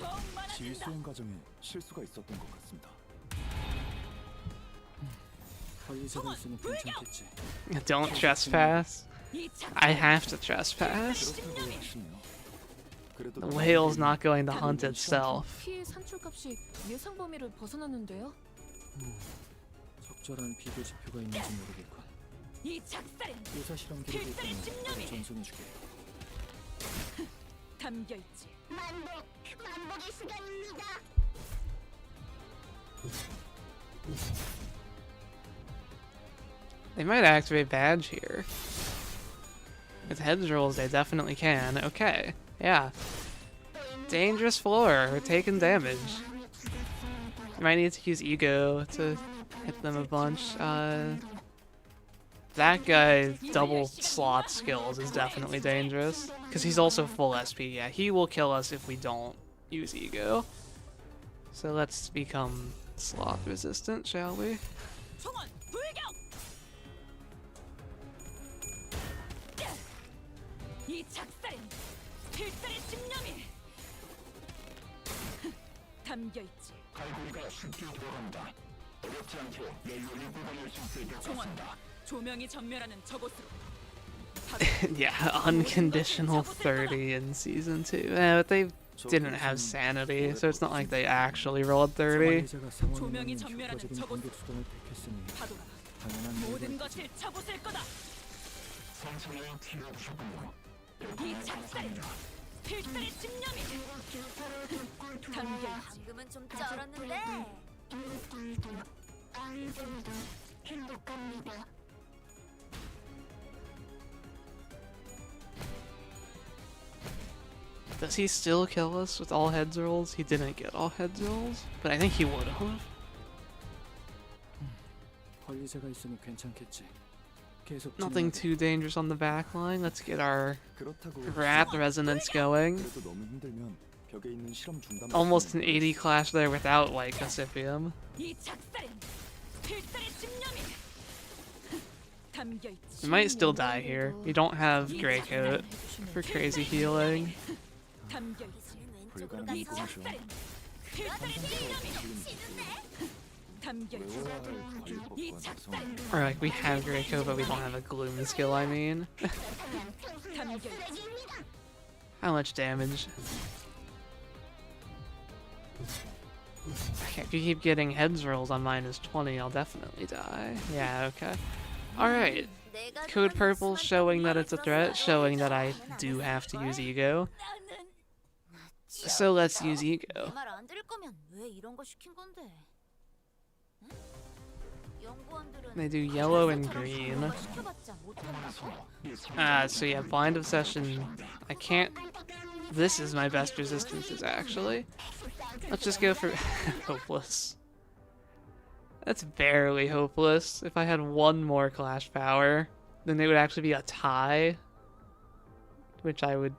질 수행 과정에 실수가 있었던 것 같습니다. 관리자가 있으면 괜찮겠지. Don't trespass. 이 작살 I have to trespass. 그렇다고 하시네요. 그래도 The whale's not going to hunt itself. 피해 산출값이 예상 범위를 벗어났는데요. 적절한 비교 지표가 있는지 모르겠군. 이 작살엔 의사 실험 기록이 있다면 바로 전송해주게. 담겨 있지. 만복의 시간입니다. They might activate badge here. With heads rolls, they definitely can. Okay, yeah. Dangerous floor. We're taking damage. You might need to use ego to hit them a bunch. That guy double slot skills is definitely dangerous because he's also full SP. Yeah, he will kill us if we don't use ego. So let's become slot resistant, shall we? 총원 불격. 이 작살엔 필살의 집념이 담겨 있지. 총원 조명이 전멸하는 저곳으로. Yeah, unconditional 30 in season 2. But they didn't have sanity, so it's not like they actually rolled 30. 관리자가 상황에 조명이 맞는 전멸하는 효과적인 저곳. 공격 수단을 택했으니 파도가 당연한 모든 결과겠지. 것을 쳐부술 거다. 이 작살엔 필살의 집념이 담겨 있지. 방금은 좀 쩔었는데. Does he still kill us with all heads rolls? He didn't get all heads rolls, but I think he would have. 관리자가 있으면 괜찮겠지. 계속 Nothing 진행하게. too dangerous on the back line. Let's get our 그렇다고 rat resonance going. 그래도 너무 힘들면 벽에 있는 실험 중단. Almost an 80 clash there without like Lycosipium. 이 작살엔 필살의 집념이 담겨 있지. We might still die here. We don't have Grey Coat for crazy healing. 담겨 있지. 이번엔 왼쪽으로 이 가서 작살엔 필살의 집념이 담겨 있지. 외워야 할 관리법과 이 구성. 작살엔 Or like we have Grey Coat, but we don't have a Gloom skill, I mean. 담겨 있지. How much damage? Okay, if you keep getting heads rolls on -20, I'll definitely die. Yeah, okay. Alright. 내가 Code 그런 Purple 수많은 showing that 걸 it's a threat, 썼어요. showing that I do have to use ego. 나는 So let's use ego. 내말안 들을 거면 왜 이런 거 시킨 건데? 응? 연구원들은 They do yellow and 그런 green. 걸 시켜봤자 못한다고? So yeah, Blind Obsession. I can't. This is my best resistances, actually. Let's just go for hopeless. That's barely hopeless. If I had one more clash power, then it would actually be a tie. Which I would.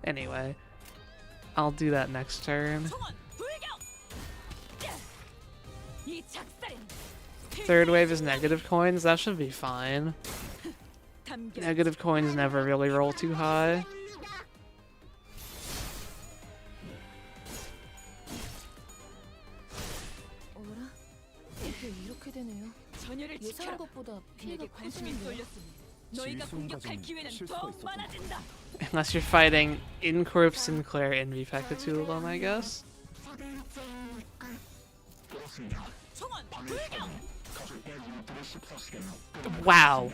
Anyway, I'll do that next turn. 총원 불격. 이 작살엔 Third wave is negative coins. That should be fine. 담겨 있지. Negative coins never really roll too high. 어라? 이게 이렇게 되네요. 전열을 지켜라. 예상한 것보다 피해가 내게 관심이 커지는데요. 쏠렸으니 너희가 질수용 공격할 과정에 기회는 실수가 더욱 있었던 많아진다. Unless you're fighting Incorp Sinclair and Vifectitulum, I guess. 총원 불격. Wow.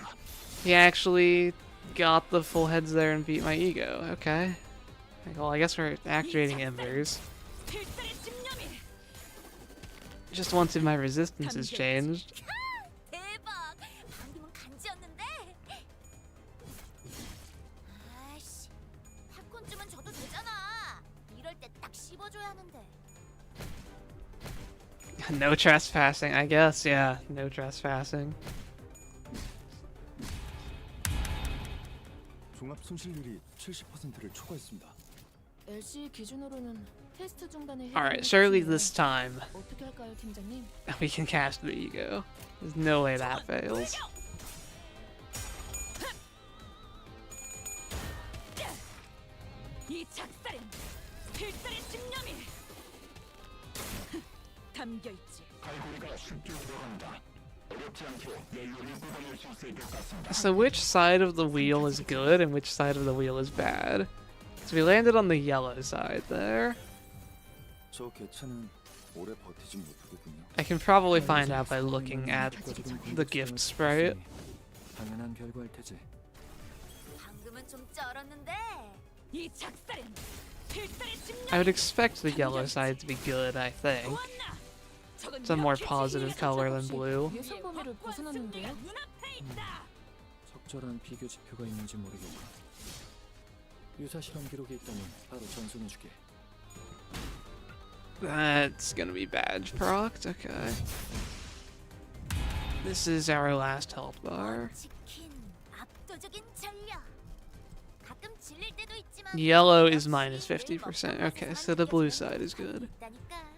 He actually got the full heads there and beat my ego. Okay. Well, I guess we're activating Embers. 필살의 집념이 Just wanted my resistances changed. 대박! 방금은 간지였는데. 씹어줘야 하는데. No trespassing, I guess. Yeah, no trespassing. 종합 손실률이 70%를 초과했습니다. LC 기준으로는 테스트 중단에 Alright, surely this time 어떻게 할까요, 팀장님? we can cast the ego. There's no way that fails. 이 작살엔 필살의 집념이 담겨 있지. So which side of the wheel is good and which side of the wheel is bad? So we landed on the yellow side there. 저 개체는 오래 버티지 못하겠군요. I can probably find out by looking at the gift sprite. 당연한 결과일 테지. 방금은 좀 쩔었는데. 이 작살엔 필살의 집념이 I would expect the yellow side to be good, I think. 좋았나? 적은 It's a more 이렇게 positive color than blue. 예상 범위를 벗어났는데요? 눈앞에 있다. 적절한 비교 지표가 있는지 모르겠고. 유사 실험 기록이 있다면 바로 전송해주게. That's gonna be badge procced, okay. This is our last health bar. 치킨 압도적인 전력. 가끔 질릴 때도 있지만. Yellow is 역시 minus 늘 50%. 먹던 Okay, 맛에서만 so the blue 느껴지는 side is good. 있다니까.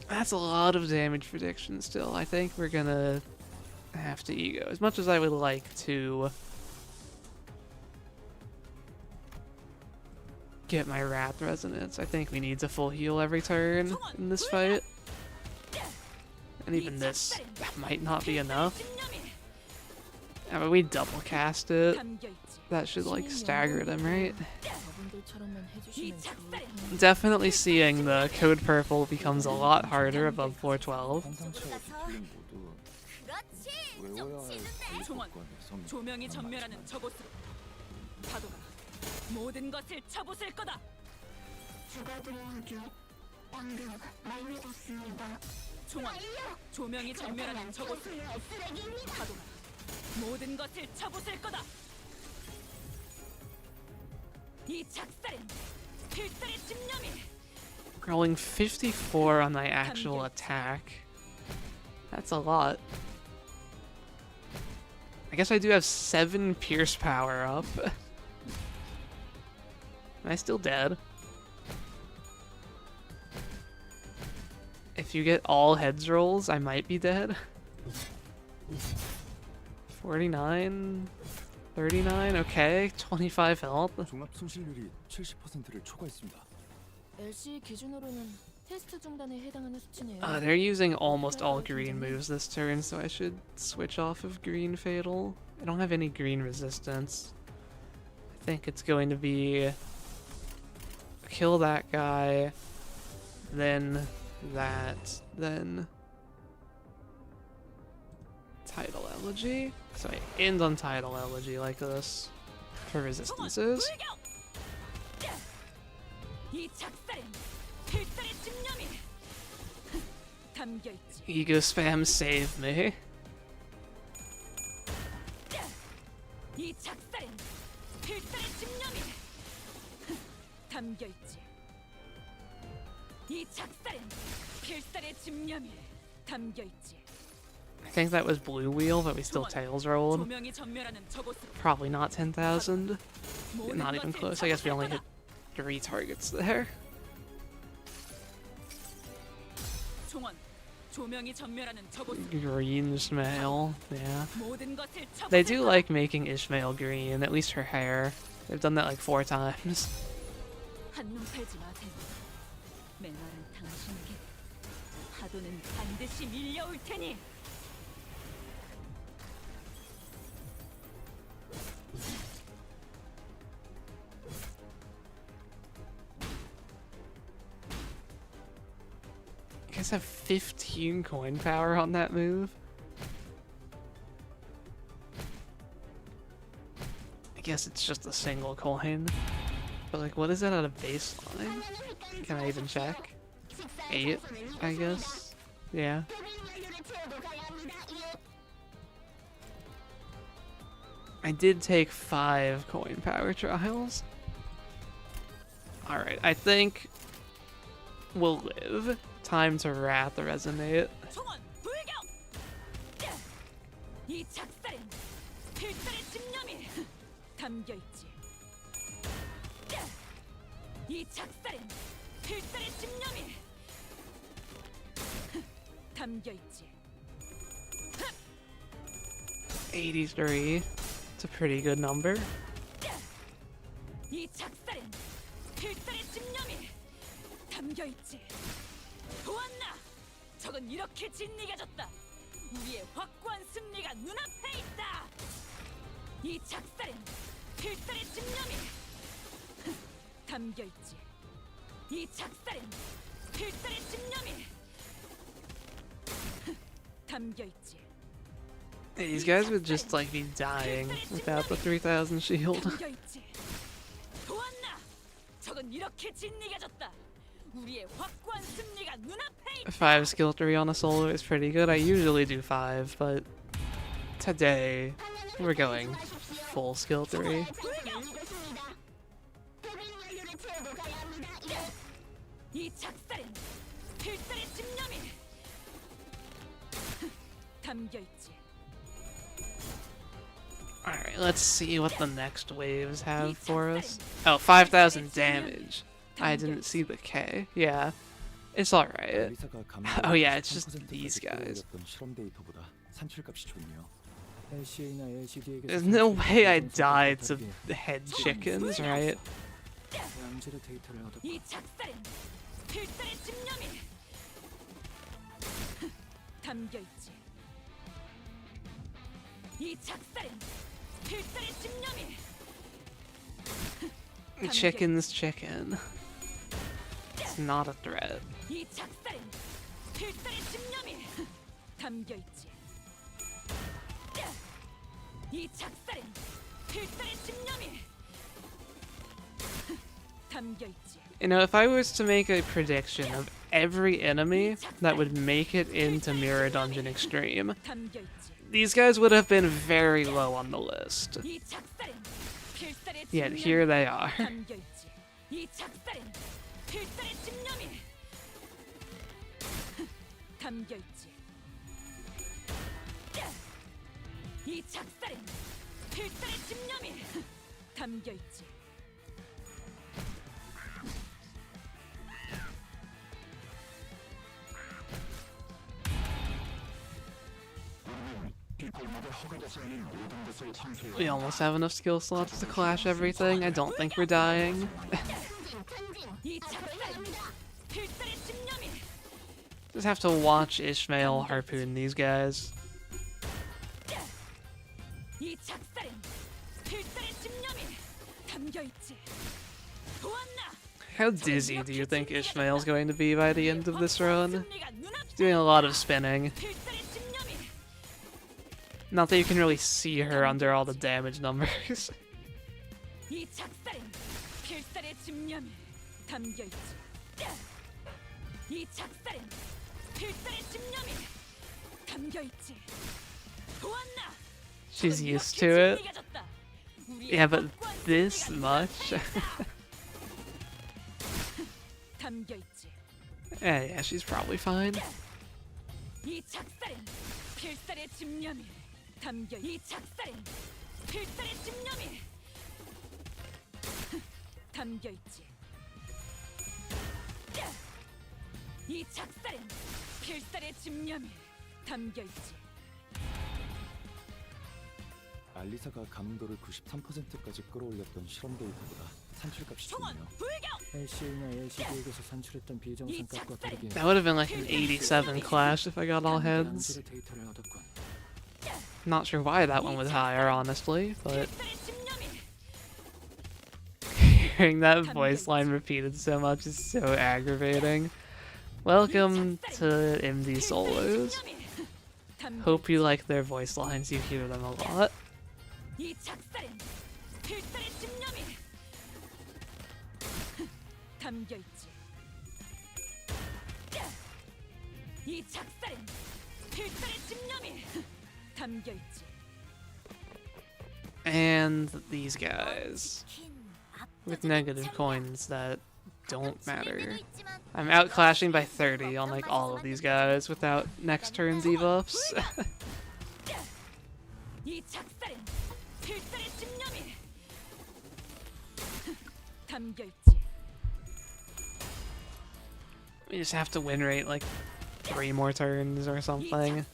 That's a lot of damage prediction still. I think we're gonna have to ego. As much as I would like to get my Wrath Resonance, I think we need to full heal every turn in this fight. And even this, that might not be enough. Yeah, but we double cast it. 담겨 있지. That should like stagger them, right? 저분들처럼만 이 해주시면 좋을 작살엔 텐데. Definitely seeing the code purple becomes a lot harder above 412. 환상체와 디플린 모두 그렇지. 외워야 좀 할 치는데. 관리법과 내성. 조명이 전멸하는 저곳으로 파도가 모든 것을 쳐부술 거다. 총알 조명이 전멸하는 저곳으로 파도가 모든 것을 쳐부술 거다. 이 작살엔 필살의 집념이 Rolling 54 on my actual attack. That's a lot. I guess I do have 7 Pierce power up. Am I still dead? If you get all heads rolls, I might be dead. 49, 39, okay, 25 health. 종합 손실률이 70%를 초과했습니다. LC 기준으로는 테스트 중단에 해당하는 수치네요. They're using almost all green moves this turn, so I should switch off of green fatal. I don't have any green resistance. I think it's going to be kill that guy, then that, then Tidal Elegy. So I end on Tidal Elegy like this for resistances. 이 작살엔 필살의 집념이 담겨 있지. Ego spam save me. 이 작살엔 필살의 집념이 담겨 있지. 이 작살엔 필살의 집념이 담겨 있지. I think that was blue wheel, but we still tails rolled. 조명이 전멸하는 저곳으로 Probably not 10,000. 모든 Not even 것을 close. I guess we only 쳐부술 hit 3 targets there. 총원 조명이 전멸하는 저곳으로 Green Ishmael, yeah. 모든 것을 They 쳐부술 do 거다. like making Ishmael green, at least her hair. They've done that like 4 times. 한눈 팔지 마세요. 메마른 당신에게 파도는 반드시 밀려올 테니. You guys have 15 coin power on that move? I guess it's just a single coin. But like, what is that at a baseline? Can I even check? 8, I guess? Yeah. I did take 5 coin power trials. Alright, I think we'll live. Time to Wrath resonate. 총원 불격! 이 작살엔 필살의 집념이 담겨있지. 이 작살엔 필살의 집념이 담겨있지. 83. It's a pretty good number. 이 작살엔 필살의 집념이 담겨있지. 보았나? 적은 이렇게 진리가졌다. 우리의 확고한 승리가 눈앞에 있다. 이 작살엔 필살의 집념이 담겨있지. 이 작살엔 필살의 집념이 담겨있지. These guys would just like be dying without the 3000 shield. 담겨있지. 보았나? 적은 이렇게 진리가졌다. 우리의 확고한 승리가 눈앞에 있다. 5 skill 3 on a solo is pretty good. I usually do 5, but today we're going full skill 3. 이 작살엔 필살의 집념이 담겨있지. Alright, let's see what the next waves have for us. Oh, 5000 damage. I didn't see the K. Yeah, it's alright. 알리사가 Oh, yeah, it's just 13%까지 these guys. 끌어올렸던 실험 데이터보다 산출값이 좋네요. LCA나 LCD에게서 There's no way I died to head chickens, right? 양질의 데이터를 얻었고 이 작살엔 필살의 집념이 담겨있지. 이 작살엔 필살의 집념이 Chicken's chicken. It's not a threat. 이 작살엔 필살의 집념이 담겨있지. 이 작살엔 필살의 집념이 담겨있지. You know, if I was to make a prediction of every enemy that would make it into Mirror Dungeon Extreme, 담겨있지. these guys would have been very low on the list. 이 작살엔 필살의 Yet 집념이 here they are. 담겨있지. 이 작살엔 필살의 집념이 담겨있지. 이 작살엔 필살의 집념이 담겨있지. We almost have enough skill slots to clash everything. I don't think we're dying. 이 작살엔 필살의 집념이 Just have to watch Ishmael harpoon these guys. 이 작살엔 필살의 집념이 담겨있지. 보았나? How dizzy do you think Ishmael's going to be by the end of this run? 승리가 눈앞에 She's doing a lot of spinning. 필살의 집념이 Not that you can really see her under all the damage numbers. 이 작살엔 필살의 집념이 담겨있지. 이 작살엔 필살의 집념이 담겨있지. 보았나? She's used to it. Yeah, but this much? 담겨있지. Yeah, she's probably fine. 이 작살엔 필살의 집념이 담겨. 이 작살엔 필살의 집념이 담겨있지. 이 작살엔 필살의 집념이 담겨있지. 알리사가 감흥도를 93%까지 끌어올렸던 실험 데이터보다 산출값이 총원 좋네요. 불격! LCA나 LCD에게서 산출했던 비정상 값과 다르게 That would have been like an 87 clash if I got all heads. 양질의 데이터를 얻었군. Not sure why that one was higher, honestly, but 필살의 집념이 hearing that voice line repeated so much is so aggravating. Welcome to MD Solos. Hope you like their voice lines, you hear them a lot. 이 작살엔 필살의 집념이 담겨있지. 이 작살엔 필살의 집념이 담겨있지. And these guys with negative coins that don't matter. I'm outclashing by 30 on like all of these guys without next turn's debuffs. 이 작살엔 필살의 집념이 담겨 있지. We just have to win rate like 3 more turns or something.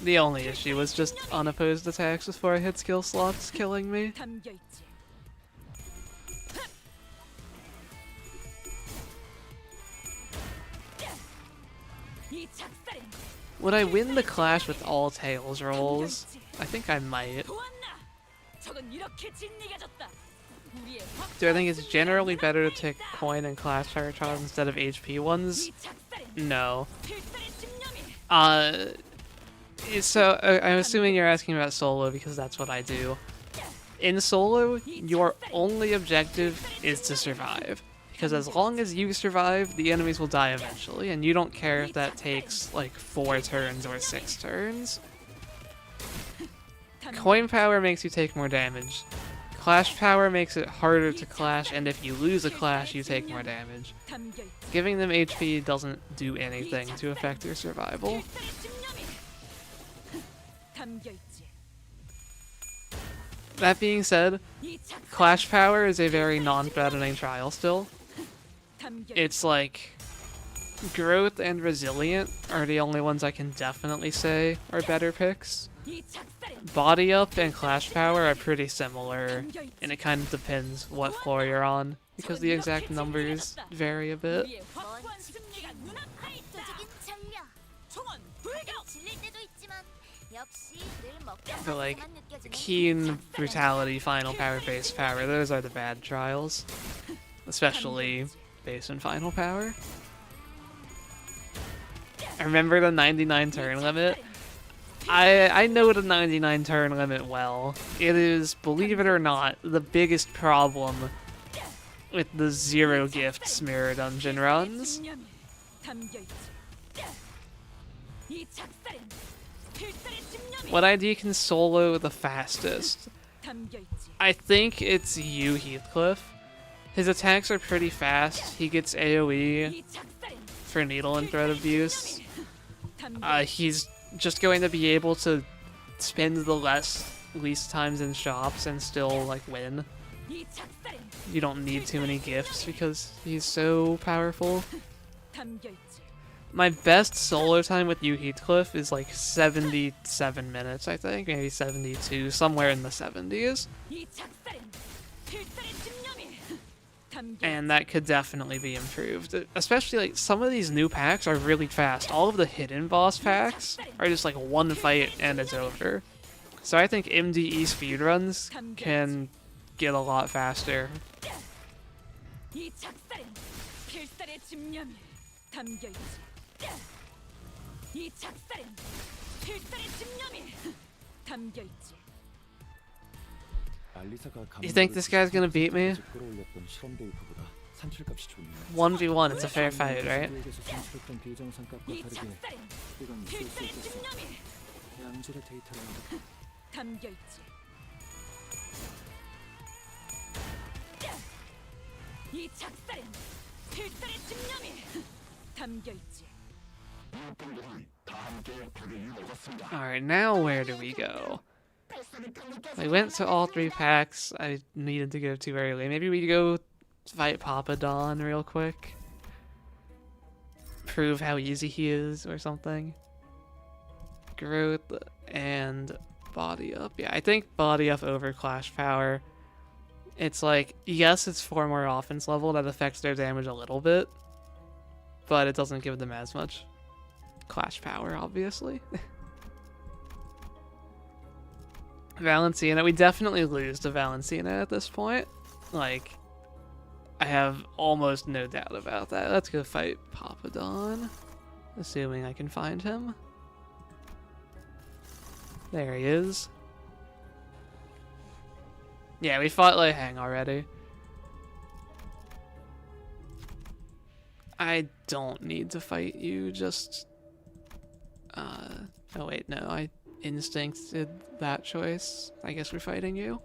The only issue was just unopposed attacks before I hit skill slots killing me. 담겨 있지. 이 작살엔 Would I win the clash with all tails rolls? I think I might. 보았나? 적은 이렇게 진리가졌다. 우리의 Do I think it's generally better to take coin and clash fire trials instead of HP ones? 이 작살엔 No. 필살의 집념이 So I'm assuming you're asking about solo because that's what I do. In solo, your only objective is to survive. Because as long as you survive, the enemies will die eventually, and you don't care if that takes like 4 turns or 6 turns. Coin power makes you take more damage. Clash power makes it harder to clash, and if you lose a clash, you take more damage. 담겨 있지. Giving them HP doesn't do anything to affect your survival. 필살의 집념이 담겨 있지. That being said, 이 작살엔 Clash power is a very non-threatening trial still. 담겨 있지. It's like growth and resilient are the only ones I can definitely say are better picks. 이 작살엔 Body up and clash power are pretty similar, 담겨 있지. and it kind of depends what floor you're on because the exact numbers vary a bit. 우리의 확고한 승리가 눈앞에 있다. 압도적인 전력. 총원 불격. 질릴 때도 있지만 역시 늘 먹던 But like 맛에만 느껴지는 keen brutality, final power, base power, those are the bad trials, especially base and final power. I remember the 99 turn limit. I know the 99 turn limit well. It is, believe it or not, the biggest problem with the 0 gifts mirror dungeon runs. 집념이 담겨 있지. 이 작살엔 필살의 집념이 What ID can solo the fastest? 담겨 있지. I think it's you, Heathcliff. His attacks are pretty fast. He gets AoE 이 작살엔 for needle and threat abuse. 담겨 He's just going to be able to spend the least times in shops and still like win. 이 작살엔 You don't need too many gifts because he's so powerful. 담겨 있지. My best solo time with you, Heathcliff, is like 77 minutes, I think, maybe 72, somewhere in the 70s. 이 작살엔 필살의 집념이 담겨 And that could definitely be improved. Especially like some of these new packs are really fast. All of the hidden boss packs are just like one fight and it's over. So I think MDE speedruns can get a lot faster. 이 작살엔 필살의 집념이 담겨 있지. 이 작살엔 필살의 집념이 담겨 있지. You think this guy's gonna beat me? 끌어올렸던 실험 데이터보다 산출값이 좋네요. 1v1, it's a fair fight, right? 우리에게서 산출했던 비정상값과 이 다르게 작살엔 이건 쓸 수 필살의 있겠어. 집념이 양질의 데이터라는데 담겨 있지. 이 작살엔 필살의 집념이 담겨 있지. Alright, now where do we go? I went to all 3 packs I needed to go to early. Maybe we go fight Papa Don real quick. Prove how easy he is or something. Growth and body up. Yeah, I think body up over clash power. It's like, yes, it's 4 more offense level that affects their damage a little bit, but it doesn't give them as much clash power, obviously. Valenciana, we definitely lose to Valenciana at this point. Like, I have almost no doubt about that. Let's go fight Papa Don, assuming I can find him. There he is. Yeah, we fought Lei Hang already. I don't need to fight you, just... Oh wait, no, I instincted that choice. I guess we're fighting you.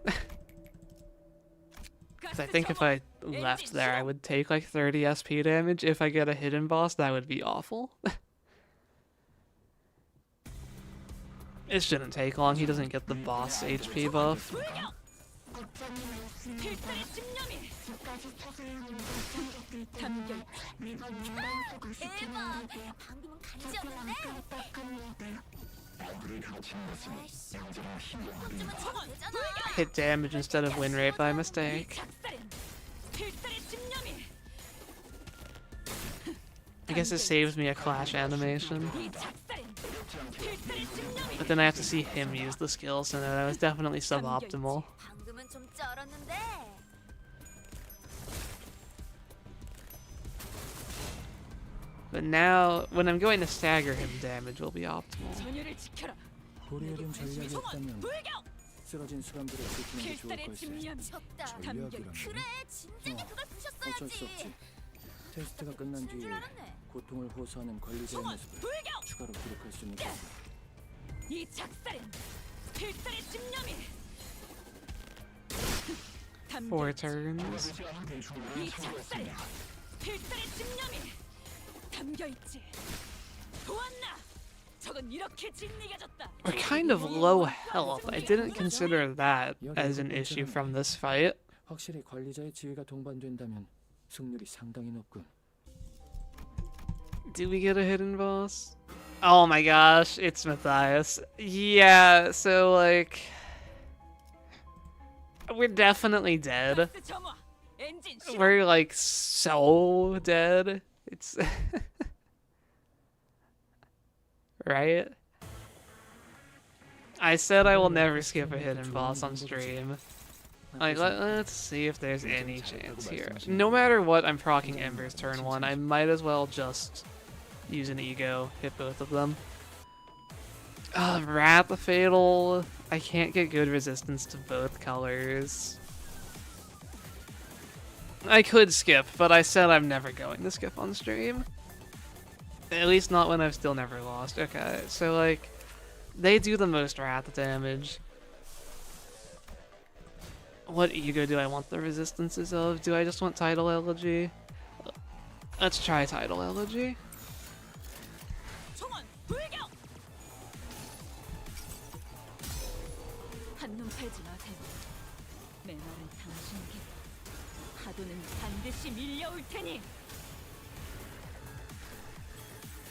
'Cause I think if I left there, I would take like 30 SP damage. If I get a hidden boss, that would be awful. It shouldn't take long. He doesn't get the boss HP buff. 대박! 방금은 간지였는데? 아이씨, 어쩌면 잘 되잖아. Hit damage instead of win rate by mistake. I guess it saves me a clash animation. But then I have to see him use the skills, and that was definitely suboptimal. 방금은 좀 쩔었는데. But now, when I'm going to stagger him, damage will be optimal. 고려된 전략이 있다면 쓰러진 수감들을 지키는 게 좋을 걸세. 쳤다. 전략이라면 그래, 진작에 그걸 어쩔 수 부셨어야지. 없지. 테스트가 끝난 뒤에 고통을 호소하는 관리자의 모습을 추가로 기록할 수 있는 거야. 이 작살엔 필살의 집념이 4 turns. 이 작살엔 필살의 집념이 담겨있지. 보았나? 적은 이렇게 진리겨졌다. We're kind of low health. I didn't consider that as an issue from this fight. 확실히 관리자의 지위가 동반된다면 승률이 상당히 높군. Do we get a hidden boss? Oh my gosh, it's Matias. Yeah, so like... We're definitely dead. 가스 점화, 엔진 실험. We're like so dead. It's... right? I said I will never skip a hidden boss on stream. Like, let's see if there's any chance here. No matter what, I'm proccing Embers turn 1. I might as well just use an ego, hit both of them. Wrath the Fatal. I can't get good resistance to both colors. I could skip, but I said I'm never going to skip on stream. At least not when I've still never lost. Okay, so like, they do the most wrath damage. What ego do I want the resistances of? Do I just want Tidal Elegy? Let's try Tidal Elegy. 총원 불격. 한눈 팔지 마세요. 메말은 당신에게. 파도는 반드시 밀려올 테니.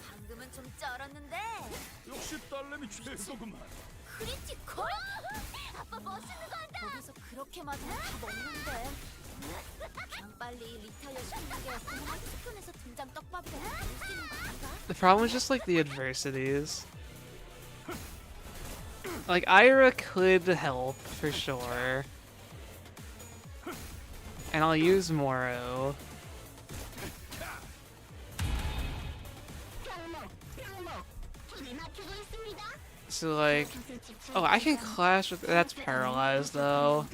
방금은 좀 쩔었는데. 역시 딸내미 최고구만. 크리티컬? 아빠 멋있는 거 한다. 거기서 그렇게 맞으면 다 먹는데. 그냥 빨리 리타이어 시키는 게 그냥 스푼에서 등장 떡밥이라 볼수 있는 거 아닌가? The problem is just like the adversities. Like Ira could help for sure. And I'll use Moro. So like, oh, I can clash with, that's paralyzed though.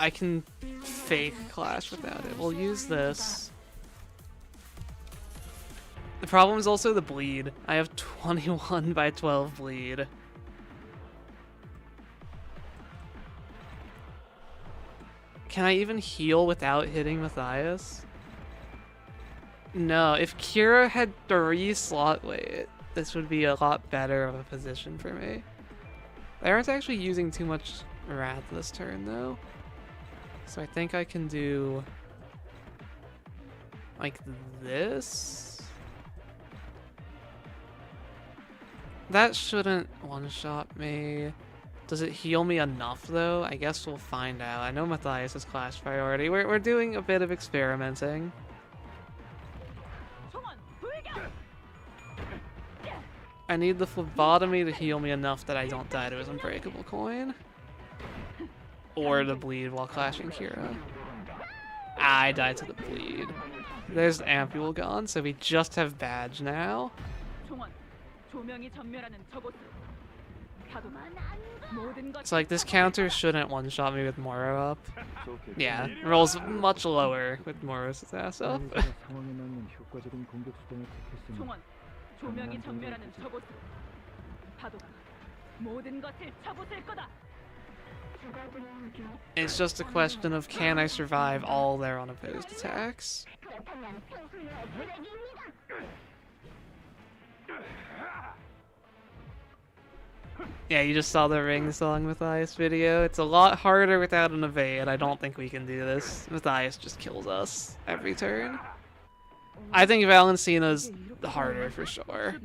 I can fake clash without it. We'll use this. The problem is also the bleed. I have 21 by 12 bleed. Can I even heal without hitting Matias? No, if Kira had 3 slot weight, this would be a lot better of a position for me. They aren't actually using too much Wrath this turn though. So I think I can do like this. That shouldn't one-shot me. Does it heal me enough though? I guess we'll find out. I know Matias is class priority. We're doing a bit of experimenting. 총원 불격. I need the phlebotomy to heal me enough that I don't die to his unbreakable coin. Or the bleed while clashing Kira. I died to the bleed. There's the ampule gone, so we just have badge now. 총원 조명이 전멸하는 저곳으로. 파도가 모든 것. It's like this counter shouldn't one-shot me with Moro up. Yeah, rolls much lower with Moro's ass up. 상황에 맞는 효과적인 공격 수단을 택했으니 총원 조명이 전멸하는 저곳으로. 파도가 모든 것을 쳐부술 거다. It's just a question of can I survive all their unopposed attacks? Yeah, you just saw the Ring Song Matthias video. It's a lot harder without an evade. I don't think we can do this. Matthias just kills us every turn. I think Valencina's harder for sure.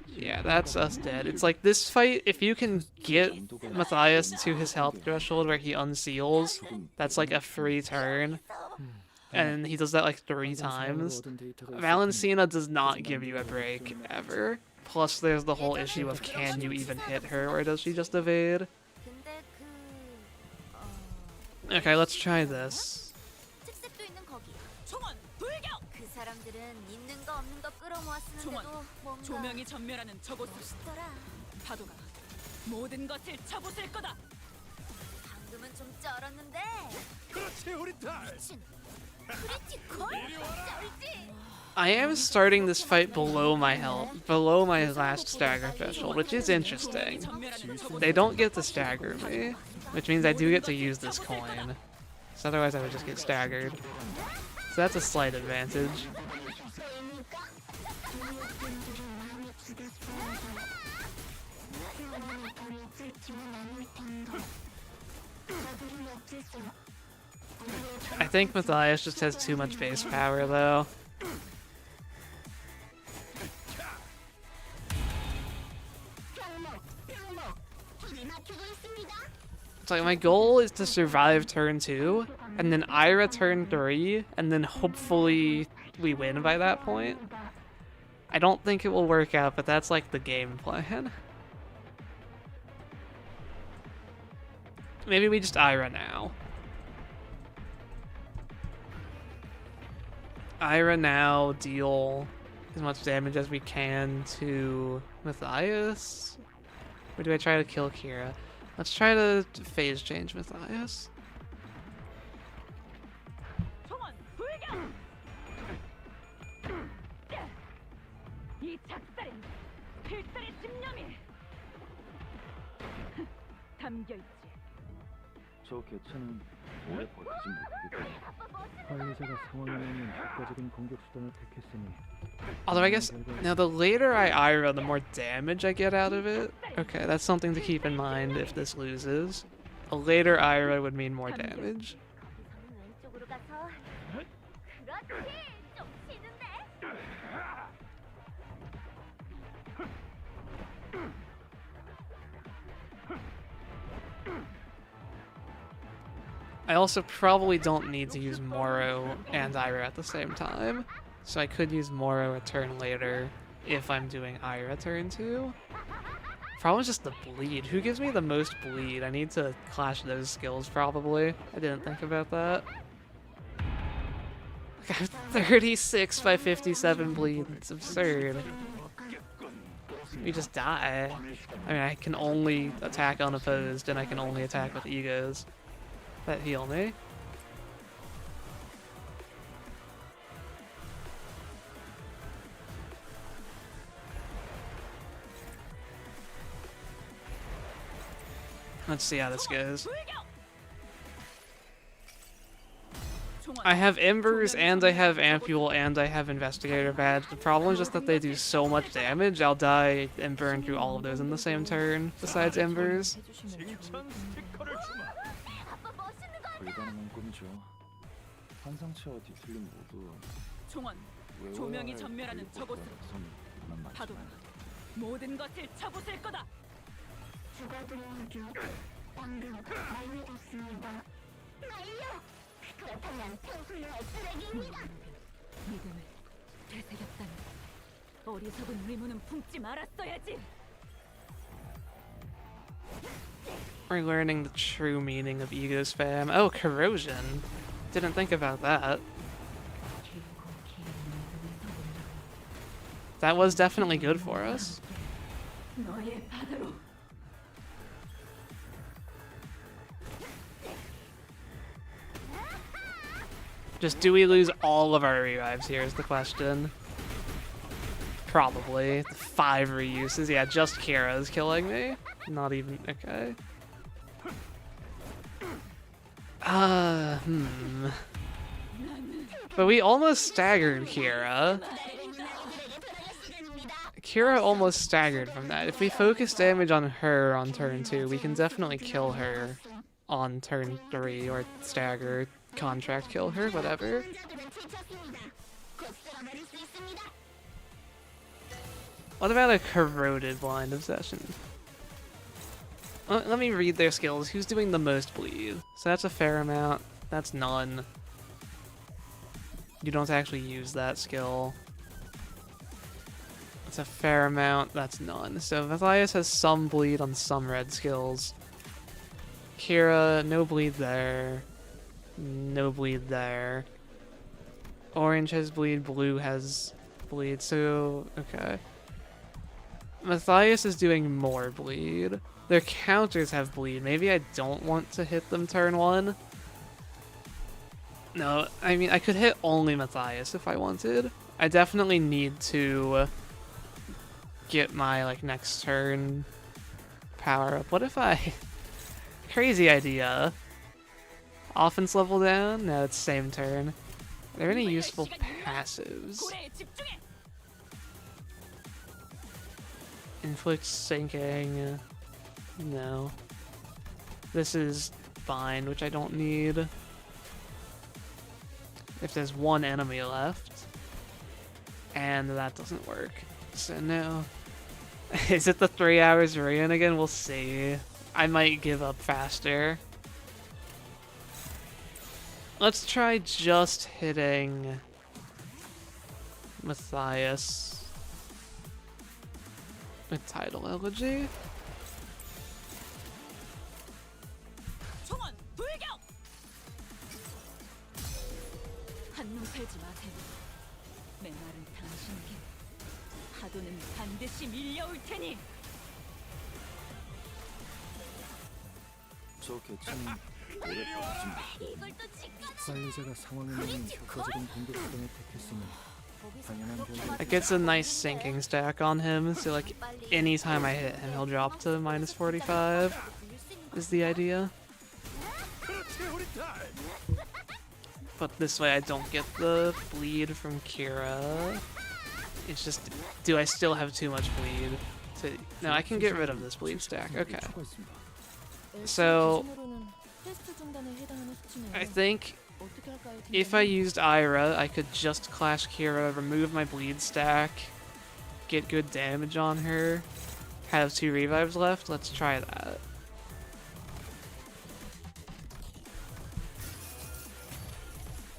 Yeah, that's us dead. It's like this fight, if you can get Matthias to his health threshold where he unseals, that's like a free turn. And he does that like 3 times. Valencina does not give you a break, ever. Plus there's the whole issue of can you even hit her, or does she just evade? Okay, let's try this. 특색도 있는 거기. 총원 돌격! 그 사람들은 있는 거 없는 거 끌어모았었는데도 뭔가 조명이 전멸하는 저곳으로 멋있더라. 파도가 모든 것을 쳐부술 거다. 방금은 좀 쩔었는데. 그렇지 우리 딸. 미친. 크리티컬? 쩔지. I am starting this fight below my health, below my last stagger threshold, which is interesting. They don't get to stagger me, which means I do get to use this coin. So otherwise I would just get staggered. So that's a slight advantage. I think Matthias just has too much base power though. It's like my goal is to survive turn 2, and then Ira turn 3, and then hopefully we win by that point. I don't think it will work out, but that's like the game plan. Maybe we just Ira now. Ira now, deal as much damage as we can to Matthias. Or do I try to kill Kira? Let's try to phase change Matthias. 총원 돌격! 이 작살엔 필살의 집념이 담겨 있지. 저 개체는 오래 버티지 못하겠다. 관리자가 상황이면 효과적인 공격 수단을 택했으니. Although I guess now the later I Ira, the more damage I get out of it. Okay, that's something to keep in mind if this loses. A later Ira would mean more damage. 왼쪽으로 가서. 그렇지. 좀 치는데. I also probably don't need to use Moro and Ira at the same time. So I could use Moro a turn later if I'm doing Ira turn 2. Problem is just the bleed. Who gives me the most bleed? I need to clash those skills probably. I didn't think about that. I have 36 by 57 bleed. It's absurd. We just die. I mean, I can only attack unopposed and I can only attack with egos that heal me. Let's see how this goes. I have Embers, and I have Ampule, and I have Investigator Badge. The problem is just that they do so much damage, I'll die and burn through all of those in the same turn, besides Embers. 칭찬 스티커를 주마. 불가능한 꿈이죠. 환상체와 뒤틀림 모두 총원 조명이 전멸하는 저곳으로 파도가 모든 것을 쳐부술 거다. 믿음을 되새겼다니 어리석은 의무는 품지 말았어야지. We're learning the true meaning of ego spam. Oh, corrosion. Didn't think about that. That was definitely good for us. 너의 바다로 Just do we lose all of our revives here is the question. Probably. 5 reuses. Yeah, just Kira's killing me. Not even okay. But we almost staggered Kira. Kira almost staggered from that. If we focus damage on her on turn 2, we can definitely kill her on turn 3, or stagger, contract kill her, whatever. What about a corroded blind obsession? Let me read their skills. Who's doing the most bleed? So that's a fair amount. That's none. You don't actually use that skill. That's a fair amount. That's none. So Matias has some bleed on some red skills. Kira, no bleed there. No bleed there. Orange has bleed. Blue has bleed. So, okay. Matias is doing more bleed. Their counters have bleed. Maybe I don't want to hit them turn 1. No, I mean, I could hit only Matias if I wanted. I definitely need to get my, like, next turn power up. What if I... Crazy idea. Offense level down? No, it's same turn. Are there any useful passives? Inflict sinking. No. This is bind, which I don't need. If there's one enemy left. And that doesn't work. So no. Is it the 3 hours rain again? We'll see. I might give up faster. Let's try just hitting Matias with Tidal Elegy. 한눈 팔지 마세요. 메마른 당신에게 파도는 반드시 밀려올 테니. 저 개체는 오래 버티지만 이걸 또 직관. 관리자가 상황에 맞는 효과적인 공격 수단을 택했으면 당연한 결과. It gets a nice sinking stack on him, so like anytime I hit him, he'll drop to minus 45. Is the idea. But this way I don't get the bleed from Kira. It's just, do I still have too much bleed? No, I can get rid of this bleed stack. Okay. So, I think if I used Ira, I could just clash Kira, remove my bleed stack, get good damage on her, have 2 revives left. Let's try that.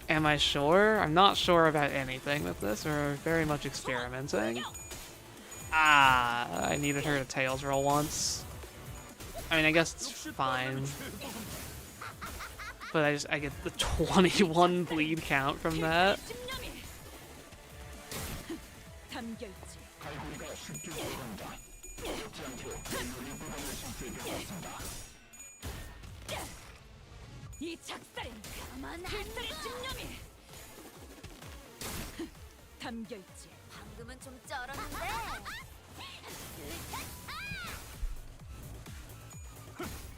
Am I sure? I'm not sure about anything with this. We're very much experimenting. I needed her to tails roll once. I mean, I guess it's fine. But I get the 21 bleed count from that. 이 작살엔 필살의 집념이 담겨있지. 방금은 좀 쩔었는데.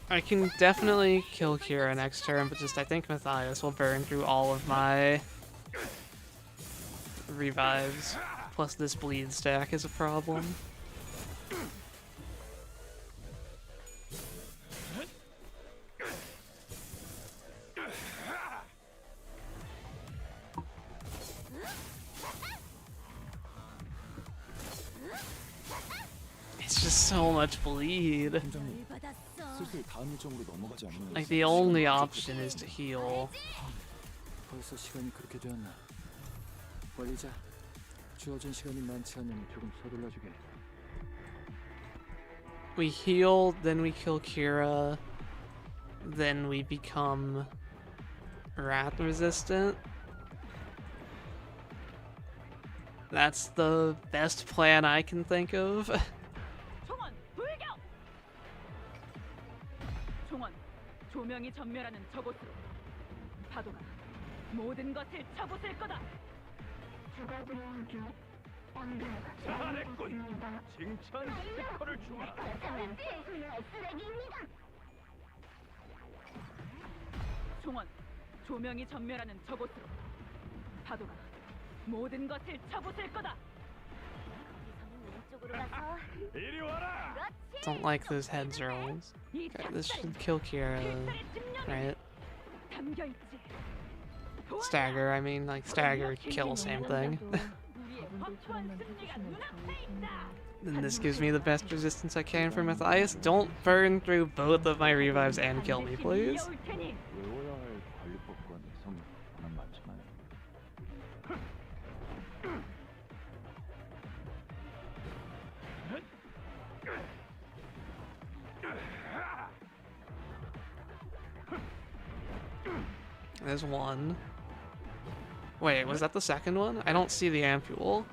I can definitely kill Kira next turn, but just I think Matias will burn through all of my revives. Plus this bleed stack is a problem. It's just so much bleed. 팀장님, 슬슬 다음 일정으로 넘어가지 않으면 Like the only option is to heal. 벌써 시간이 그렇게 되었나? 관리자, 주어진 시간이 많지 않으니 조금 서둘러주게. We heal, then we kill Kira, then we become wrath resistant. That's the best plan I can think of. 총원 불격! 총원 조명이 전멸하는 저곳으로 파도가 모든 것을 쳐부술 거다. 잘했군. 칭찬 스티커를 주마. 총원, 조명이 전멸하는 저곳으로. 파도가 모든 것을 쳐부술 거다. 왼쪽으로 가서 이리 와라. Don't like those heads rolls. 이 Okay, this 작살은 should kill Kira, 필살의 집념이 right? 담겨 있지. Stagger, I mean, like stagger, kill, same thing. 우리의 확고한 승리가 눈앞에 있다. And this gives me the best resistance I can for Matthias. Don't burn through both of my revives and kill me, please. 밀려올 테니 외워야 할 관리법과 내성이 워낙 많잖아요. There's one. Wait, was that the second one? I don't see the ampule.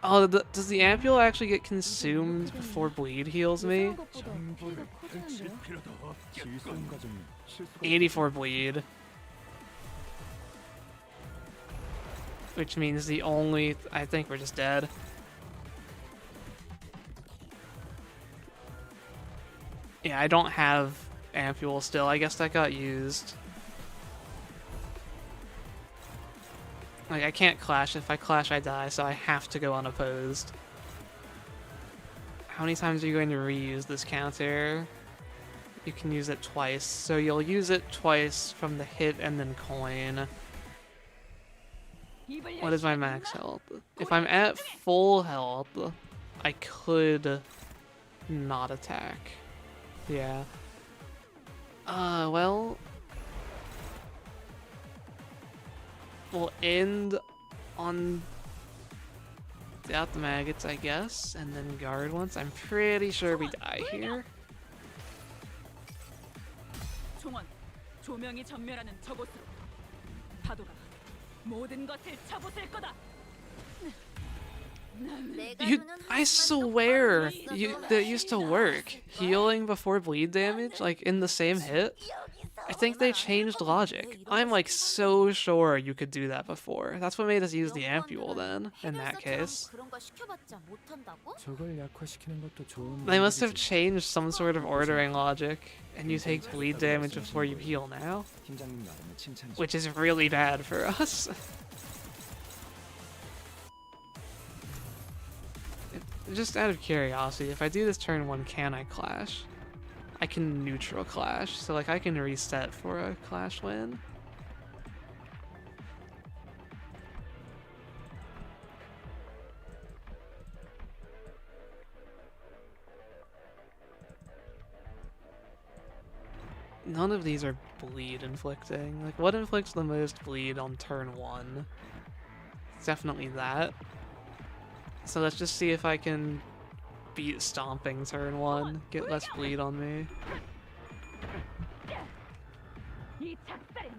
Oh, does the ampule actually get consumed before bleed heals me? 예상한 것보다 피해가 커지는데요. 필요도 없겠군. 질손 과정이 실수가 84 bleed. Which means the only... I think we're just dead. Yeah, I don't have ampule still. I guess that got used. Like, I can't clash. If I clash, I die, so I have to go unopposed. How many times are you going to reuse this counter? You can use it twice. So you'll use it twice from the hit and then coin. 입을 What is my max health? If I'm at full health, I could not attack. Yeah. Well... We'll end on without the maggots, I guess, and then guard once. I'm pretty sure we die here. 총원, 조명이 전멸하는 저곳으로. 파도가 모든 것을 쳐부술 거다. I swear that used to work. Healing before bleed damage, like in the same hit. I think they changed logic. I'm like so sure you could do that before. That's what made us use the ampule then, in that case. 그런 거 시켜봤자 못한다고? 저걸 약화시키는 것도 좋은 They must have 방법이지. changed some sort of ordering logic, and you take bleed damage before you heal now, 팀장님 나름의 칭찬이죠. which is really bad for us. Just out of curiosity, if I do this turn 1, can I clash? I can neutral clash, so like I can reset for a clash win. None of these are bleed inflicting. Like, what inflicts the most bleed on turn 1? It's definitely that. So let's just see if I can beat stomping turn 1, get less bleed on me. 이 작살엔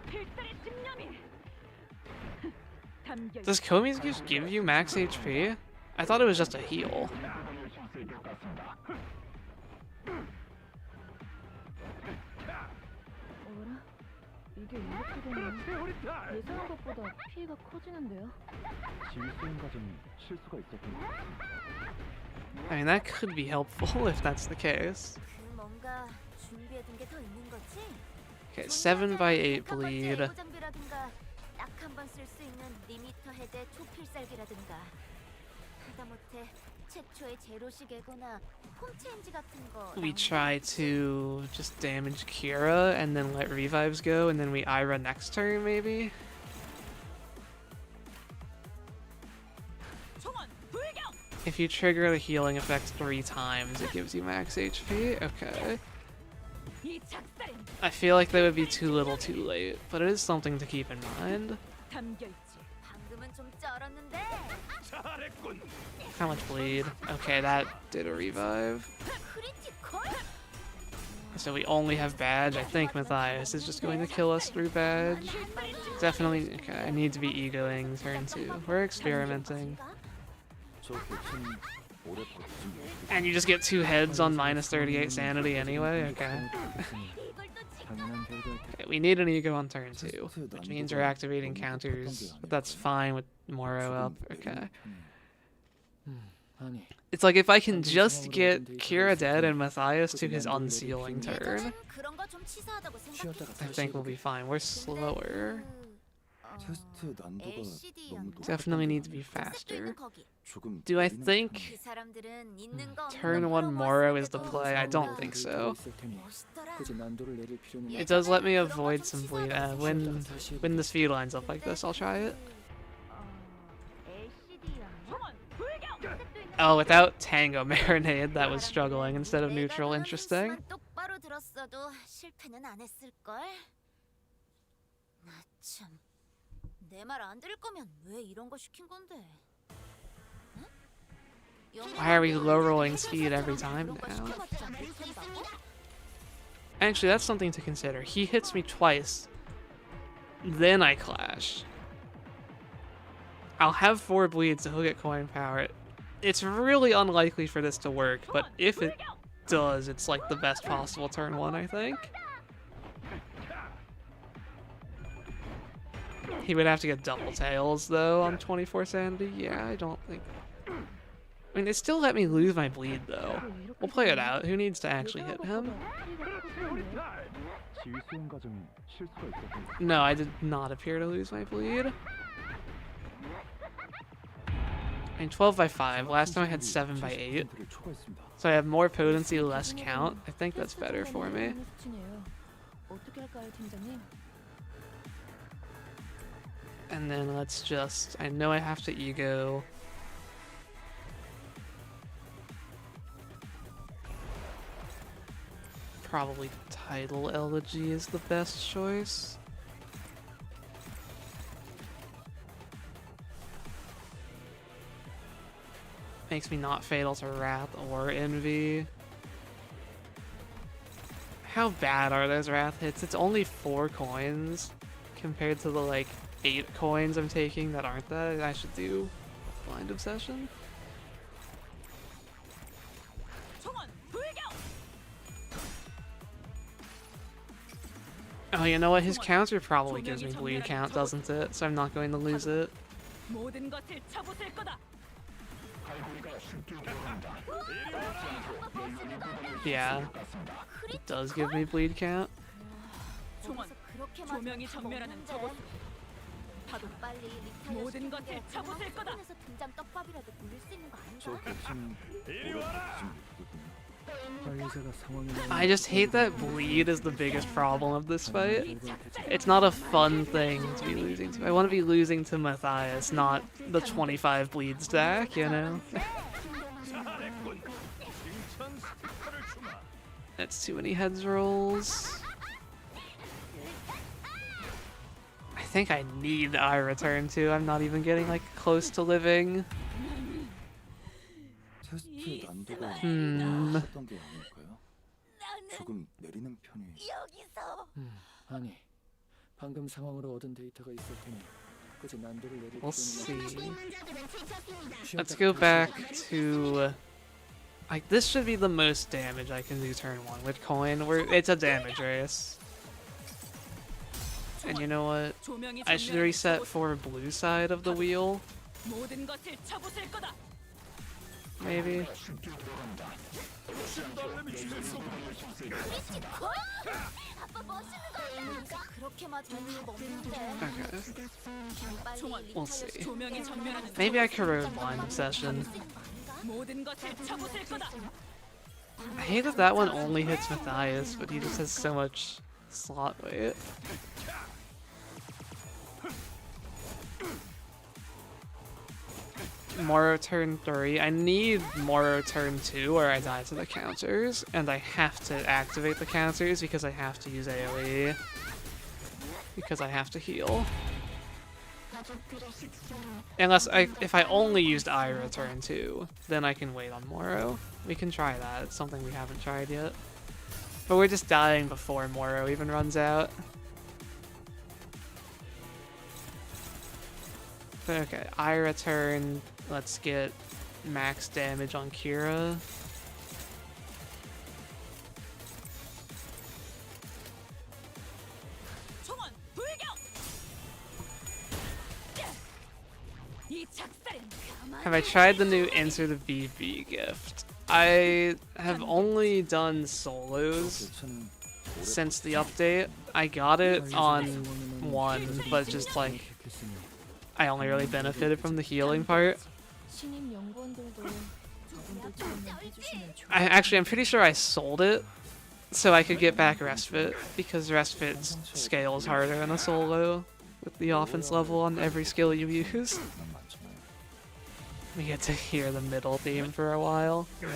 필살의 집념이 담겨 Does Komi's just give you max HP? I thought it was just a heal. 어라? 이게 이렇게 되면 예상한 것보다 피해가 커지는데요. 질손 과정이 실수가 있었던 것 같습니다. I mean, that could be helpful if that's the case. 그 뭔가 준비해둔 게 더 있는 거지? Okay, 7 by 8 첫 번째 bleed. 에고 장비라든가 딱 한 번 쓸 수 있는 리미터 헤드의 초필살기라든가 하다못해 최초의 제로식 에고나 홈체인지 같은 거 We try to just damage Kira and then let revives go, and then we Ira next turn, maybe? 총원 불경. If you trigger the healing effect 3 times, it gives you max HP? Okay. 이 작살엔 I feel like that would be too little too late, but it is something to keep in mind. 담겨 있지. 방금은 좀 쩔었는데 잘했군. How much bleed? Okay, that did a revive. 크리티컬? So we only have badge. I think Matthias is just going to kill us through badge. Definitely, okay, I need to be egoing turn 2. We're experimenting. 저 대신 오래 버티지 못해. And you just get 2 heads on minus 38 sanity anyway? Okay. 이걸 또 당연한 결과일 테고. Okay, we need an ego on turn 2, which means we're activating counters, but that's fine with Moro up. Okay. 아니, It's like if I can just get Kira dead and Matthias to his unsealing turn, 그런 거 좀 치사하다고 쉬었다가 I think we'll be fine. We're slower. 테스트 난도가 너무 Definitely need to be faster. 조금 Do I 느리는 think 그 사람들은 있는 거 turn 1 Moro is the play? I don't think so. 멋있더라. 굳이 난도를 내릴 필요는 It does let me avoid some bleed. When this feud lines up like this, I'll try it. Oh, without Tango Marinade, that was struggling instead of neutral. Interesting. 똑바로 들었어도 실패는 안 했을 걸. 참. 내 말 안 들을 거면 왜 이런 거 시킨 건데? Why are we low rolling speed every time now? Actually, that's something to consider. He hits me twice, then I clash. I'll have 4 bleeds, so he'll get coin power. It's really unlikely for this to work, but if it does, it's like the best possible turn 1, I think. He would have to get double tails, though, on 24 sanity. Yeah, I don't think... I mean, they still let me lose my bleed, though. We'll play it out. Who needs to actually hit him? No, I did not appear to lose my bleed. I mean, 12 by 5. Last time I had 7 by 8. So I have more potency, less count. I think that's better for me. 어떻게 할까요, 팀장님? And then let's just... I know I have to ego. Probably Title Elegy is the best choice. Makes me not fatal to Wrath or Envy. How bad are those Wrath hits? It's only 4 coins compared to the like 8 coins I'm taking that aren't that. I should do Blind Obsession. Oh, you know what? His counter probably gives me bleed count, doesn't it? So I'm not going to lose it. Yeah, it does give me bleed count. 조명이 전멸하는 저곳. 파도 모든 것을 잡으실 거다. 등장 떡밥이라도 굴릴 수 있는 거 저 아닌가? 객진 관리자가 상황이 I just hate that bleed is the biggest problem of this fight. It's not a fun thing to be losing to. I want to be losing to Matthias, not the 25 bleed stack, you know? That's too many heads rolls. I think I need I return too. I'm not even getting like close to living. 테스트 난도가 Hmm. 높았던 게 아닐까요? 조금 내리는 편이. 여기서 아니, 방금 상황으로 얻은 데이터가 있을 테니 굳이 난도를 내릴 We'll 필요는 see. 없- Let's go back to... Like, this should be the most damage I can do turn 1 with coin. It's a damage race. And you know what? I should reset for blue side of the wheel. 모든 것을 잡으실 거다. Maybe. 아빠 멋있는 거 아니야? 그렇게 맞으면 답 없는데. Okay. We'll see. 조명이 전멸하는 Maybe I corrode Blind Obsession. 모든 것을 잡으실 거다. I hate that that one only hits Matthias, but he just has so much slot weight. Moro turn 3. I need Moro turn 2 or I die to the counters, and I have to activate the counters because I have to use AoE. Because I have to heal. Unless if I only used Ira turn 2, then I can wait on Moro. We can try that. It's something we haven't tried yet. But we're just dying before Moro even runs out. Okay, Ira turn. Let's get max damage on Kira. Have I tried the new Enter the BB gift? I have only done solos 저는 since the update. I got it on 1, but just like 택했으니 I only really benefited from the healing part. 신임 연구원들도 저분들처럼 해주시면 좋을 I'm pretty sure I sold it so I could get back Respite, because Respite scales harder in a solo with the offense level on every skill you use. 난 많잖아요. We get to hear the middle theme for a while. Yeah.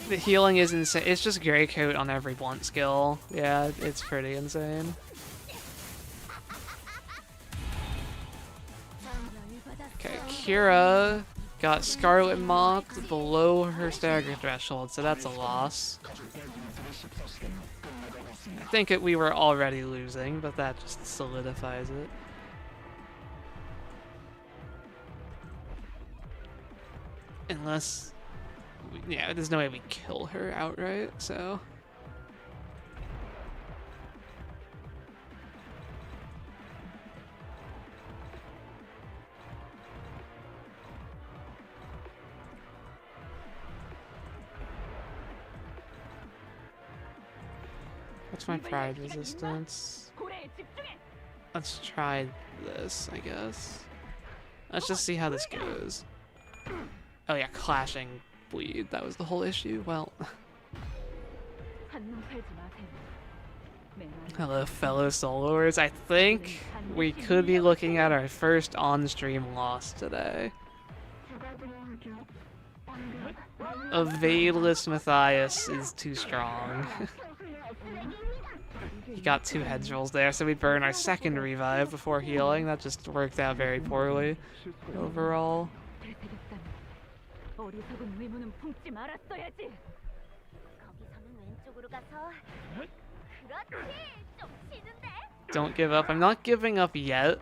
The healing is insane. It's just Grey Coat on every blunt skill. Yeah, it's pretty insane. Okay, Kira got Scarlet mocked below her stagger threshold, so that's a loss. I think we were already losing, but that just solidifies it. Unless... yeah, there's no way we kill her outright, so... What's my pride resistance? Let's try this, I guess. Let's just see how this goes. Oh yeah, clashing bleed. That was the whole issue. Well, hello, fellow soloers. I think we could be looking at our first on-stream loss today. A Vadeless Matthias is too strong. He got 2 heads rolls there, so we burn our second revive before healing. That just worked out very poorly overall. 어리석은 의문은 품지 말았어야지. 거기서는 왼쪽으로 가서. 그렇지. 좀 치는데. Don't give up. I'm not giving up yet.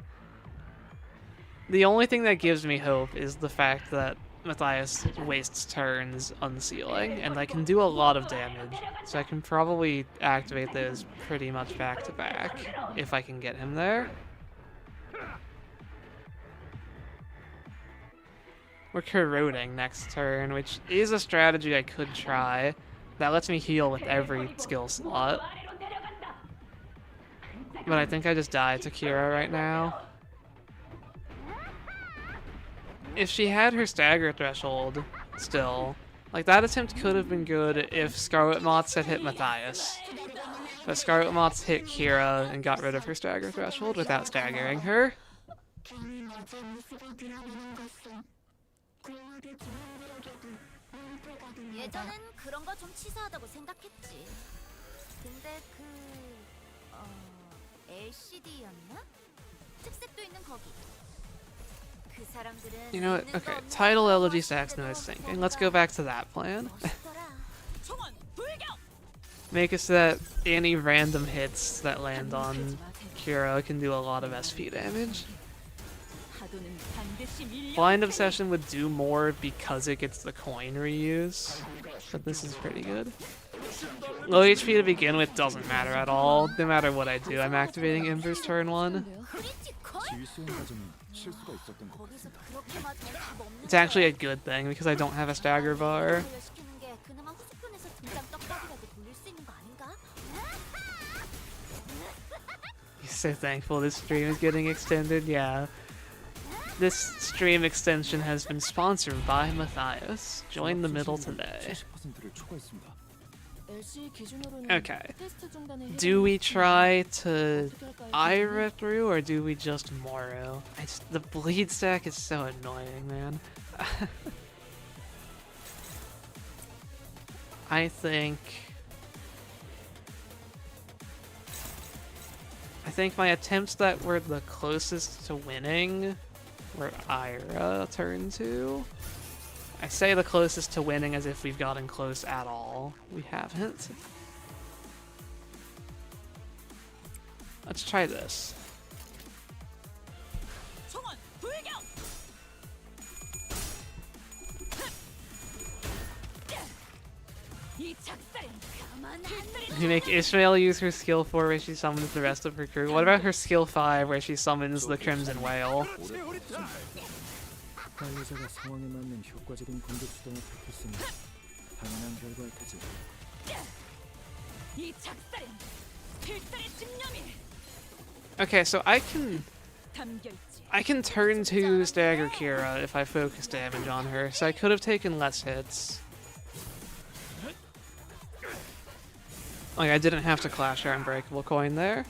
The only thing that gives me hope is the fact that Matthias wastes turns unsealing, and I can do a lot of damage, so I can probably activate those pretty much back to back if I can get him there. We're corroding next turn, which is a strategy I could try. That lets me heal with every skill slot. But I think I just die to Kira right now. If she had her stagger threshold still, like that attempt could have been good if Scarlet Moths had hit Matthias. But Scarlet Moths hit Kira and got rid of her stagger threshold without staggering her. 예전엔 그런 거 좀 치사하다고 생각했지. 근데 LCD였나? 특색도 있는 거기. 그 사람들은 You know what? Okay, title elegy stacks noise syncing. Let's go back to that plan. Make it so that any random hits that land on Kira can do a lot of SP damage. Blind Obsession would do more because it gets the coin reuse, but this is pretty good. Low HP to begin with doesn't matter at all. No matter what I do, I'm activating Ember's turn 1. It's actually a good thing because I don't have a stagger bar. He's so thankful this stream is getting extended, yeah. This stream extension has been sponsored by Matthias. Join the middle today. Okay. Do we try to Ira through or do we just Moro? The bleed stack is so annoying, man. I think my attempts that were the closest to winning were Ira turn 2. I say the closest to winning as if we've gotten close at all. We haven't. Let's try this. 이 작살은 가만 안 둬. You make Ishmael use her skill 4 where she summons the rest of her crew. What about her skill 5 where she summons the Crimson Whale? 관리자가 상황에 맞는 효과적인 공격 수단을 택했으니 당연한 결과일 테지. 이 작살은 필살의 집념이 Okay, so 담겨 있지. I can turn to Stagger Kira if I focus damage on her, so I could have taken less hits. Like, I didn't have to clash her Unbreakable Coin there.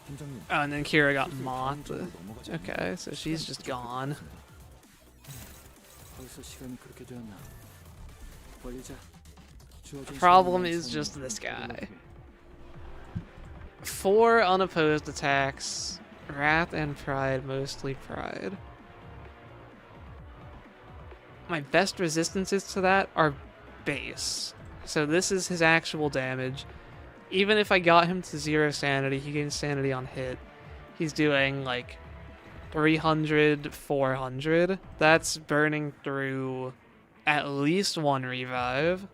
팀장님, Oh, and then Kira got mocked. Okay, so she's just gone. 벌써 시간이 그렇게 되었나? 관리자, 주어진 Problem 시간이 is 많지 just 않으면 this guy. 서둘러주게. 4 unopposed attacks. Wrath and Pride, mostly Pride. My best resistances to that are base. So this is his actual damage. Even if I got him to 0 sanity, he gains sanity on hit. He's doing like 300, 400. That's burning through at least 1 revive.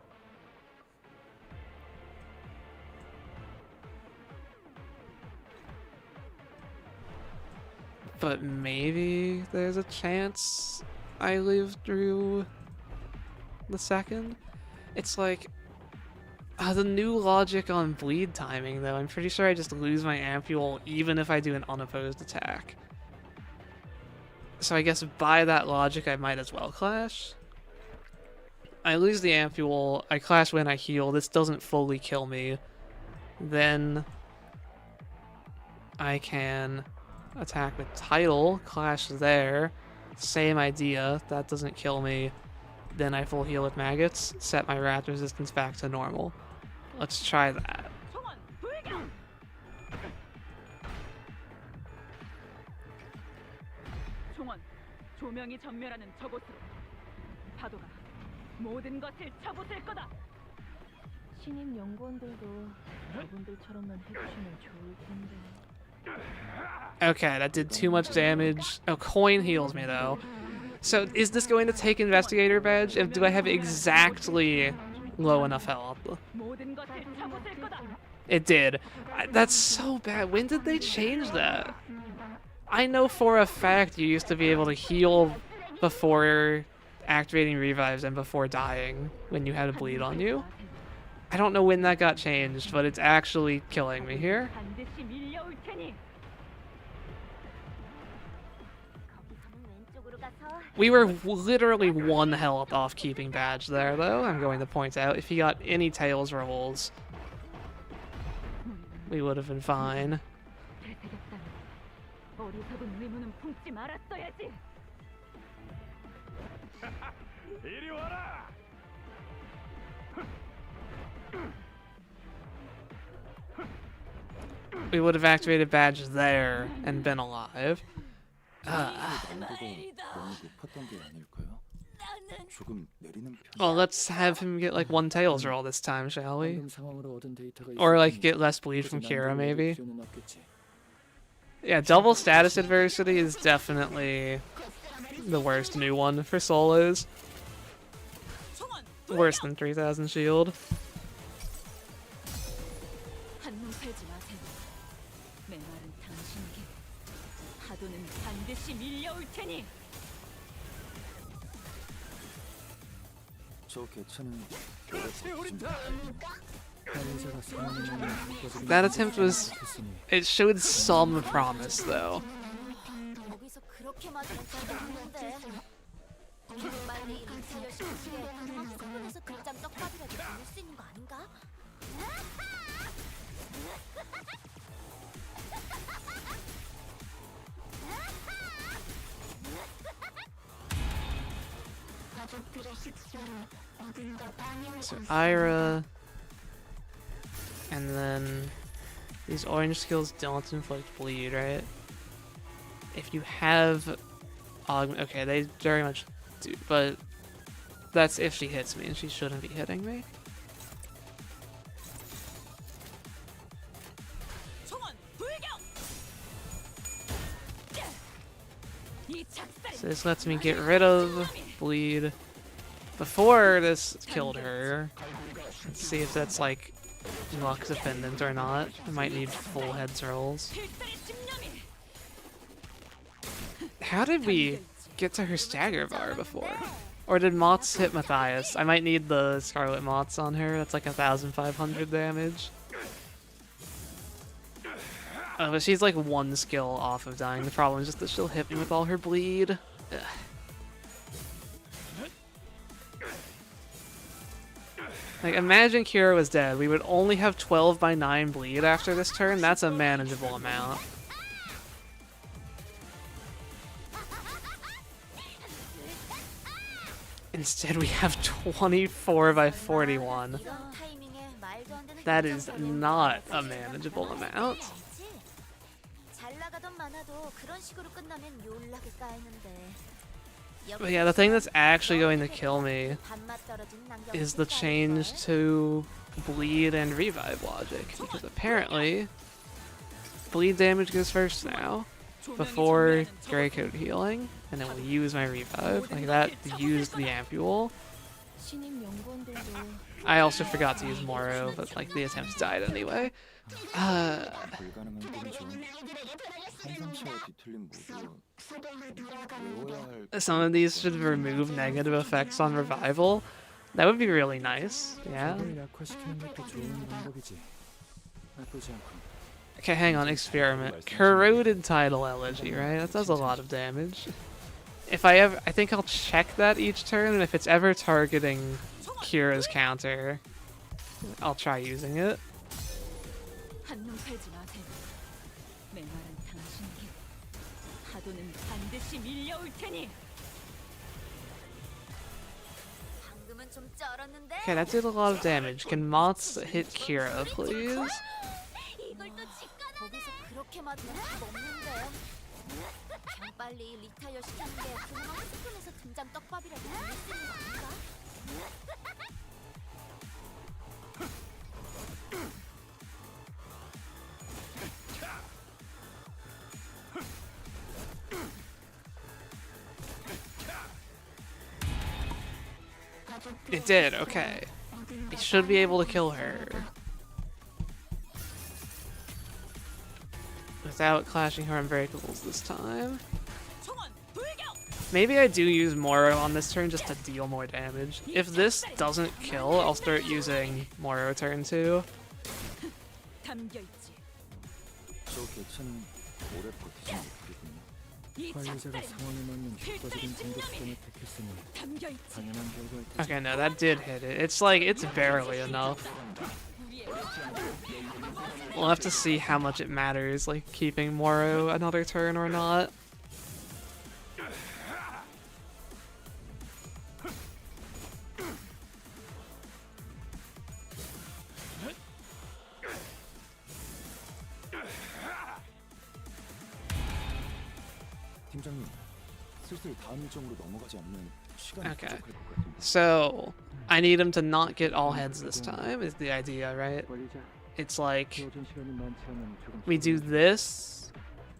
But maybe there's a chance I live through the second. It's like the new logic on bleed timing, though. I'm pretty sure I just lose my ampule even if I do an unopposed attack. So I guess by that logic, I might as well clash. I lose the ampule, I clash when I heal. This doesn't fully kill me. Then I can attack with title, clash there. Same idea, that doesn't kill me. Then I full heal with maggots, set my wrath resistance back to normal. Let's try that. 총원 불경. 총원 조명이 전멸하는 저곳으로 파도가 모든 것을 쳐부술 거다. 신입 연구원들도 저분들처럼만 해주시면 좋을 텐데. Okay, that did too much damage. Oh, coin heals me though. So is this going to take Investigator Badge? Do I have exactly low enough health? 모든 것을 쳐부술 거다. It did. That's so bad. When did they change that? I know for a fact you used to be able to heal before activating revives and before dying when you had a bleed on you. I don't know when that got changed, but it's actually killing me here. 반드시 밀려올 테니. 거기서는 왼쪽으로 가서 We were literally 1 health off keeping Badge there, though. I'm going to point out, if he got any Tails rolls, we would have been fine. 되새겼다니. 어리석은 의무는 품지 말았어야지. 이리 와라. We would have activated Badge there and been alive. 난이도가 너무 높았던 게 아닐까요? 조금 내리는 편. Well, let's have him get like 1 Tails roll this time, shall we? 방금 상황으로 얻은 데이터가 Or like 있었으니 get less bleed from 굳이 Kira, 난이도를 maybe? 올릴 필요는 없겠지. Yeah, double status adversity is definitely the worst new one for solos. Worse than 3000 shield. 한눈 팔지 마세요. 메마른 당신에게 파도는 반드시 밀려올 테니. 저 개차는 관리자가 상황에 맞는 효과적인 That attempt was... 공격 수단을 택했으니 It showed some promise, though. 거기서 그렇게 맞으면 잘되는데 빨리 리타이어 시키게 스푼에서 등장 떡밥이라도 돌릴 수 있는 거 아닌가? So Ira, and then these orange skills don't inflict bleed, right? If you have okay, they very much do, but that's if she hits me, and she shouldn't be hitting me. So this lets me get rid of bleed before this killed her. Let's see if that's like luck dependent or not. I might need full heads rolls. How did we get to her stagger bar before? Or did Moths hit Matias? I might need the Scarlet Moths on her. That's like 1,500 damage. Oh, but she's like one skill off of dying. The problem is just that she'll hit me with all her bleed. Ugh. Like, imagine Kira was dead. We would only have 12 by 9 bleed after this turn. That's a manageable amount. Instead, we have 24 by 41. That is not a manageable amount. But yeah, the thing that's actually going to kill me is the change to bleed and revive logic. Because apparently, bleed damage goes first now, before Grey Coat healing, and then we'll use my revive. Like that used the ampule. I also forgot to use Moro, but like the attempts died anyway. 불가능한 꿈이죠. 상상치와 뒤틀린 모두 외워야 할 Some of these should remove negative effects on revival. That would be really nice. Yeah. 적을 약화시키는 것도 좋은 방법이지. 나쁘지 않군. Okay, hang on. Experiment. Corroded Tidal Elegy, right? That does a lot of damage. If I think I'll check that each turn, and if it's ever targeting Kira's counter, I'll try using it. 한눈 팔지 마세요. 메마른 당신에게 파도는 반드시 밀려올 테니. 방금은 좀 쩔었는데. Okay, that did a lot of damage. Can Moths hit Kira, please? 이걸 또 직관하네. 거기서 그렇게 맞으면 답 없는데. 그냥 빨리 리타이어 시키는 게 그나마 스푼에서 등장 떡밥이라도 올릴 수 있는 거 아닌가? It did, okay. He should be able to kill her. Without clashing her Unbreakables this time. Maybe I do use Moro on this turn just to deal more damage. If this doesn't kill, I'll start using Moro turn 2. 담겨 있지. 저 개체는 오래 버티지 못하겠군요. 이 관리자가 작살 상황에 맞는 효과적인 공격 수단을 택했으니 담겨 있지. 당연한 결과일 테지. Okay, no, that did hit it. It's like, it's barely enough. We'll have to see how much it matters, like keeping Moro another turn or not. 팀장님, 슬슬 다음 일정으로 넘어가지 않으면 시간이 Okay. 부족할 것 같습니다. So, I need him to not get all heads this time, is the idea, right? 관리자, It's like, 주어진 시간이 많지 않으면 조금 we do 서둘러주세요. this.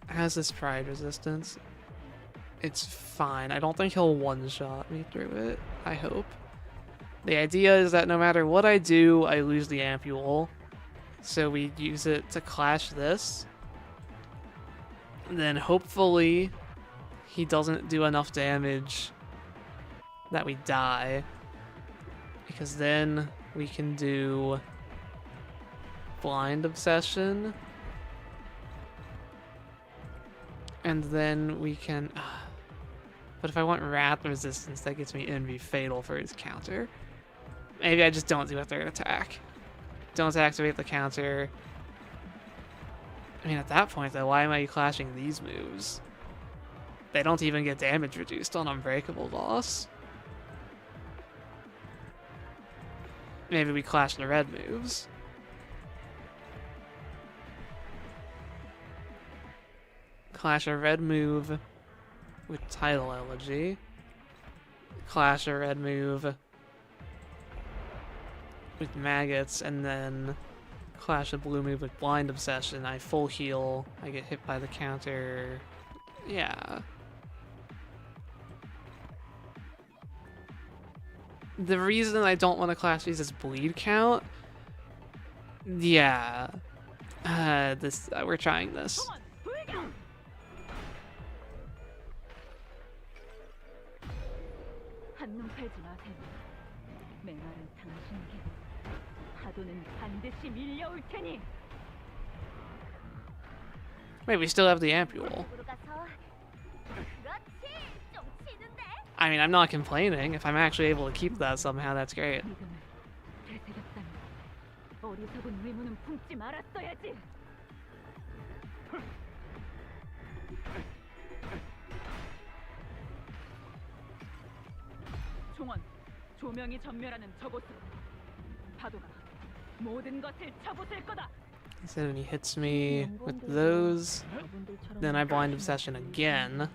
Has this pride resistance? It's fine. I don't think he'll one-shot me through it. I hope. The idea is that no matter what I do, I lose the ampule. So we use it to clash this. And then hopefully he doesn't do enough damage that we die. Because then we can do Blind Obsession. And then we can... But if I want Wrath Resistance, that gets me Envy Fatal for his counter. Maybe I just don't do a third attack. Don't activate the counter. I mean, at that point, though, why am I clashing these moves? They don't even get damage reduced on Unbreakable Loss. Maybe we clash the red moves. Clash a red move with Tidal Elegy. Clash a red move with Maggots, and then clash a blue move with Blind Obsession. I full heal. I get hit by the counter. Yeah. The reason I don't want to clash these is bleed count. Yeah. We're trying this. 한눈 팔지 마세요. 메말은 당신에게 파도는 반드시 밀려올 테니. Wait, we still have the ampule. 으로 가서 그렇지 좀 치는데 I mean, I'm not complaining. If I'm actually able to keep that somehow, that's great. 믿음을 되새겼다니. 어리석은 의무는 품지 말았어야지. 종원, 조명이 전멸하는 저곳으로. 파도가 모든 것을 쳐부술 거다. So when he hits me with those, then I blind obsession again.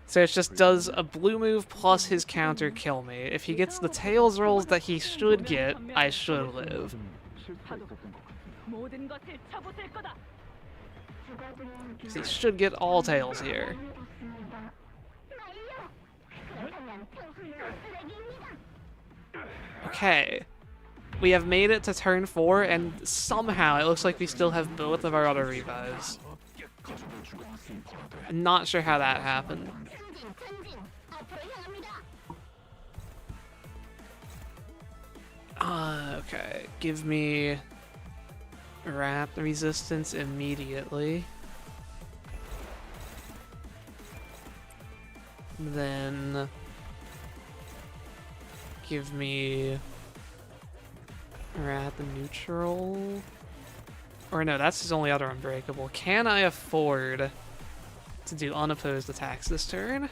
So it just does a blue move plus his counter kill me. If he gets the tails rolls that he should get, I should live. 모든 것을 쳐부술 거다. 'Cause he should get all tails here. Okay. We have made it to turn 4, and somehow it looks like we still have both of our other revives. I'm not sure how that happened. Okay. Give me rat resistance immediately. Then give me rat the neutral. Or no, that's his only other unbreakable. Can I afford to do unopposed attacks this turn?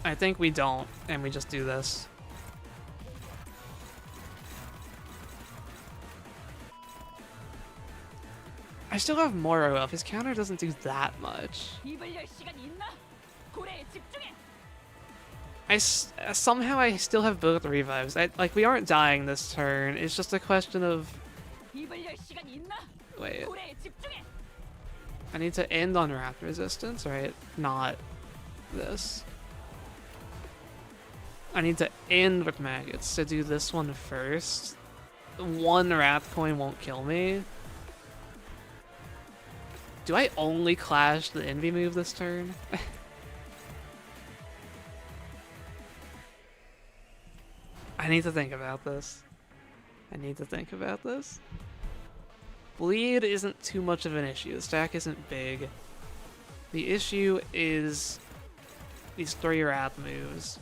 I think we don't, and we just do this. I still have Moro up. His counter doesn't do that much. 입을 열 시간이 있나? 고래에 집중해. Somehow I still have both revives. Like, we aren't dying this turn. It's just a question of... 입을 열 시간이 있나? Wait. 고래에 집중해. I need to end on wrath resistance, right? Not this. I need to end with maggots, so do this one first. One wrath coin won't kill me. Do I only clash the envy move this turn? I need to think about this. Bleed isn't too much of an issue. The stack isn't big. The issue is these 3 wrath moves.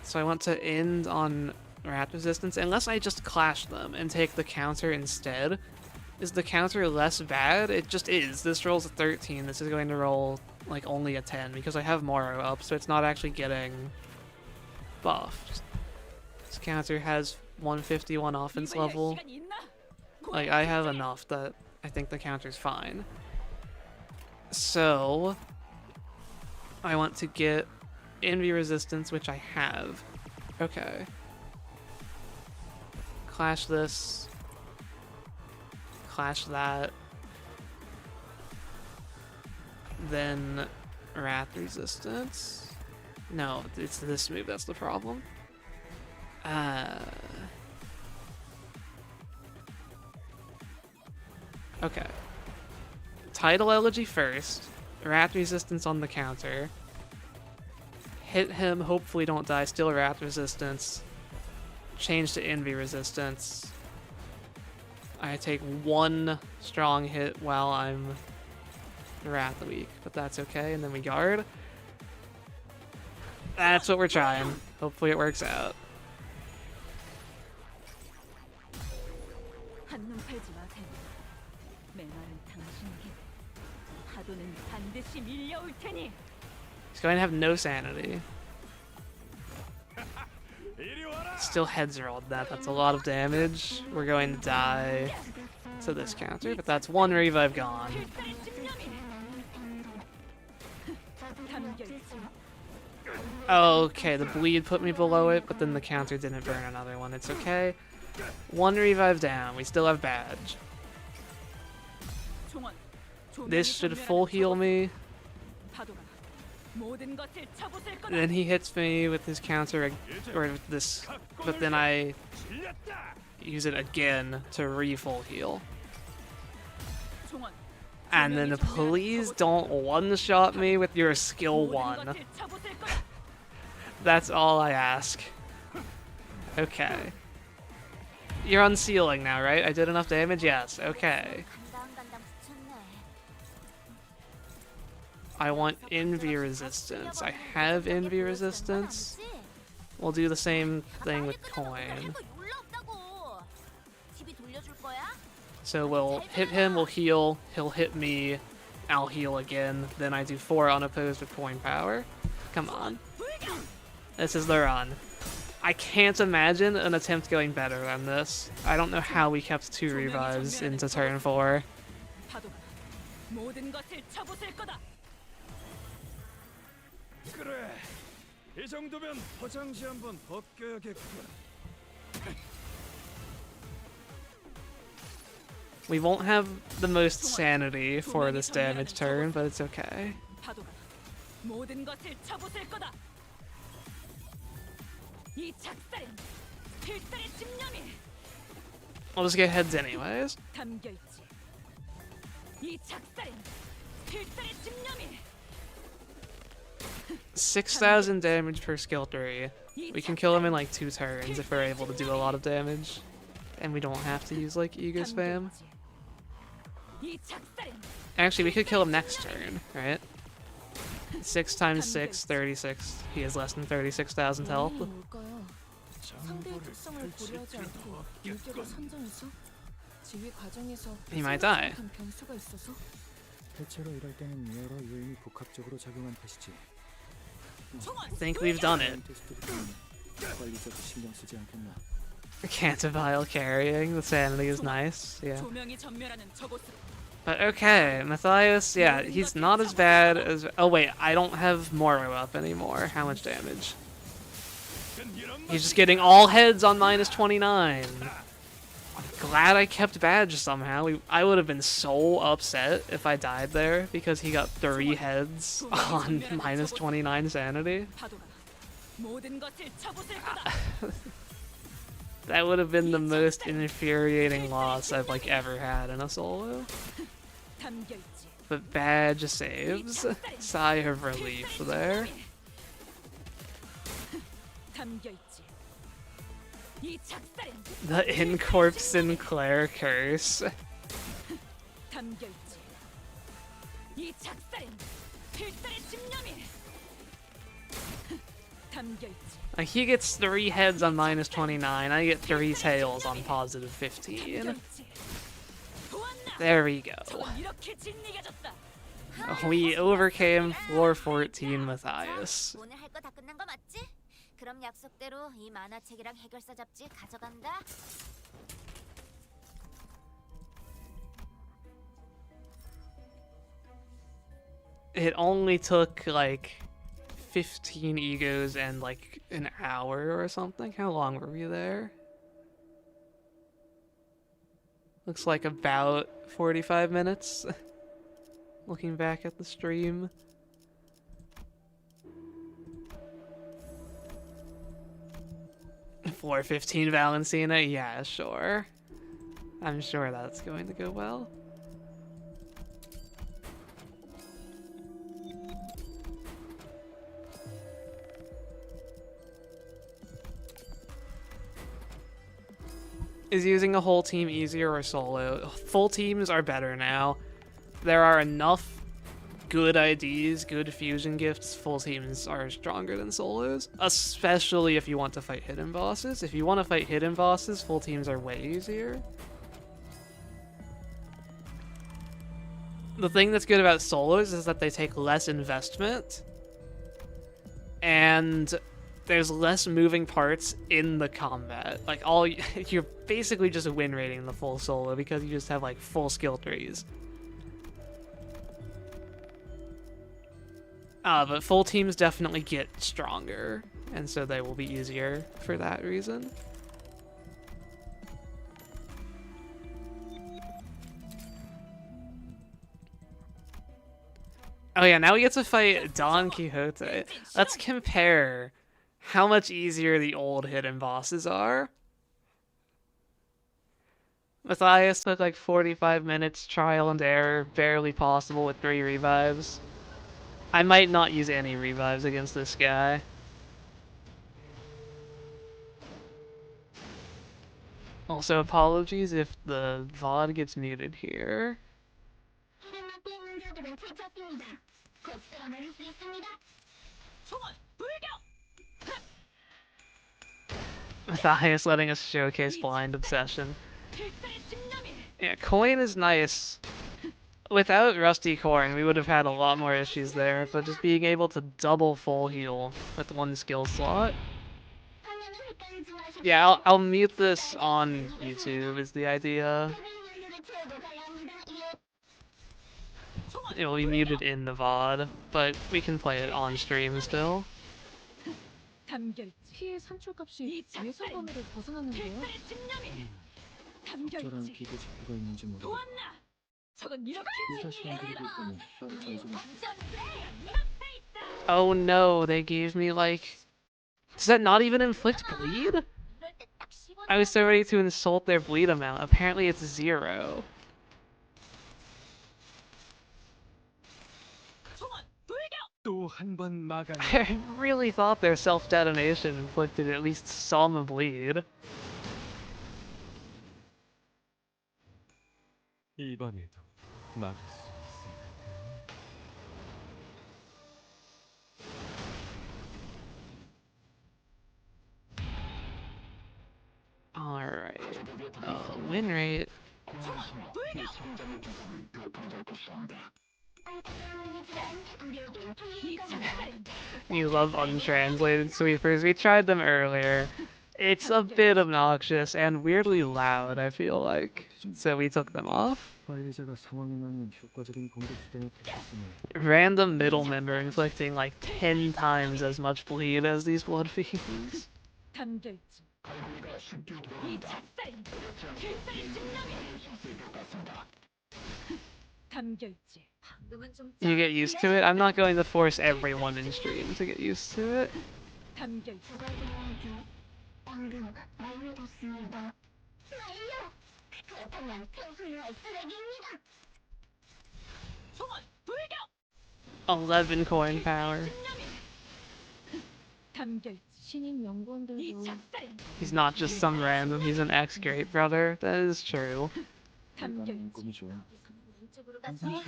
So I want to end on wrath resistance, unless I just clash them and take the counter instead. Is the counter less bad? It just is. This rolls a 13. This is going to roll like only a 10 because I have Moro up, so it's not actually getting buffed. This counter has 151 offense level. Like, I have enough that I think the counter's fine. So I want to get envy resistance, which I have. Okay. Clash this. Clash that. Then wrath resistance. No, it's this move that's the problem. Okay. Tidal Elegy first. Wrath resistance on the counter. Hit him, hopefully don't die, still wrath resistance. Change to envy resistance. I take 1 strong hit while I'm wrath weak, but that's okay, and then we guard. That's what we're trying. Hopefully it works out. 한눈 팔지 마세요. 메말은 당신에게 파도는 반드시 밀려올 테니. He's going to have no sanity. 이리 와라. Still heads rolled that. That's a lot of damage. We're going to die to this counter, but that's 1 revive gone. 필살의 집념이. 담겨 있지. Okay, the bleed put me below it, but then the counter didn't burn another one. It's okay. 1 revive down. We still have badge. 종원, 조명이 This should 전멸하는 full heal 저곳으로. me. 파도가 모든 것을 쳐부술 거다. Then he hits me with his counter, or with this, but then I 질렸다. use it again to re-full heal. 종원, And then please don't one-shot me with your skill 모든 1. 것을 쳐부술 거다. That's all I ask. Okay. You're unsealing now, right? I did enough damage? Yes. Okay. 간당간당 붙였네. I want envy resistance. I have envy resistance. We'll do the same thing with coin. TV 돌려줄 거야? So we'll hit him, we'll heal, he'll hit me, I'll heal again, then I do 4 unopposed with coin power. Come on. This is the run. I can't imagine an attempt going better than this. I don't know how we kept 2 revives into turn 4. 파도가 모든 것을 쳐부술 거다. 그래. 이 정도면 포장지 한번 벗겨야겠구나. We won't have the most sanity for this damage turn, but it's okay. 파도가 모든 것을 쳐부술 거다. 이 작살엔 필살의 집념이 I'll just get heads anyways. 담겨 있지. 이 작살엔 필살의 집념이 6,000 damage per skill 3. We can kill him in like 2 turns if we're able to do a lot of damage. And we don't have to use like ego spam. 이 작살엔 Actually, we could kill him next turn, right? 6 times 6, 36. He has less than 36,000 health. 뭘까요? 상대의 특성을 고려하지 않고 일격을 선정해서 지휘 과정에서 He might die. 생각한 변수가 있어서 대체로 이럴 때는 여러 요인이 복합적으로 작용한 탓이지. I think we've done it. 테스트를 통해 관리자도 신경 쓰지 않겠나. Cantabile carrying, the sanity is nice, yeah. 조명이 전멸하는 저곳으로 But okay, Matias, yeah, he's not as bad as... Oh wait, I don't have Moro up anymore. How much damage? He's just getting all heads on minus 29. Glad I kept badge somehow. I would have been so upset if I died there because he got 3 heads on minus 29 sanity. 파도가 모든 것을 쳐부술 거다. That would have been the most infuriating loss I've like ever had in a solo. 담겨 있지. But badge saves. Sigh of relief there. 담겨 있지. 이 작살엔 The Incorp Sinclair curse. 담겨 있지. 이 작살엔 필살의 집념이 담겨 있지. Like he gets 3 heads on minus 29, I get 3 tails on positive 15. 담겨 있지. 보았나? There we go. 저건 이렇게 진리가졌다. We overcame floor 14 Matias. 오늘 할 거 다 끝난 거 맞지? 그럼 약속대로 이 만화책이랑 해결사 잡지 가져간다. It only took like 15 egos and like an hour or something. How long were we there? Looks like about 45 minutes. Looking back at the stream. Floor 15 Valentina? Yeah, sure. I'm sure that's going to go well. Is using a whole team easier or solo? Full teams are better now. There are enough good IDs, good fusion gifts. Full teams are stronger than solos, especially if you want to fight hidden bosses. If you want to fight hidden bosses, full teams are way easier. The thing that's good about solos is that they take less investment, and there's less moving parts in the combat. Like you're basically just win rating the full solo because you just have like full skill trees. But full teams definitely get stronger, and so they will be easier for that reason. Oh yeah, now we get to fight Don Quixote. Let's compare how much easier the old hidden bosses are. Matthias took like 45 minutes, trial and error, barely possible with 3 revives. I might not use any revives against this guy. Also, apologies if the VOD gets muted here. Matthias letting us showcase blind obsession. Yeah, coin is nice. Without Rusty Corn, we would have had a lot more issues there, but just being able to double full heal with one skill slot. Yeah, I'll mute this on YouTube is the idea. It will be muted in the VOD, but we can play it on stream still. 피해 산출값이 예상 범위를 벗어나는데요? 적절한 비대 지표가 있는지 모르겠고 의사 시간 그리고 있다면 뼈를 잘좀 Oh no, they gave me like... Does that not even inflict bleed? I was so ready to insult their bleed amount. Apparently it's 0. 또 한 번 막아내. I really thought their self-detonation inflicted at least some bleed. 이번에도 막을 수 있을까? Alright. Win rate. You love untranslated sweepers. We tried them earlier. It's a bit obnoxious and weirdly loud, I feel like. So we took them off. 관리자가 상황이 나면 효과적인 공격 수단이 됐으니 Random middle member inflicting like 10 times as much bleed as these blood fiends. You get used to it. I'm not going to force everyone in stream to get used to it. $11 coin power. 신인 연구원들도 He's not just some random, he's an ex-great brother. That is true. 인간은 꿈이 좋아 항상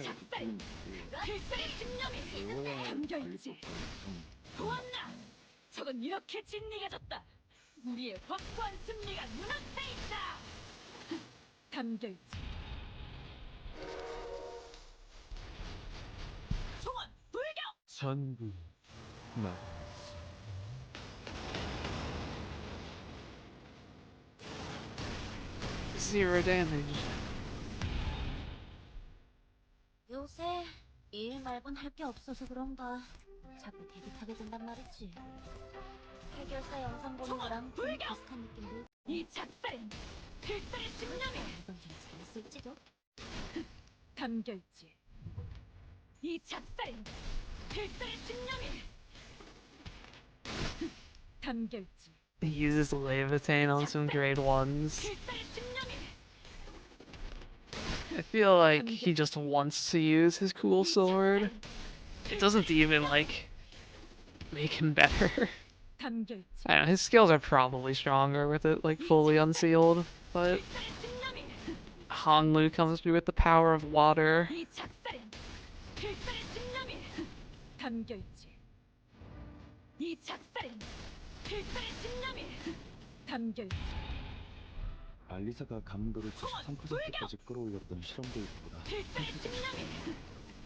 저건 이렇게 진리해졌다. 우리의 확고한 승리가 눈앞에 있다. 담겨있지. 총원 불격. 전부 막. 0 damage. 요새 일 말곤 할 게 없어서 그런가 자꾸 대비타게 된단 말이지. 해결사 영상 보는 거랑 좀 비슷한 느낌도. 이 작살은 필살의 신념이 이건 좀 재밌을지도. 담겨있지. 이 작살은 필살의 신념이 담겨있지. He uses Levitate on some grade 1s. I feel like he just wants to use his cool sword. It doesn't even, like, make him better. I don't know, his skills are probably stronger with it, like, fully unsealed, but... Honglu comes through with the power of water. 알리사가 감도를 93%까지 끌어올렸던 실험들보다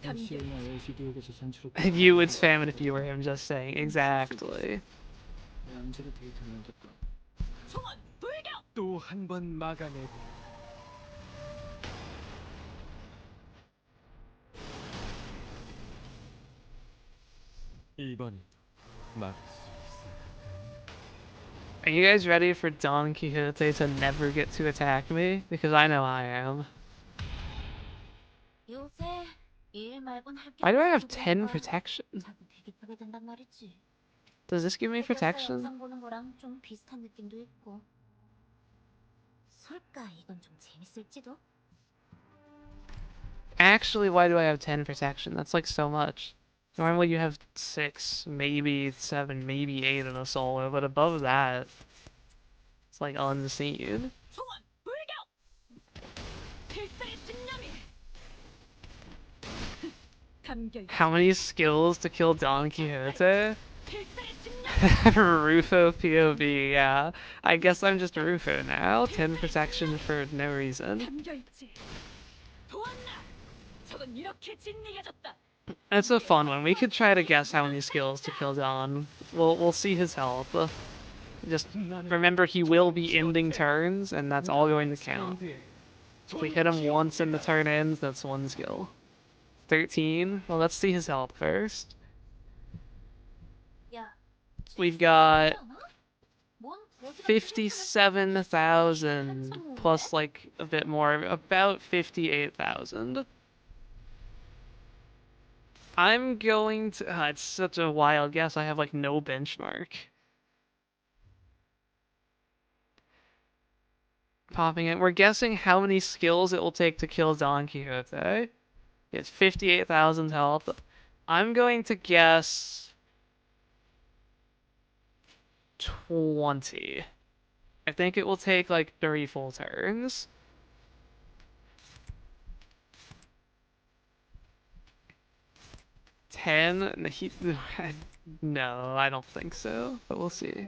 LCA나 LCD역에서 산출했던 You would spam it if you were him just saying, exactly. 양질의 데이터를 얻었다. 또 한 번 막아내고. 이번에도 막을 수 있을까? Are you guys ready for Don Quixote to never get to attack me? Because I know I am. 요새 일 말곤 할 게 Why do I have 없어서 10 그런가 protection? 자꾸 대립하게 된단 말이지. Does this give me 해결사 protection? 영상 보는 거랑 좀 비슷한 느낌도 있고. 설까 이건 좀 재밌을지도. Actually, why do I have 10 protection? That's like so much. Normally you have 6, maybe 7, maybe 8 in a solo, but above that, it's like unseen. 소원 불격. 필살의 진념이. 감결. How many skills to kill Don Quixote? 필살의 진념. Rufo POV, yeah. I guess I'm just Rufo now. 10 protection for no reason. 감결지. 도왔나. 저건 이렇게 진리해졌다. That's a fun one. We could try to guess how many skills to kill Don. We'll see his health. Just remember he will be ending turns, and that's all going to count. If we hit him once and the turn ends, that's 1 skill. 13? Well, let's see his health first. 야, We've got 뭔 거기다 57,000 plus like a bit more, about 58,000. I'm going to. It's such a wild guess. I have like no benchmark. Popping it. We're guessing how many skills it will take to kill Don Quixote. It's 58,000 health. I'm going to guess 20. I think it will take like 3 full turns. 10? No, I don't think so, but we'll see.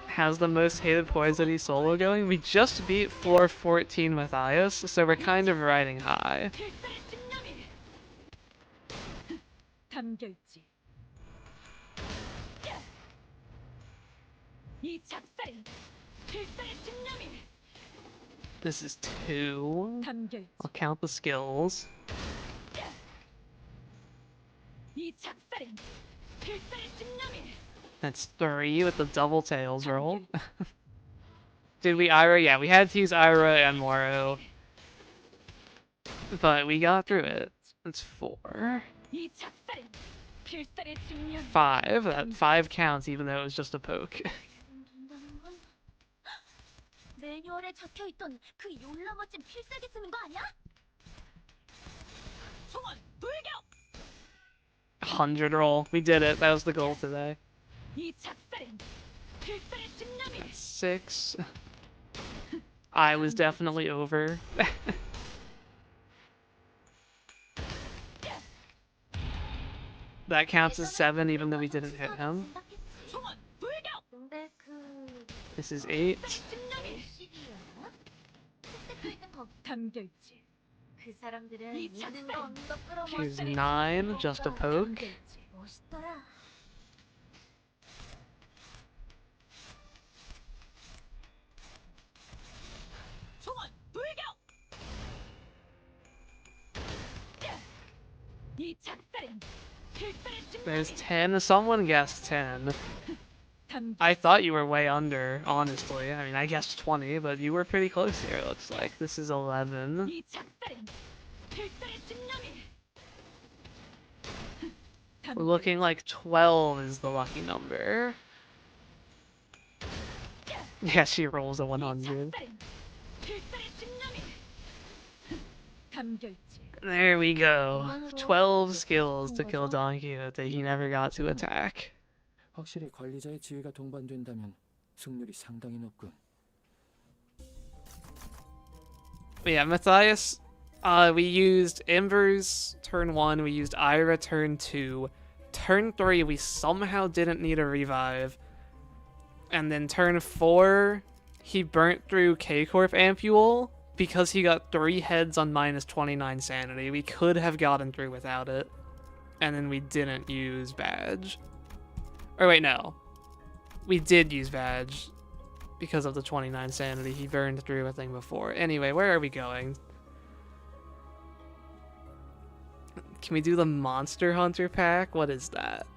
Has the most hated Poison solo going? We just beat floor 14 Matias, so we're kind of riding high. 필살의 진념이. 감결지. 이 작살은 필살의 진념이. This is 2. 감결지. I'll count the skills. 이 작살은 필살의 진념이. That's 3 with the double tails roll. Did we Ira? Yeah, we had to use Ira and Moro. But we got through it. That's 4. 이 작살은 필살의 진념이. 5. That 5 counts even though it was just a poke. 된다는 건 매뉴얼에 적혀있던 그 졸라 멋진 필살기 쓰는 거 아니야? 소원 불격. 100 roll. We did it. That was the goal today. 이 작살은 필살의 진념이. 6. I was definitely over. That counts as 7 even though we didn't hit him. 소원 불격. 근데 그 This is 8. 진념이. 시기였나? 그때 있는 거 감결지. 그 사람들은 이 이분도 작살은 언덕 Here's 끌어모았더니 9. Just a poke. 감결지. 멋있더라. 소원 불격. 이 작살은 필살의 There's 진념이. 10. Someone guessed 10. I thought you were way under, honestly. I mean, I guessed 20, but you were pretty close here, it looks like. This is 11. 이 작살은 필살의 진념이. We're looking like 12 is the lucky number. Yeah, she rolls a 100. 필살의 진념이. 감결지. There we go. 12 skills to kill Don Quixote. He never got to attack. 확실히 관리자의 지위가 동반된다면 승률이 상당히 높군. But yeah, Matthias, we used Embers turn 1, we used Ira turn 2. Turn 3, we somehow didn't need a revive. And then turn 4, he burnt through K-Corp Ampule because he got 3 heads on minus 29 sanity. We could have gotten through without it. And then we didn't use Badge. Or wait, no. We did use Badge because of the 29 sanity. He burned through a thing before. Anyway, where are we going? Can we do the Monster Hunter pack? What is that?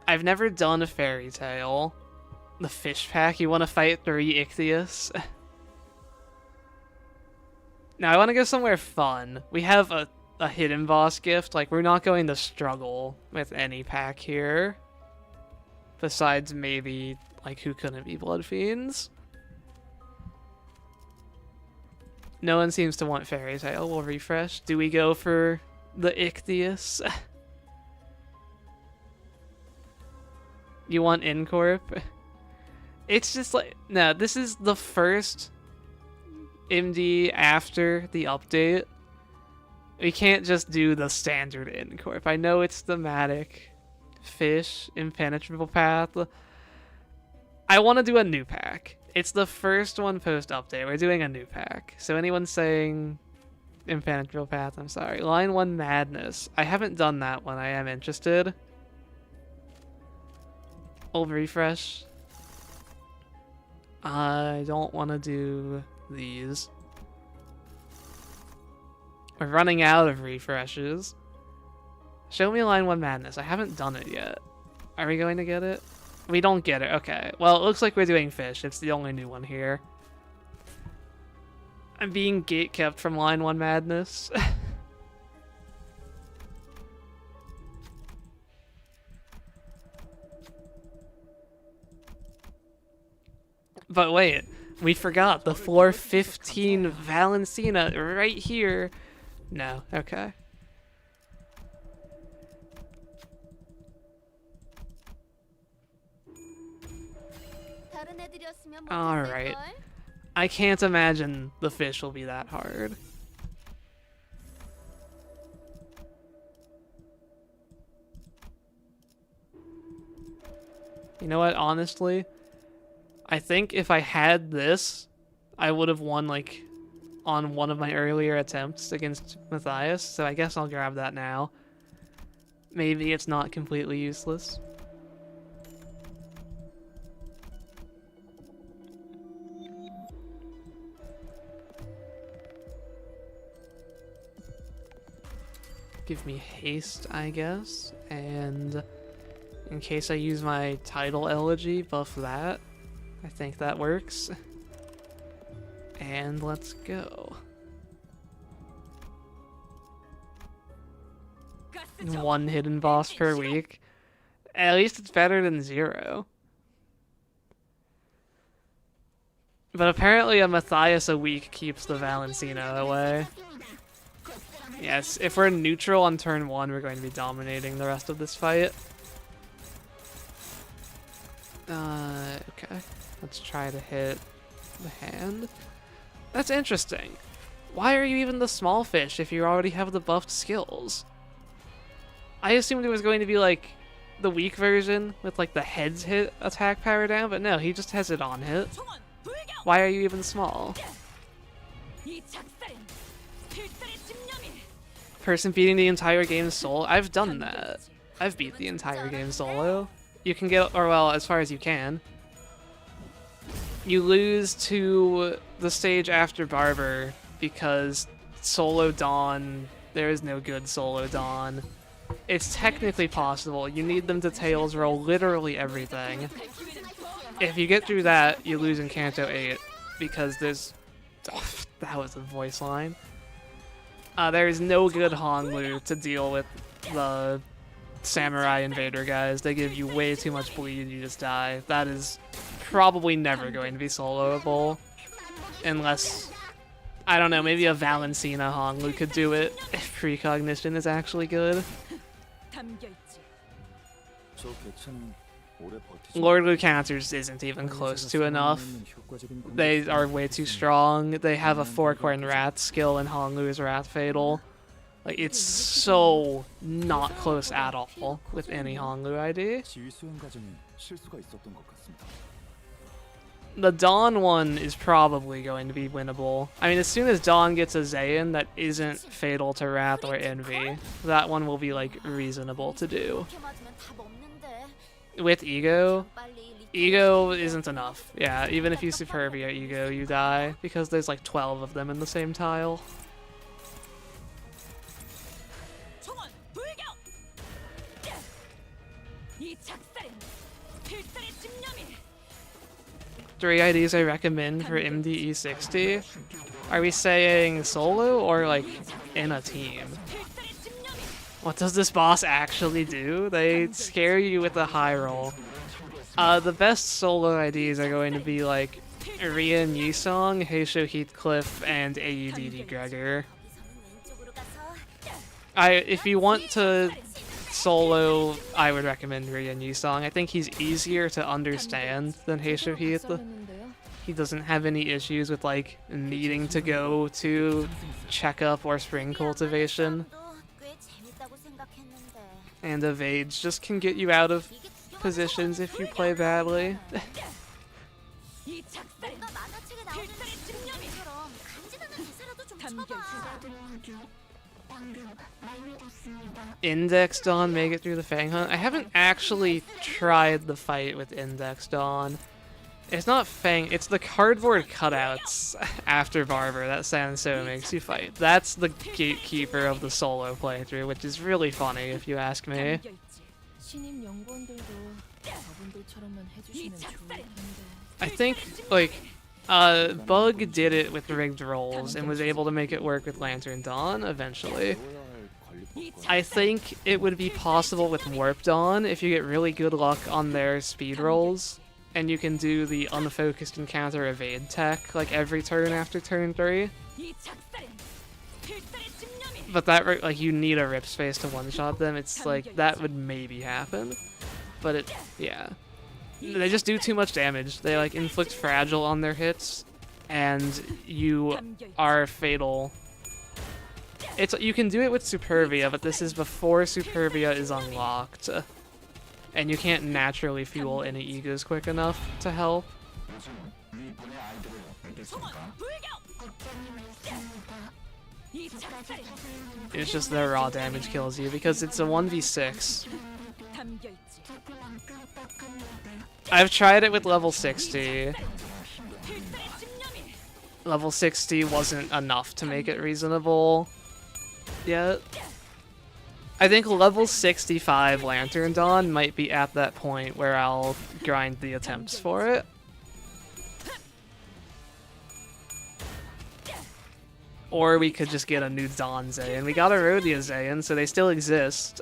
I've never done a fairy tale. The fish pack. You want to fight 3 Ichthyios? Now I want to go somewhere fun. We have a hidden boss gift. Like, we're not going to struggle with any pack here. Besides maybe, like, who couldn't be Blood Fiends? No one seems to want Fairy Tail. We'll refresh. Do we go for the Ichthyios? You want Incorp? It's just like... No, this is the first MD after the update. We can't just do the standard Incorp. I know it's thematic. Fish, Impenetrable Path. I want to do a new pack. It's the first one post-update. We're doing a new pack. So anyone saying Impenetrable Path, I'm sorry. Line 1 Madness. I haven't done that one. I am interested. Old refresh. I don't want to do these. We're running out of refreshes. Show me line 1 Madness. I haven't done it yet. Are we going to get it? We don't get it. Okay. Well, it looks like we're doing fish. It's the only new one here. I'm being gatekept from line 1 Madness. But wait, we forgot the 415 Valencina right here. No, okay. Alright. I can't imagine the fish will be that hard. You know what, honestly? I think if I had this, I would have won, like, on one of my earlier attempts against Matias, so I guess I'll grab that now. Maybe it's not completely useless. Give me haste, I guess, and in case I use my title elegy, buff that. I think that works. And let's go. 1 hidden boss per week. At least it's better than 0. But apparently a Matias a week keeps the Valencina away. Yes, if we're neutral on turn 1, we're going to be dominating the rest of this fight. Okay. Let's try to hit the hand. That's interesting. Why are you even the small fish if you already have the buffed skills? I assumed it was going to be like the weak version with like the heads hit attack power down, but no, he just has it on hit. Why are you even small? Person beating the entire game solo? I've done that. I've beat the entire game solo. You can get, or well, as far as you can. You lose to the stage after Barber because solo Dawn, there is no good solo Dawn. It's technically possible. You need them to tails roll literally everything. If you get through that, you lose in Canto 8 because there's... Oh, that was a voice line. There is no good Honglu to deal with the Samurai Invader guys. They give you way too much bleed, you just die. That is probably never going to be soloable. Unless, I don't know, maybe a Valencina Honglu could do it if precognition is actually good. Lord Lucanters isn't even close to enough. They are way too strong. They have a 4-coin Wrath skill and Honglu's Wrath Fatal. Like, it's so not close at all with any Honglu ID. The Dawn one is probably going to be winnable. I mean, as soon as Dawn gets a Zayn that isn't fatal to Wrath or Envy, that one will be, like, reasonable to do. With Ego, Ego isn't enough. Yeah, even if you Superbia Ego, you die, because there's like 12 of them in the same tile. 3 IDs I recommend for MDE 60. Are we saying solo or like in a team? What does this boss actually do? They scare you with a high roll. The best solo IDs are going to be like Rian Yisong, Heisho Heathcliff, and AUDD Gregor. If you want to solo, I would recommend Rian Yisong. I think he's easier to understand than Heisho Heath. He doesn't have any issues with like needing to go to checkup or spring cultivation. And evades just can get you out of positions if you play badly. Index Dawn make it through the Fang Hunt. I haven't actually tried the fight with Index Dawn. It's not Fang, it's the cardboard cutouts after Barber that Sanso makes you fight. That's the gatekeeper of the solo playthrough, which is really funny if you ask me. I think, like, Bug did it with rigged rolls and was able to make it work with Lantern Dawn eventually. I think it would be possible with Warp Dawn if you get really good luck on their speed rolls, and you can do the unfocused encounter evade tech like every turn after turn 3. But that, like, you need a rip space to one-shot them. It's like, that would maybe happen. But it, yeah. They just do too much damage. They, like, inflict fragile on their hits, and you are fatal. You can do it with Superbia, but this is before Superbia is unlocked. And you can't naturally fuel any egos quick enough to help. It's just the raw damage kills you because it's a 1v6. I've tried it with level 60. Level 60 wasn't enough to make it reasonable yet. I think level 65 Lantern Dawn might be at that point where I'll grind the attempts for it. Or we could just get a new Dawn Zayn. We got a Rhodia Zayn, so they still exist.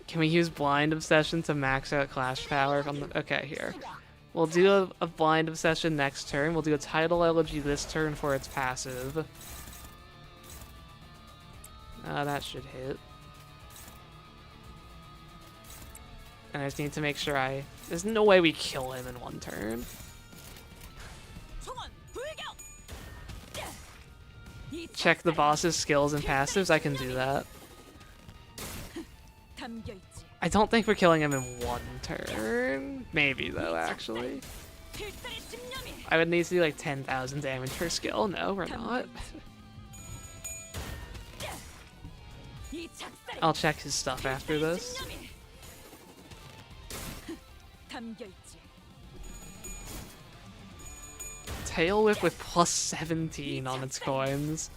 Can we use Blind Obsession to max out Clash Power from the... Okay, here. We'll do a Blind Obsession next turn. We'll do a Tidal Elegy this turn for its passive. That should hit. And I just need to make sure There's no way we kill him in one turn. Check the boss's skills and passives. I can do that. I don't think we're killing him in one turn. Maybe, though, actually. I would need to do like 10,000 damage per skill. No, we're not. I'll check his stuff after this. Tail Whip with plus 17 on its coins.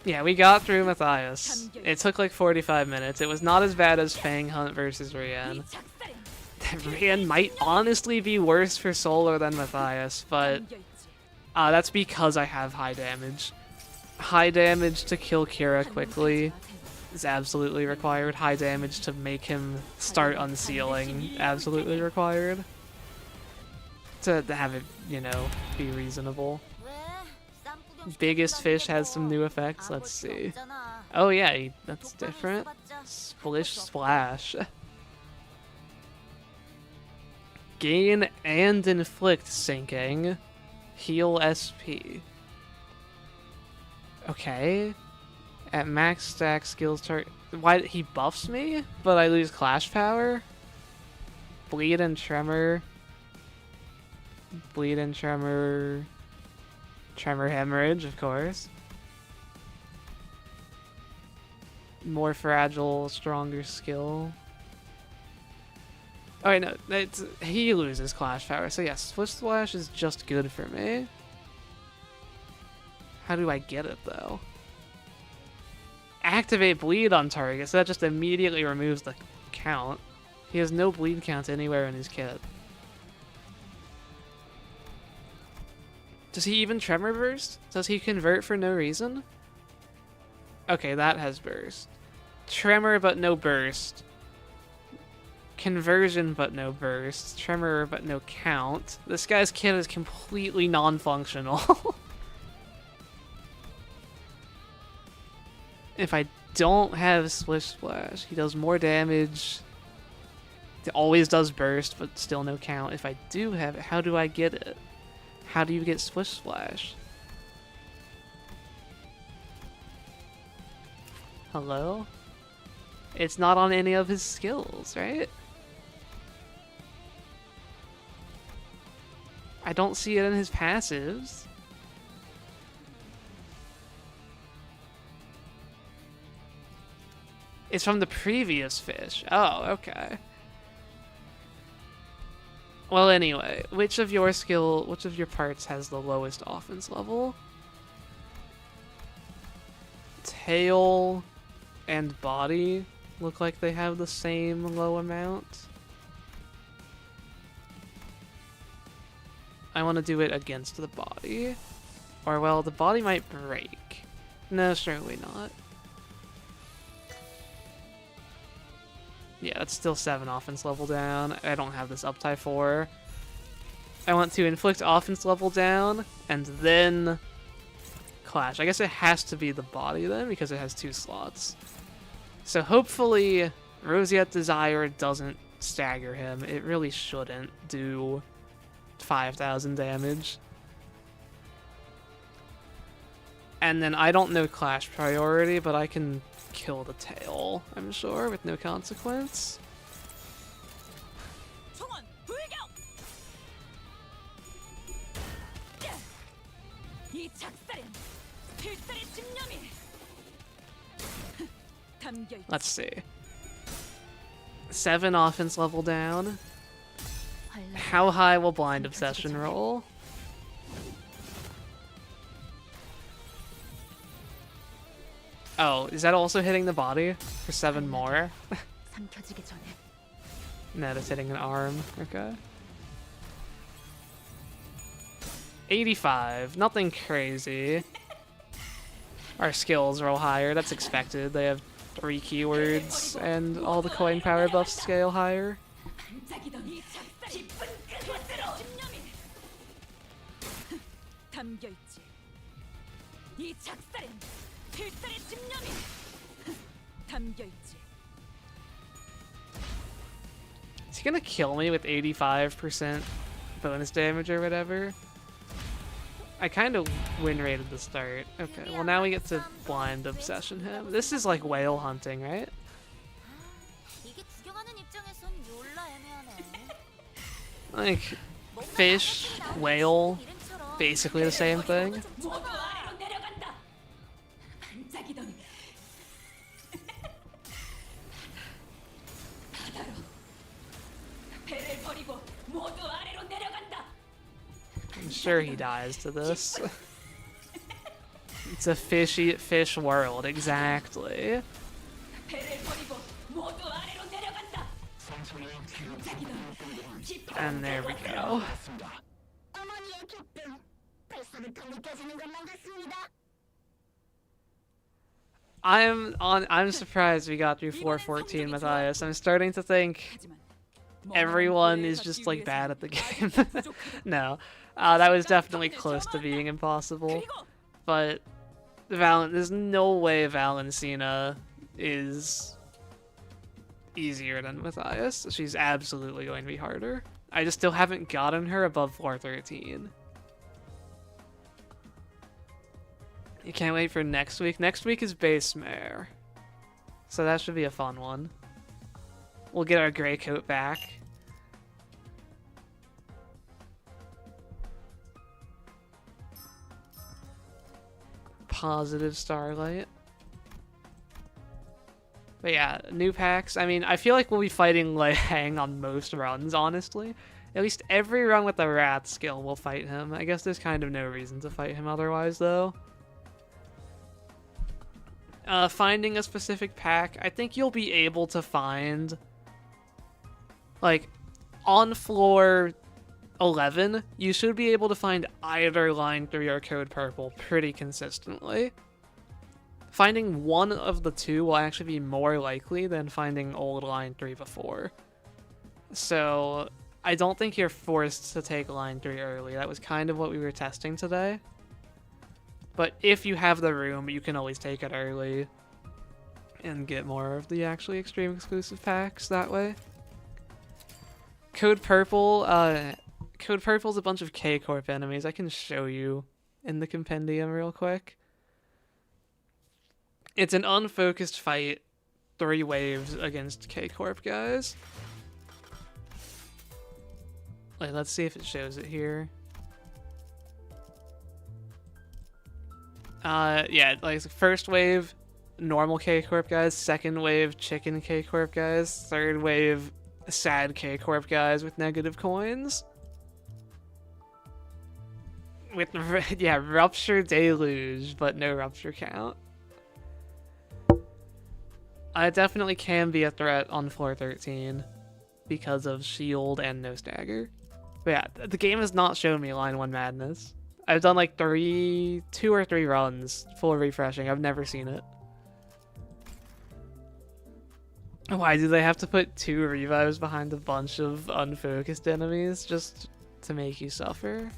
Yeah, we got through Matias. It took like 45 minutes. It was not as bad as Fang Hunt versus Rian. Rian might honestly be worse for solo than Matias, but that's because I have high damage. High damage to kill Kira quickly is absolutely required. High damage to make him start unsealing, absolutely required. To have it, you know, be reasonable. Biggest Fish has some new effects. Let's see. Oh yeah, that's different. Splish Splash. Gain and inflict sinking. Heal SP. Okay. At max stack skills target. Why he buffs me, but I lose Clash Power? Bleed and Tremor. Bleed and Tremor. Tremor Hemorrhage, of course. More fragile, stronger skill. Oh wait, no, he loses Clash Power, so yes, Swift Splash is just good for me. How do I get it, though? Activate Bleed on target, so that just immediately removes the count. He has no bleed count anywhere in his kit. Does he even Tremor Burst? Does he convert for no reason? Okay, that has burst. Tremor but no burst. Conversion but no burst. Tremor but no count. This guy's kit is completely non-functional. If I don't have Swift Splash, he does more damage. It always does burst, but still no count. If I do have it, how do I get it? How do you get Swift Splash? Hello? It's not on any of his skills, right? I don't see it in his passives. It's from the previous fish. Oh, okay. Well, anyway, which of your parts has the lowest offense level? Tail and body look like they have the same low amount. I want to do it against the body. Or, well, the body might break. No, surely not. Yeah, that's still 7 offense level down. I don't have this up tie 4. I want to inflict offense level down, and then Clash. I guess it has to be the body then, because it has 2 slots. So hopefully Roseate Desire doesn't stagger him. It really shouldn't do 5,000 damage. And then I don't know Clash priority, but I can kill the tail, I'm sure, with no consequence. Let's see. 7 offense level down. How high will Blind Obsession roll? Oh, is that also hitting the body for 7 more? No, that's hitting an arm. Okay. 85. Nothing crazy. Our skills roll higher. That's expected. They have 3 keywords, and all the coin power buffs scale higher. Is he gonna kill me with 85% bonus damage or whatever? I kind of win rated the start. Okay, well now we get to Blind Obsession him. This is like whale hunting, right? Like, fish, whale, basically the same thing. I'm sure he dies to this. It's a fish world, exactly. And there we go. I'm surprised we got through 414, Matias. I'm starting to think everyone is just like bad at the game. No. That was definitely close to being impossible. But there's no way Valentina is easier than Matias. She's absolutely going to be harder. I just still haven't gotten her above 413. You can't wait for next week. Next week is Base Mare. So that should be a fun one. We'll get our gray coat back. Positive Starlight. But yeah, new packs. I mean, I feel like we'll be fighting Hang on most runs, honestly. At least every run with the rat skill will fight him. I guess there's kind of no reason to fight him otherwise, though. Finding a specific pack, I think you'll be able to find, like, on floor 11, you should be able to find either line 3 or code purple pretty consistently. Finding one of the two will actually be more likely than finding old line 3 before. So I don't think you're forced to take line 3 early. That was kind of what we were testing today. But if you have the room, you can always take it early and get more of the actually extreme exclusive packs that way. Code Purple's a bunch of K-Corp enemies. I can show you in the compendium real quick. It's an unfocused fight, 3 waves against K-Corp guys. Like, let's see if it shows it here. Yeah, like first wave, normal K-Corp guys. Second wave, chicken K-Corp guys. Third wave, sad K-Corp guys with negative coins. With, yeah, Rupture Deluge, but no Rupture count. It definitely can be a threat on floor 13 because of shield and no stagger. But yeah, the game has not shown me line 1 madness. I've done like 2 or 3 runs full refreshing. I've never seen it. Why do they have to put 2 revives behind a bunch of unfocused enemies just to make you suffer?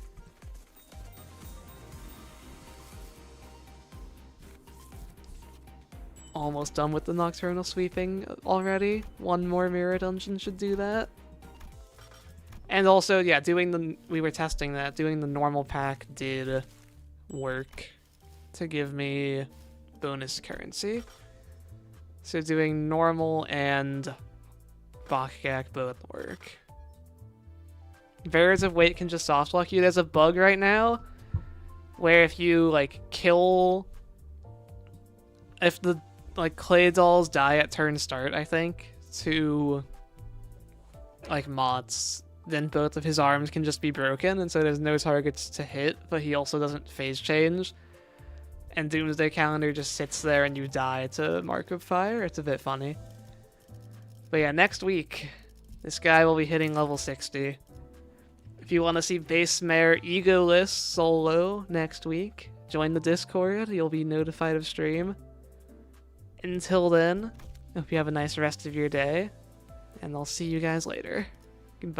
Almost done with the nocturnal sweeping already. One more mirror dungeon should do that. And also, yeah, we were testing that. Doing the normal pack did work to give me bonus currency. So doing normal and Bakgak both work. Bearers of Weight can just softlock you. There's a bug right now where if you, like, if the, like, clay dolls die at turn start, I think, to, like, Mott's, then both of his arms can just be broken, and so there's no targets to hit, but he also doesn't phase change. And Doomsday Calendar just sits there and you die to Mark of Fire. It's a bit funny. But yeah, next week, this guy will be hitting level 60. If you want to see Base Mare Egoless solo next week, join the Discord. You'll be notified of stream. Until then, hope you have a nice rest of your day, and I'll see you guys later.